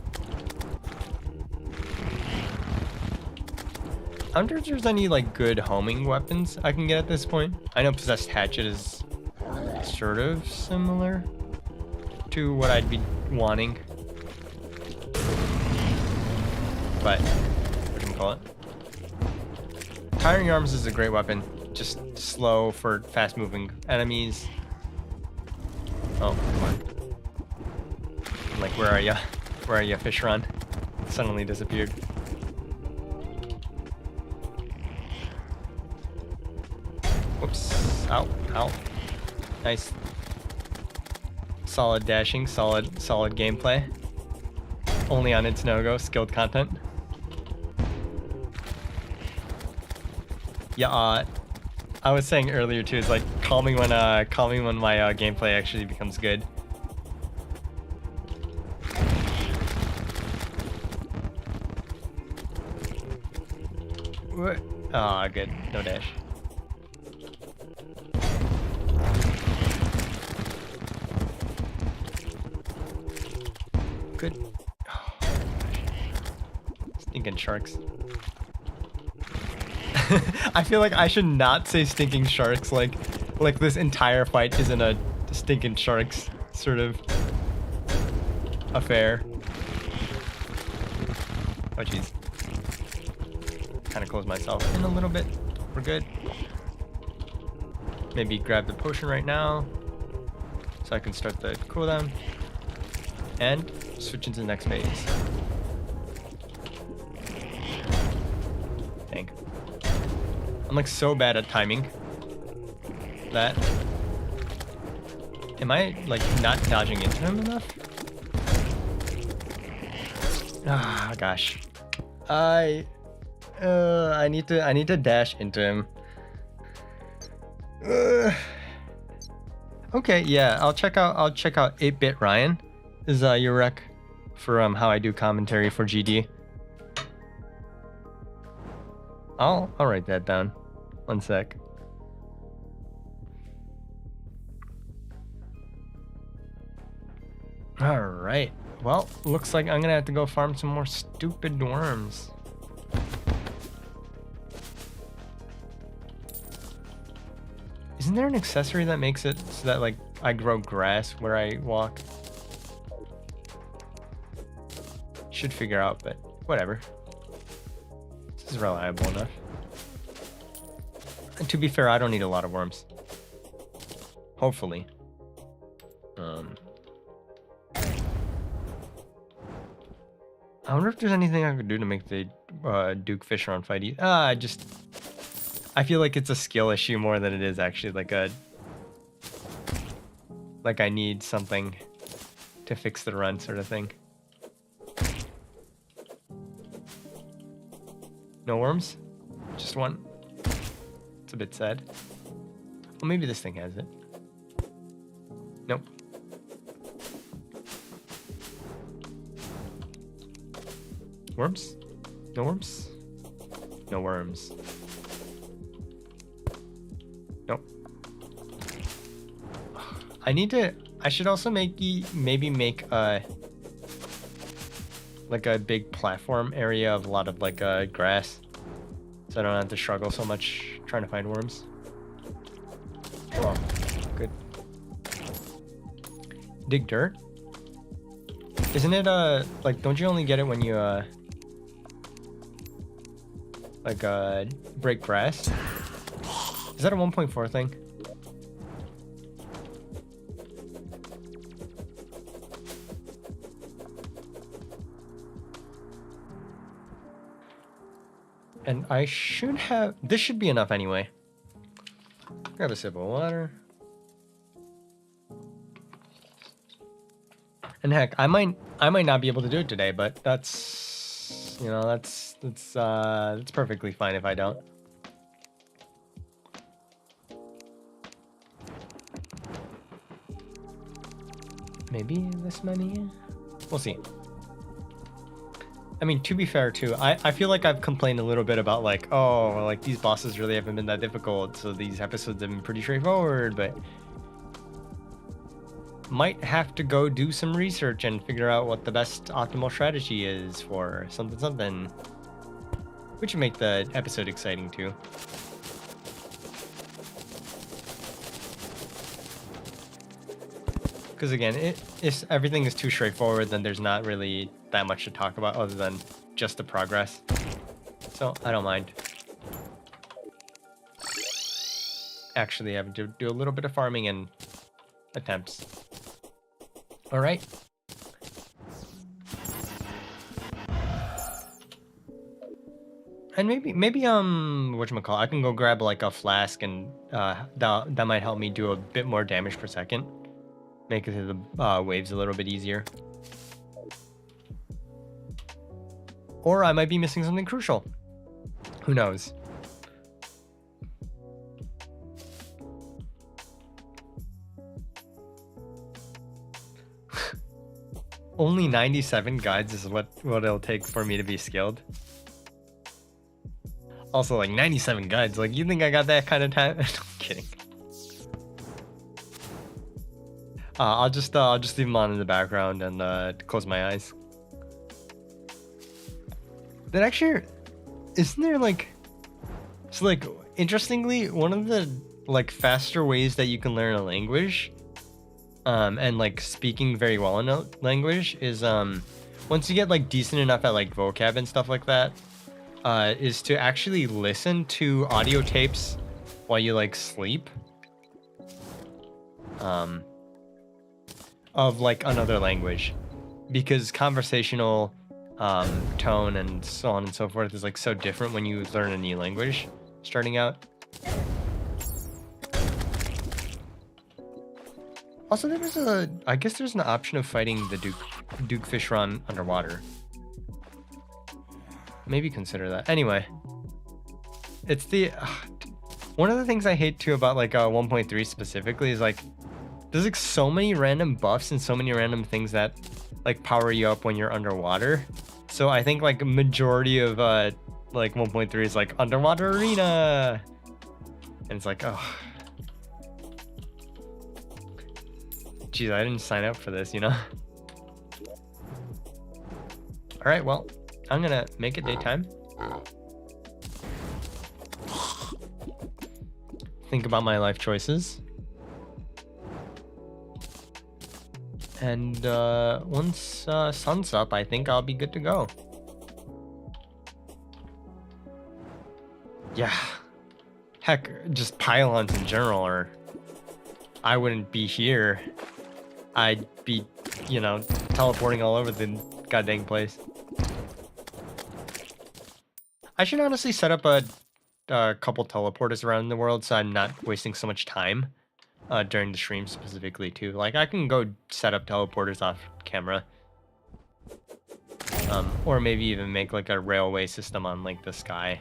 I wonder if there's any like good homing weapons I can get at this point. I know Possessed Hatchet is sort of similar to what I'd be wanting. But whatchamacallit? Tiring Arms is a great weapon. Just slow for fast moving enemies. Oh, come on. I'm like, where are ya? Where are ya, fish run? Suddenly disappeared. Whoops. Ow, ow. Nice. Solid dashing, solid gameplay. Only on It's No-Go, skilled content. Yeah, I was saying earlier too, it's like call me when my gameplay actually becomes good. What? Ah, good. No dash. Good. Oh, stinking sharks. I feel like I should not say stinking sharks. Like this entire fight isn't a stinking sharks sort of affair. Oh jeez. Kind of close myself in a little bit. We're good. Maybe grab the potion right now so I can start the cooldown and switch into the next phase. Dang. I'm like so bad at timing that. Am I like not dodging into him enough? Ah, gosh. I need to dash into him. Okay, yeah, I'll check out 8-Bit Ryan is your rec for how I do commentary for GD. I'll write that down. One sec. All right. Well, looks like I'm gonna have to go farm some more stupid worms. Isn't there an accessory that makes it so that like I grow grass where I walk? Should figure out, but whatever. This is reliable enough. And to be fair, I don't need a lot of worms. Hopefully. I wonder if there's anything I could do to make the Duke Fisheron fight easy. I feel like it's a skill issue more than it is actually like I need something to fix the run sort of thing. No worms? Just one? It's a bit sad. Well, maybe this thing has it. Nope. Worms? No worms? No worms. Nope. I should also maybe make like a big platform area of a lot of like grass, so I don't have to struggle so much trying to find worms. Oh, good. Dig dirt? Isn't it like, don't you only get it when you break grass? Is that a 1.4 thing? And I should have, this should be enough anyway. Grab a sip of water. And heck, I might not be able to do it today, but that's, you know, that's perfectly fine if I don't. Maybe this many? We'll see. I mean, to be fair too, I feel like I've complained a little bit about like, oh, like these bosses really haven't been that difficult, so these episodes have been pretty straightforward, but might have to go do some research and figure out what the best optimal strategy is for something, which would make the episode exciting too. Because again, if everything is too straightforward, then there's not really that much to talk about other than just the progress. So I don't mind. Actually, having to do a little bit of farming and attempts. All right. And maybe whatchamacallit, I can go grab like a flask and that might help me do a bit more damage per second. Make it to the waves a little bit easier. Or I might be missing something crucial. Who knows? Only 97 guides is what it'll take for me to be skilled. Also, like 97 guides, like you think I got that kind of time? I'm kidding. I'll just leave them on in the background and close my eyes. That actually, isn't there like, so like interestingly, one of the like faster ways that you can learn a language, and like speaking very well in a language is once you get like decent enough at like vocab and stuff like that, is to actually listen to audio tapes while you like sleep. Of like another language, because conversational tone and so on and so forth is like so different when you learn a new language starting out. Also, I guess there's an option of fighting the Duke Fisheron underwater. Maybe consider that. Anyway, it's the one of the things I hate too about like 1.3 specifically is like there's like so many random buffs and so many random things that like power you up when you're underwater. So I think like a majority of like 1.3 is like underwater arena, and it's like, oh, geez, I didn't sign up for this, you know. All right, well, I'm gonna make it daytime. Think about my life choices. And once sun's up, I think I'll be good to go. Yeah. Heck, just pylons in general, or I wouldn't be here. I'd be, you know, teleporting all over the goddamn place. I should honestly set up a couple teleporters around the world so I'm not wasting so much time during the stream specifically too. Like I can go set up teleporters off camera. Or maybe even make like a railway system on like the sky.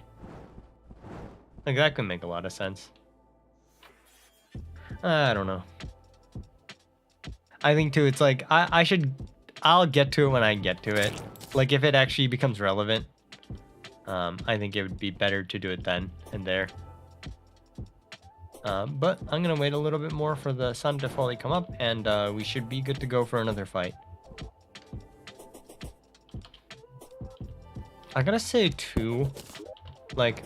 Like that could make a lot of sense. I don't know. I think too, it's like I'll get to it when I get to it. Like if it actually becomes relevant, I think it would be better to do it then and there. But I'm gonna wait a little bit more for the sun to fully come up, and we should be good to go for another fight. I gotta say too, like,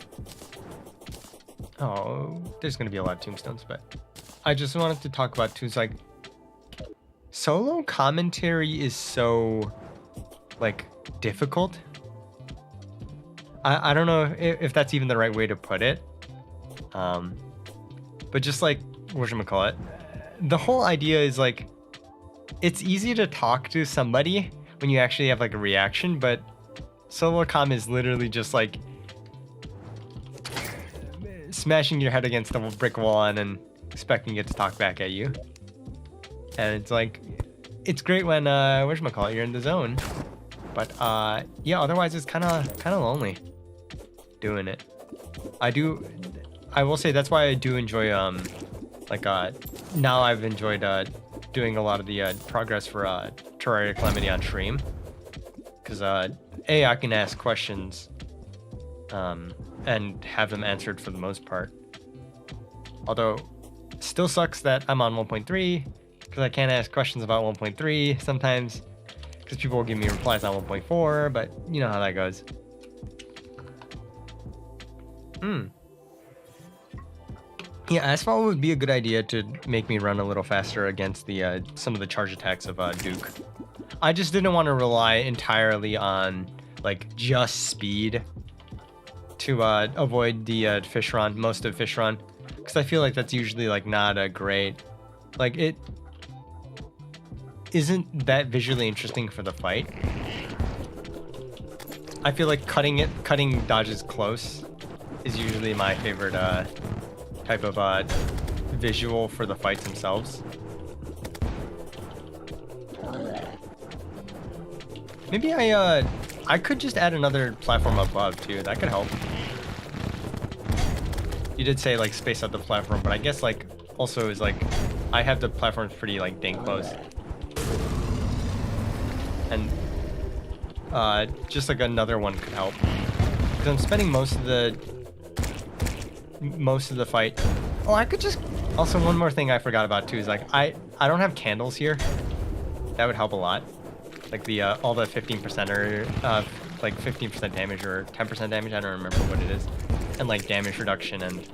oh, there's gonna be a lot of tombstones, but I just wanted to talk about too. It's like solo commentary is so like difficult. I don't know if that's even the right way to put it. But just like, whatchamacallit, the whole idea is like, it's easy to talk to somebody when you actually have like a reaction, but solo comm is literally just like smashing your head against a brick wall and then expecting it to talk back at you. And it's like, it's great when, whatchamacallit, you're in the zone. But yeah, otherwise it's kind of lonely doing it. I will say that's why I do enjoy like now I've enjoyed doing a lot of the progress for Terraria Calamity on stream, because A, I can ask questions and have them answered for the most part. Although it still sucks that I'm on 1.3 because I can't ask questions about 1.3 sometimes, because people will give me replies on 1.4, but you know how that goes. Yeah, Asphalt would be a good idea to make me run a little faster against the some of the charge attacks of Duke. I just didn't want to rely entirely on like just speed to avoid the fish run, most of fish run, because I feel like that's usually like not a great, like it isn't that visually interesting for the fight. I feel like cutting dodges close is usually my favorite type of visual for the fights themselves. Maybe I could just add another platform above too. That could help. You did say like space out the platform, but I guess like also is like I have the platforms pretty like dang close. And just like another one could help, because I'm spending most of the fight. Oh, I could just also, one more thing I forgot about too is like I don't have candles here. That would help a lot. Like the all the 15% or like 15% damage or 10% damage, I don't remember what it is, and like damage reduction and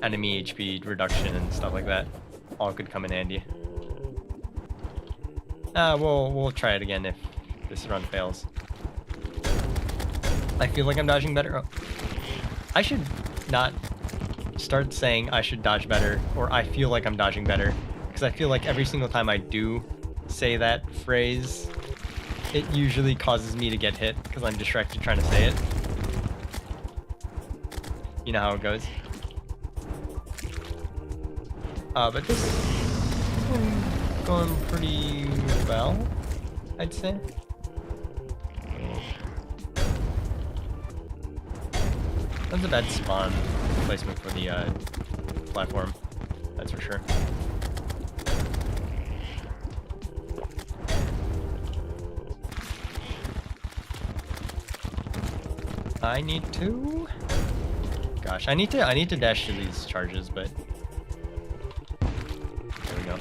enemy HP reduction and stuff like that all could come in handy. We'll try it again if this run fails. I feel like I'm dodging better. Oh. I should not start saying I should dodge better, or I feel like I'm dodging better, because I feel like every single time I do say that phrase, it usually causes me to get hit because I'm distracted trying to say it. You know how it goes. But this one's going pretty well, I'd say. That's a bad spawn placement for the platform, that's for sure. I need to... Gosh, I need to dash to these charges, but... There we go.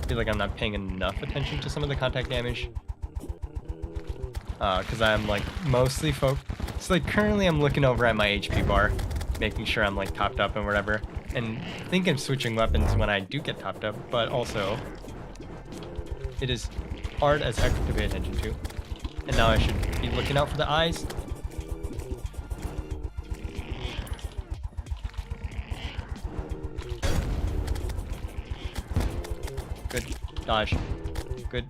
I feel like I'm not paying enough attention to some of the contact damage. Because I'm like mostly focused. Like currently I'm looking over at my HP bar, making sure I'm like topped up and whatever. And thinking of switching weapons when I do get topped up, but also it is hard as heck to pay attention to. And now I should be looking out for the eyes. Good. Dodge. Good.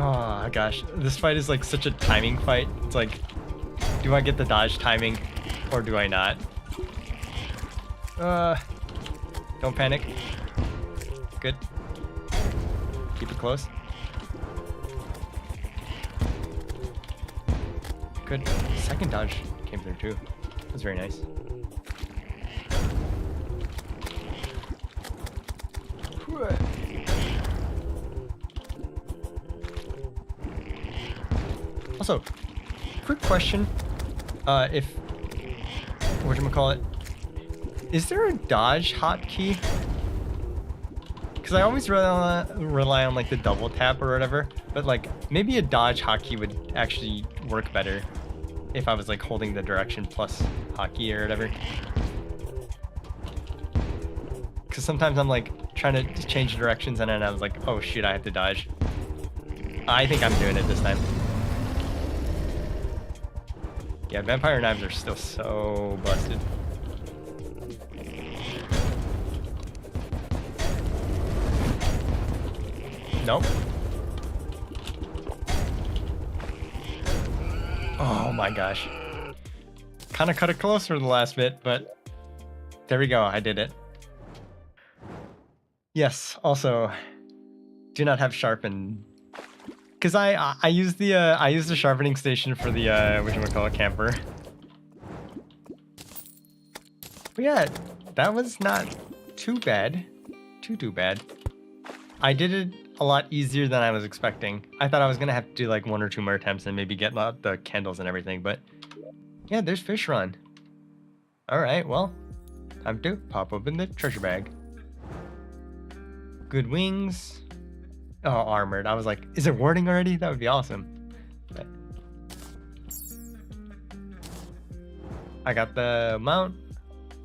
Oh gosh, this fight is like such a timing fight. It's like, do I get the dodge timing or do I not? Don't panic. Good. Keep it close. Good. Second dodge came through too. That's very nice. Also, quick question. If whatchamacallit, is there a dodge hotkey? Because I always rely on like the double tap or whatever, but like maybe a dodge hotkey would actually work better if I was like holding the direction plus hotkey or whatever. Because sometimes I'm like trying to change directions and then I was like, oh shit, I have to dodge. I think I'm doing it this time. Yeah, vampire knives are still so busted. Nope. Oh my gosh. Kind of cut it close for the last bit, but there we go. I did it. Yes. Also, do not have sharpen. Because I use the sharpening station for the whatchamacallit camper. But yeah, that was not too bad. Too bad. I did it a lot easier than I was expecting. I thought I was gonna have to do like 1 or 2 more attempts and maybe get the candles and everything, but yeah, there's fish run. Alright, well, time to pop open the treasure bag. Good wings. Oh, armored. I was like, is it warding already? That would be awesome. But I got the mount,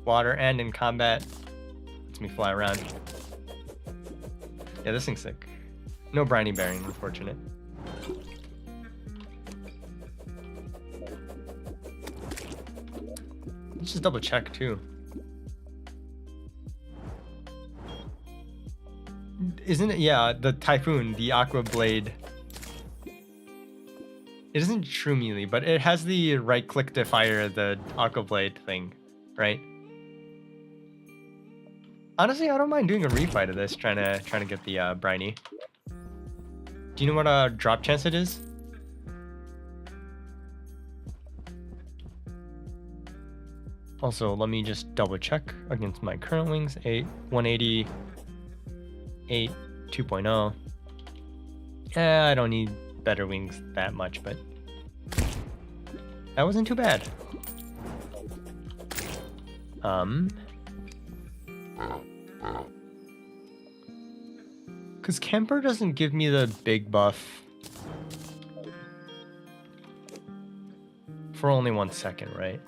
water, and in combat. Lets me fly around. Yeah, this thing's sick. No briny bearing, unfortunate. Let's just double check too. Isn't it? Yeah, the Typhoon, the Aqua Blade. It isn't true melee, but it has the right click to fire the Aqua Blade thing, right? Honestly, I don't mind doing a refight of this, trying to get the briny. Do you know what drop chance it is? Also, let me just double check against my current wings. 180. 8 2.0. Yeah, I don't need better wings that much, but that wasn't too bad. Because camper doesn't give me the big buff for only 1 second, right?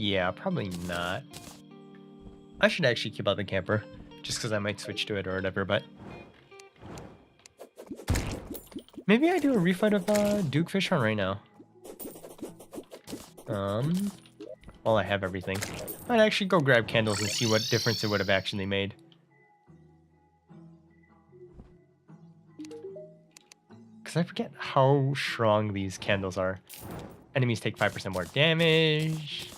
Yeah, probably not. I should actually keep out the camper, just because I might switch to it or whatever, but... Maybe I do a refight of Duke Fish Hunt right now. While I have everything. I'd actually go grab candles and see what difference it would have actually made. Because I forget how strong these candles are. Enemies take 5% more damage.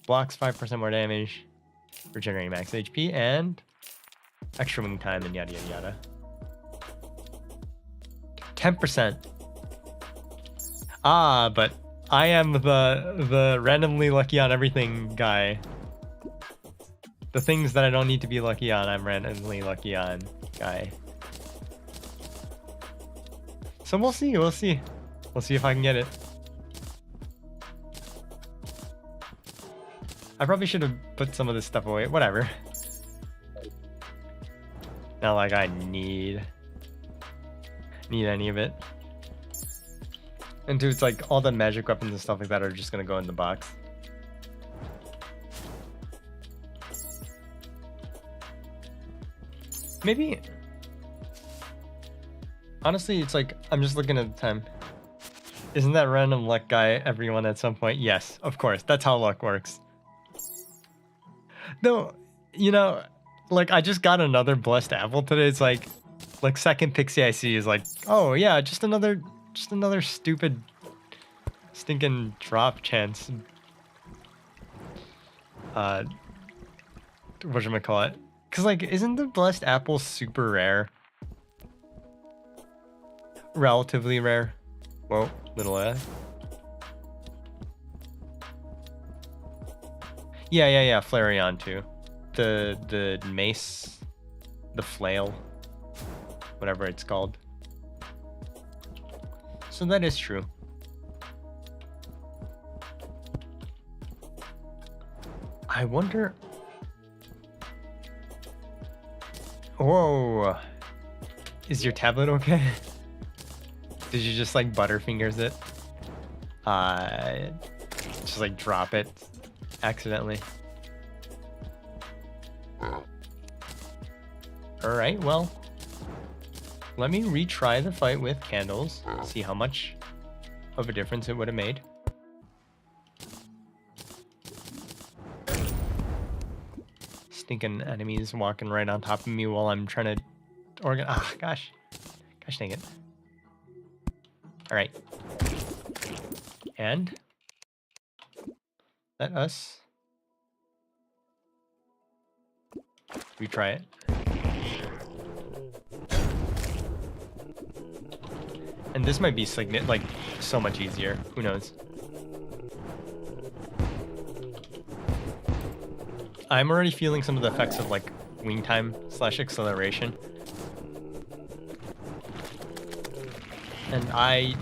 Blocks 5% more damage, regenerating max HP, and extra wing time, and yada yada yada. 10%. Ah, but I am the randomly lucky on everything guy. The things that I don't need to be lucky on, I'm randomly lucky on guy. So we'll see, we'll see. We'll see if I can get it. I probably should have put some of this stuff away. Whatever. Not like I need any of it. And dude, it's like all the magic weapons and stuff like that are just gonna go in the box. Maybe. Honestly, it's like I'm just looking at the time. Isn't that random luck guy everyone at some point? Yes, of course. That's how luck works. No, you know, like I just got another blessed apple today. It's like second pixie I see is like, oh yeah, just another stupid stinking drop chance. Whatchamacallit? Cause like, isn't the blessed apple super rare? Relatively rare. Whoa, little Yeah, Flareon too. The mace, the flail, whatever it's called. So that is true. I wonder. Whoa. Is your tablet okay? Did you just like butterfingers it? Just like drop it accidentally. Alright, well. Let me retry the fight with candles. See how much of a difference it would have made. Stinking enemies walking right on top of me while I'm trying to organize. Ah, gosh. Gosh dang it. Alright. And let us retry it. And this might be like so much easier. Who knows? I'm already feeling some of the effects of like wing time / acceleration. And I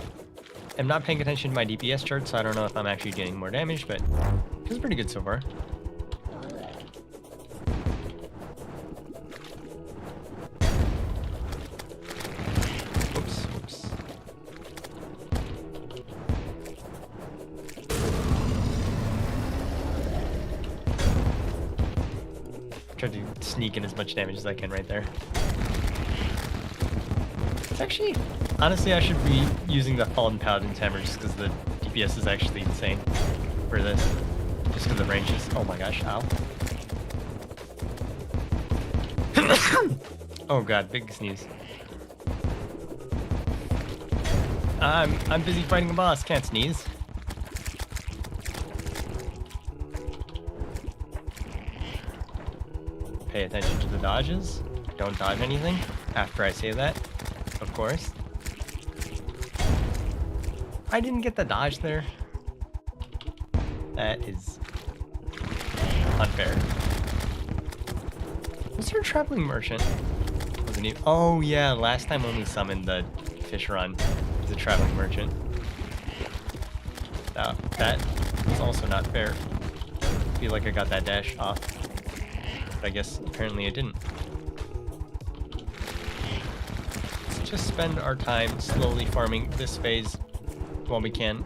am not paying attention to my DPS chart, so I don't know if I'm actually dealing more damage, but it feels pretty good so far. Oops. Try to sneak in as much damage as I can right there. Actually, honestly, I should be using the Fallen Paladin's Hammer just because the DPS is actually insane for this. Just because the range is... Oh my gosh, ow. Oh god, big sneeze. I'm busy fighting a boss, can't sneeze. Pay attention to the dodges. Don't dodge anything after I say that. Of course. I didn't get the dodge there. That is unfair. Was there a traveling merchant? Wasn't he? Oh yeah, last time when we summoned the fish run, was a traveling merchant. That was also not fair. I feel like I got that dash off. But I guess apparently I didn't. Just spend our time slowly farming this phase while we can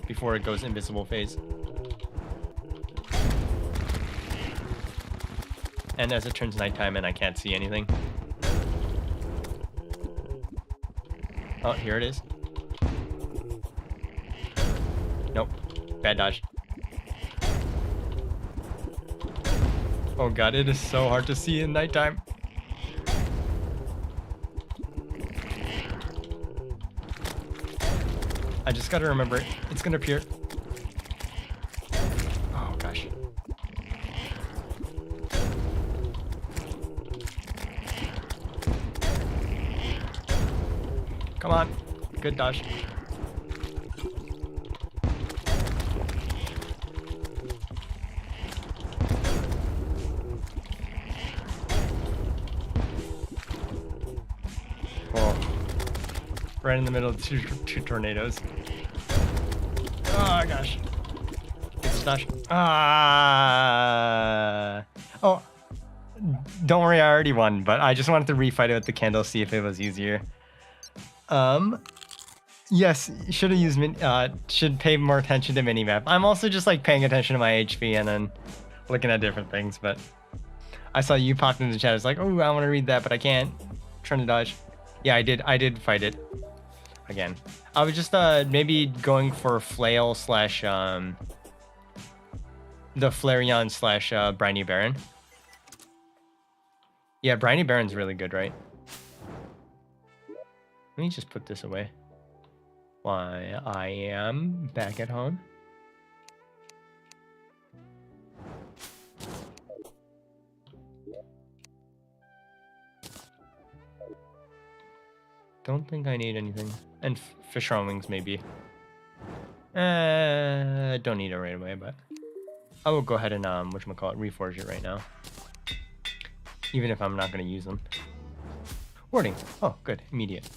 before it goes invisible phase. And as it turns nighttime and I can't see anything. Oh, here it is. Nope. Bad dodge. Oh god, it is so hard to see in nighttime. I just gotta remember it. It's gonna appear. Oh gosh. Come on. Good dodge. Right in the middle of two tornadoes. Oh gosh. Get the stash. Oh, don't worry, I already won, but I just wanted to refight it with the candle, see if it was easier. Yes, should have used should pay more attention to minimap. I'm also just like paying attention to my HP and then looking at different things, but I saw you popped into the chat. It's like, oh, I want to read that, but I can't. Trying to dodge. Yeah, I did fight it again. I was just maybe going for flail slash the Flareon slash Briny Baron. Yeah, Briny Baron's really good, right? Let me just put this away. Why, I am back at home. Don't think I need anything. And fish on wings, maybe. Don't need it right away, but I will go ahead and whatchamacallit, reforge it right now. Even if I'm not going to use them. Warding. Oh, good. Immediate.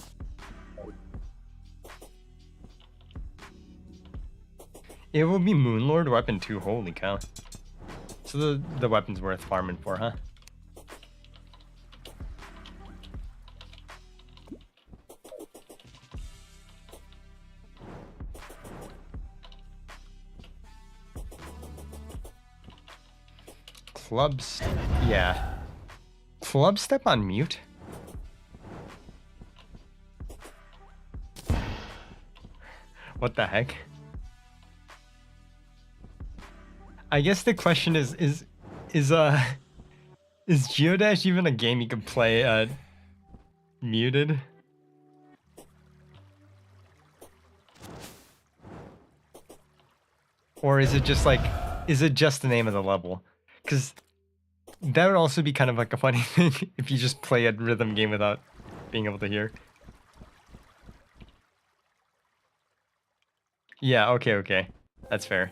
It will be Moonlord weapon 2. Holy cow. So the weapon's worth farming for, huh? Clubs. Yeah. Club step on mute? What the heck? I guess the question is Geodash even a game you can play muted? Or is it just like, is it just the name of the level? Because that would also be kind of like a funny thing if you just play a rhythm game without being able to hear. Yeah, okay. That's fair.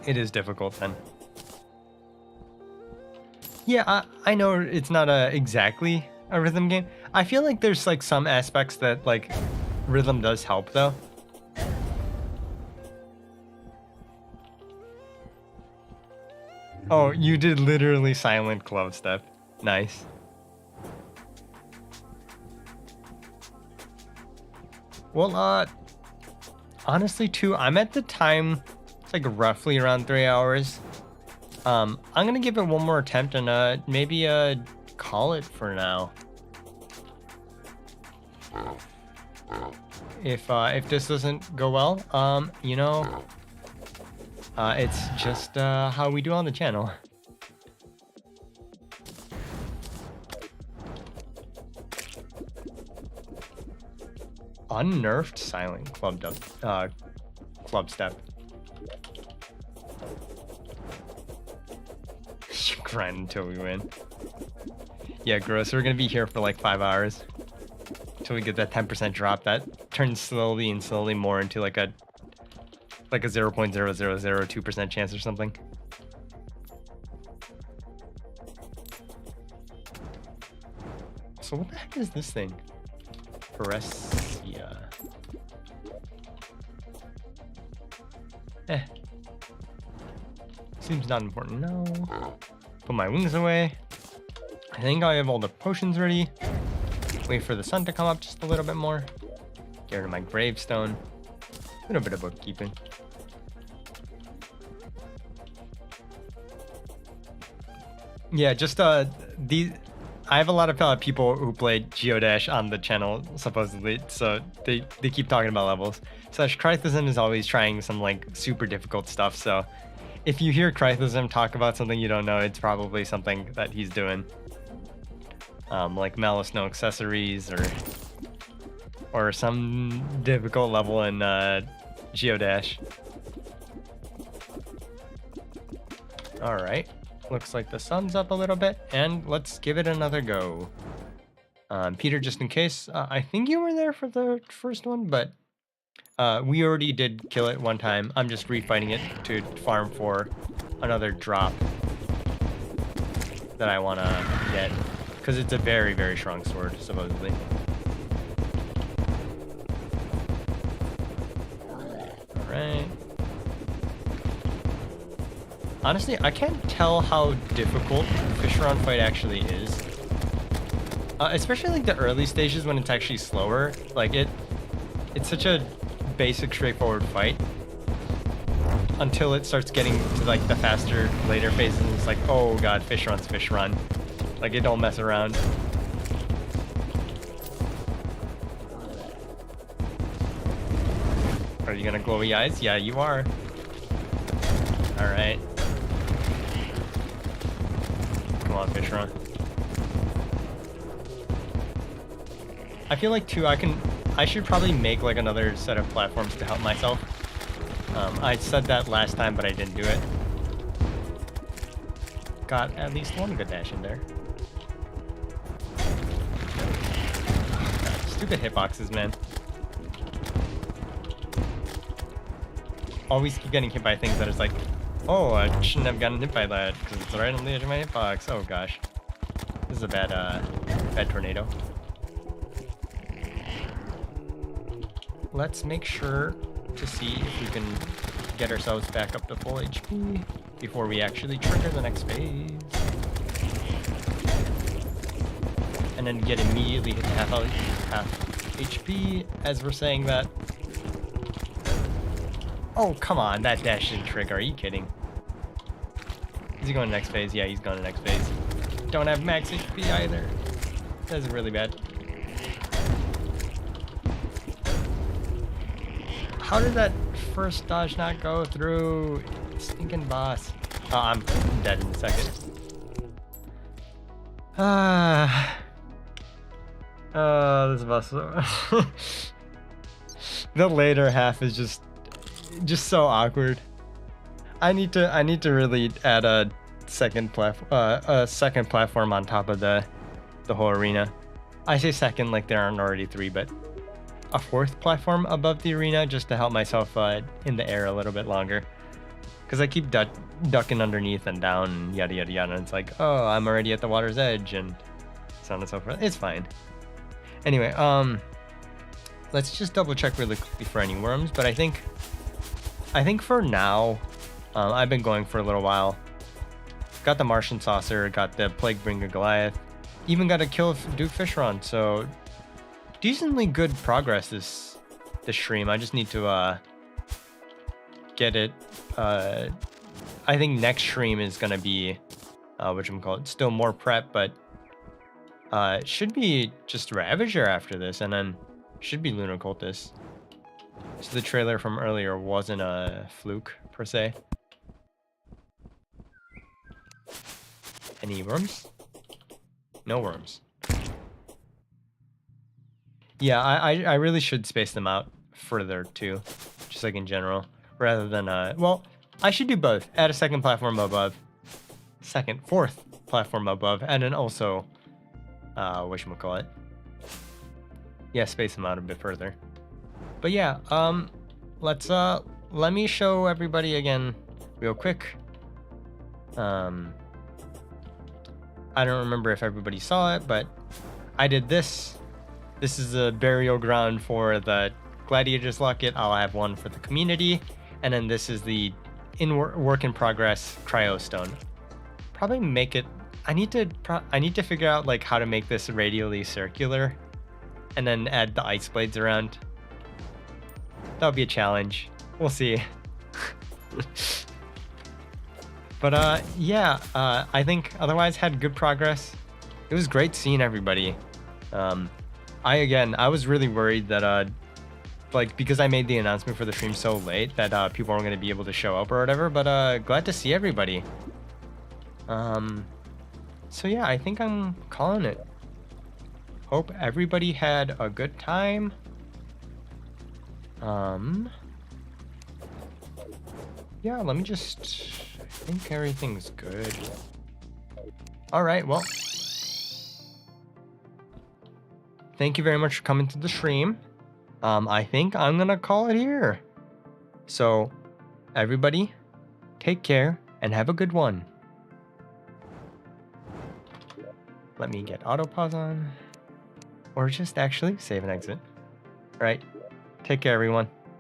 It is difficult then. Yeah, I know it's not exactly a rhythm game. I feel like there's like some aspects that like rhythm does help though. Oh, you did literally silent club step. Nice. Well, honestly too, I'm at the time, it's like roughly around 3 hours. I'm gonna give it one more attempt and maybe call it for now. If this doesn't go well, you know, it's just how we do on the channel. Unnerfed silent club step. Grind until we win. Yeah, gross. We're gonna be here for like 5 hours until we get that 10% drop. That turns slowly and slowly more into like a 0.0002% chance or something. So what the heck is this thing? Terraria. Seems not important. No. Put my wings away. I think I have all the potions ready. Wait for the sun to come up just a little bit more. Get rid of my gravestone. A little bit of bookkeeping. Yeah, just I have a lot of people who play Geodash on the channel supposedly, so they keep talking about levels. Crythism is always trying some like super difficult stuff, so if you hear Crythism talk about something you don't know, it's probably something that he's doing. Like Malice No Accessories or some difficult level in Geodash. Alright. Looks like the sun's up a little bit, and let's give it another go. Peter, just in case, I think you were there for the first one, but we already did kill it one time. I'm just refighting it to farm for another drop that I want to get, because it's a very, very strong sword, supposedly. Alright. Honestly, I can't tell how difficult the Fisheron fight actually is. Especially like the early stages when it's actually slower. Like it's such a basic, straightforward fight. Until it starts getting to like the faster, later phases, and it's like, oh god, Fisheron's Fisheron. Like, it don't mess around. Are you gonna glowy eyes? Yeah, you are. Alright. Come on, Fisheron. I feel like too, I should probably make like another set of platforms to help myself. I said that last time, but I didn't do it. Got at least one good dash in there. God, stupid hitboxes, man. Always keep getting hit by things that is like, oh, I shouldn't have gotten hit by that because it's right on the edge of my hitbox. Oh gosh, this is a bad, bad tornado. Let's make sure to see if we can get ourselves back up to full HP before we actually trigger the next phase. And then get immediately hit to half HP as we're saying that. Oh, come on, that dash didn't trigger. Are you kidding? Is he going to next phase? Yeah, he's going to next phase. Don't have max HP either. That's really bad. How did that first dodge not go through? Stinking boss. Oh, I'm dead in a second. This boss. The later half is just so awkward. I need to really add a second platform on top of the whole arena. I say second like there aren't already three, but a fourth platform above the arena just to help myself in the air a little bit longer. Because I keep ducking underneath and down and yada yada yada, and it's like, oh, I'm already at the water's edge and so on and so forth. It's fine. Anyway, let's just double check really quickly for any worms, but I think for now, I've been going for a little while. Got the Martian Saucer, got the Plaguebringer Goliath, even got a kill Duke Fisheron, so decently good progress this stream. I just need to get it. I think next stream is gonna be whatchamacallit, still more prep, but it should be just Ravager after this, and then should be Lunar Cultists. So the trailer from earlier wasn't a fluke per se. Any worms? No worms. Yeah, I really should space them out further too, just like in general, rather than well, I should do both. Add a second platform above, fourth platform above, and then also whatchamacallit. Yeah, space them out a bit further. But yeah, let me show everybody again real quick. I don't remember if everybody saw it, but I did this. This is a burial ground for the Gladiator's Locket. I'll have one for the community. And then this is the work in progress Cryostone. Probably make it, I need to figure out like how to make this radially circular and then add the ice blades around. That would be a challenge. We'll see. But yeah, I think otherwise had good progress. It was great seeing everybody. I was really worried that like because I made the announcement for the stream so late that people weren't going to be able to show up or whatever, but glad to see everybody. So yeah, I think I'm calling it. Hope everybody had a good time. Yeah, let me just, I think everything's good. All right, well, thank you very much for coming to the stream. I think I'm gonna call it here. So, everybody, take care and have a good one. Let me get auto pause on, or just actually save and exit. All right, take care, everyone.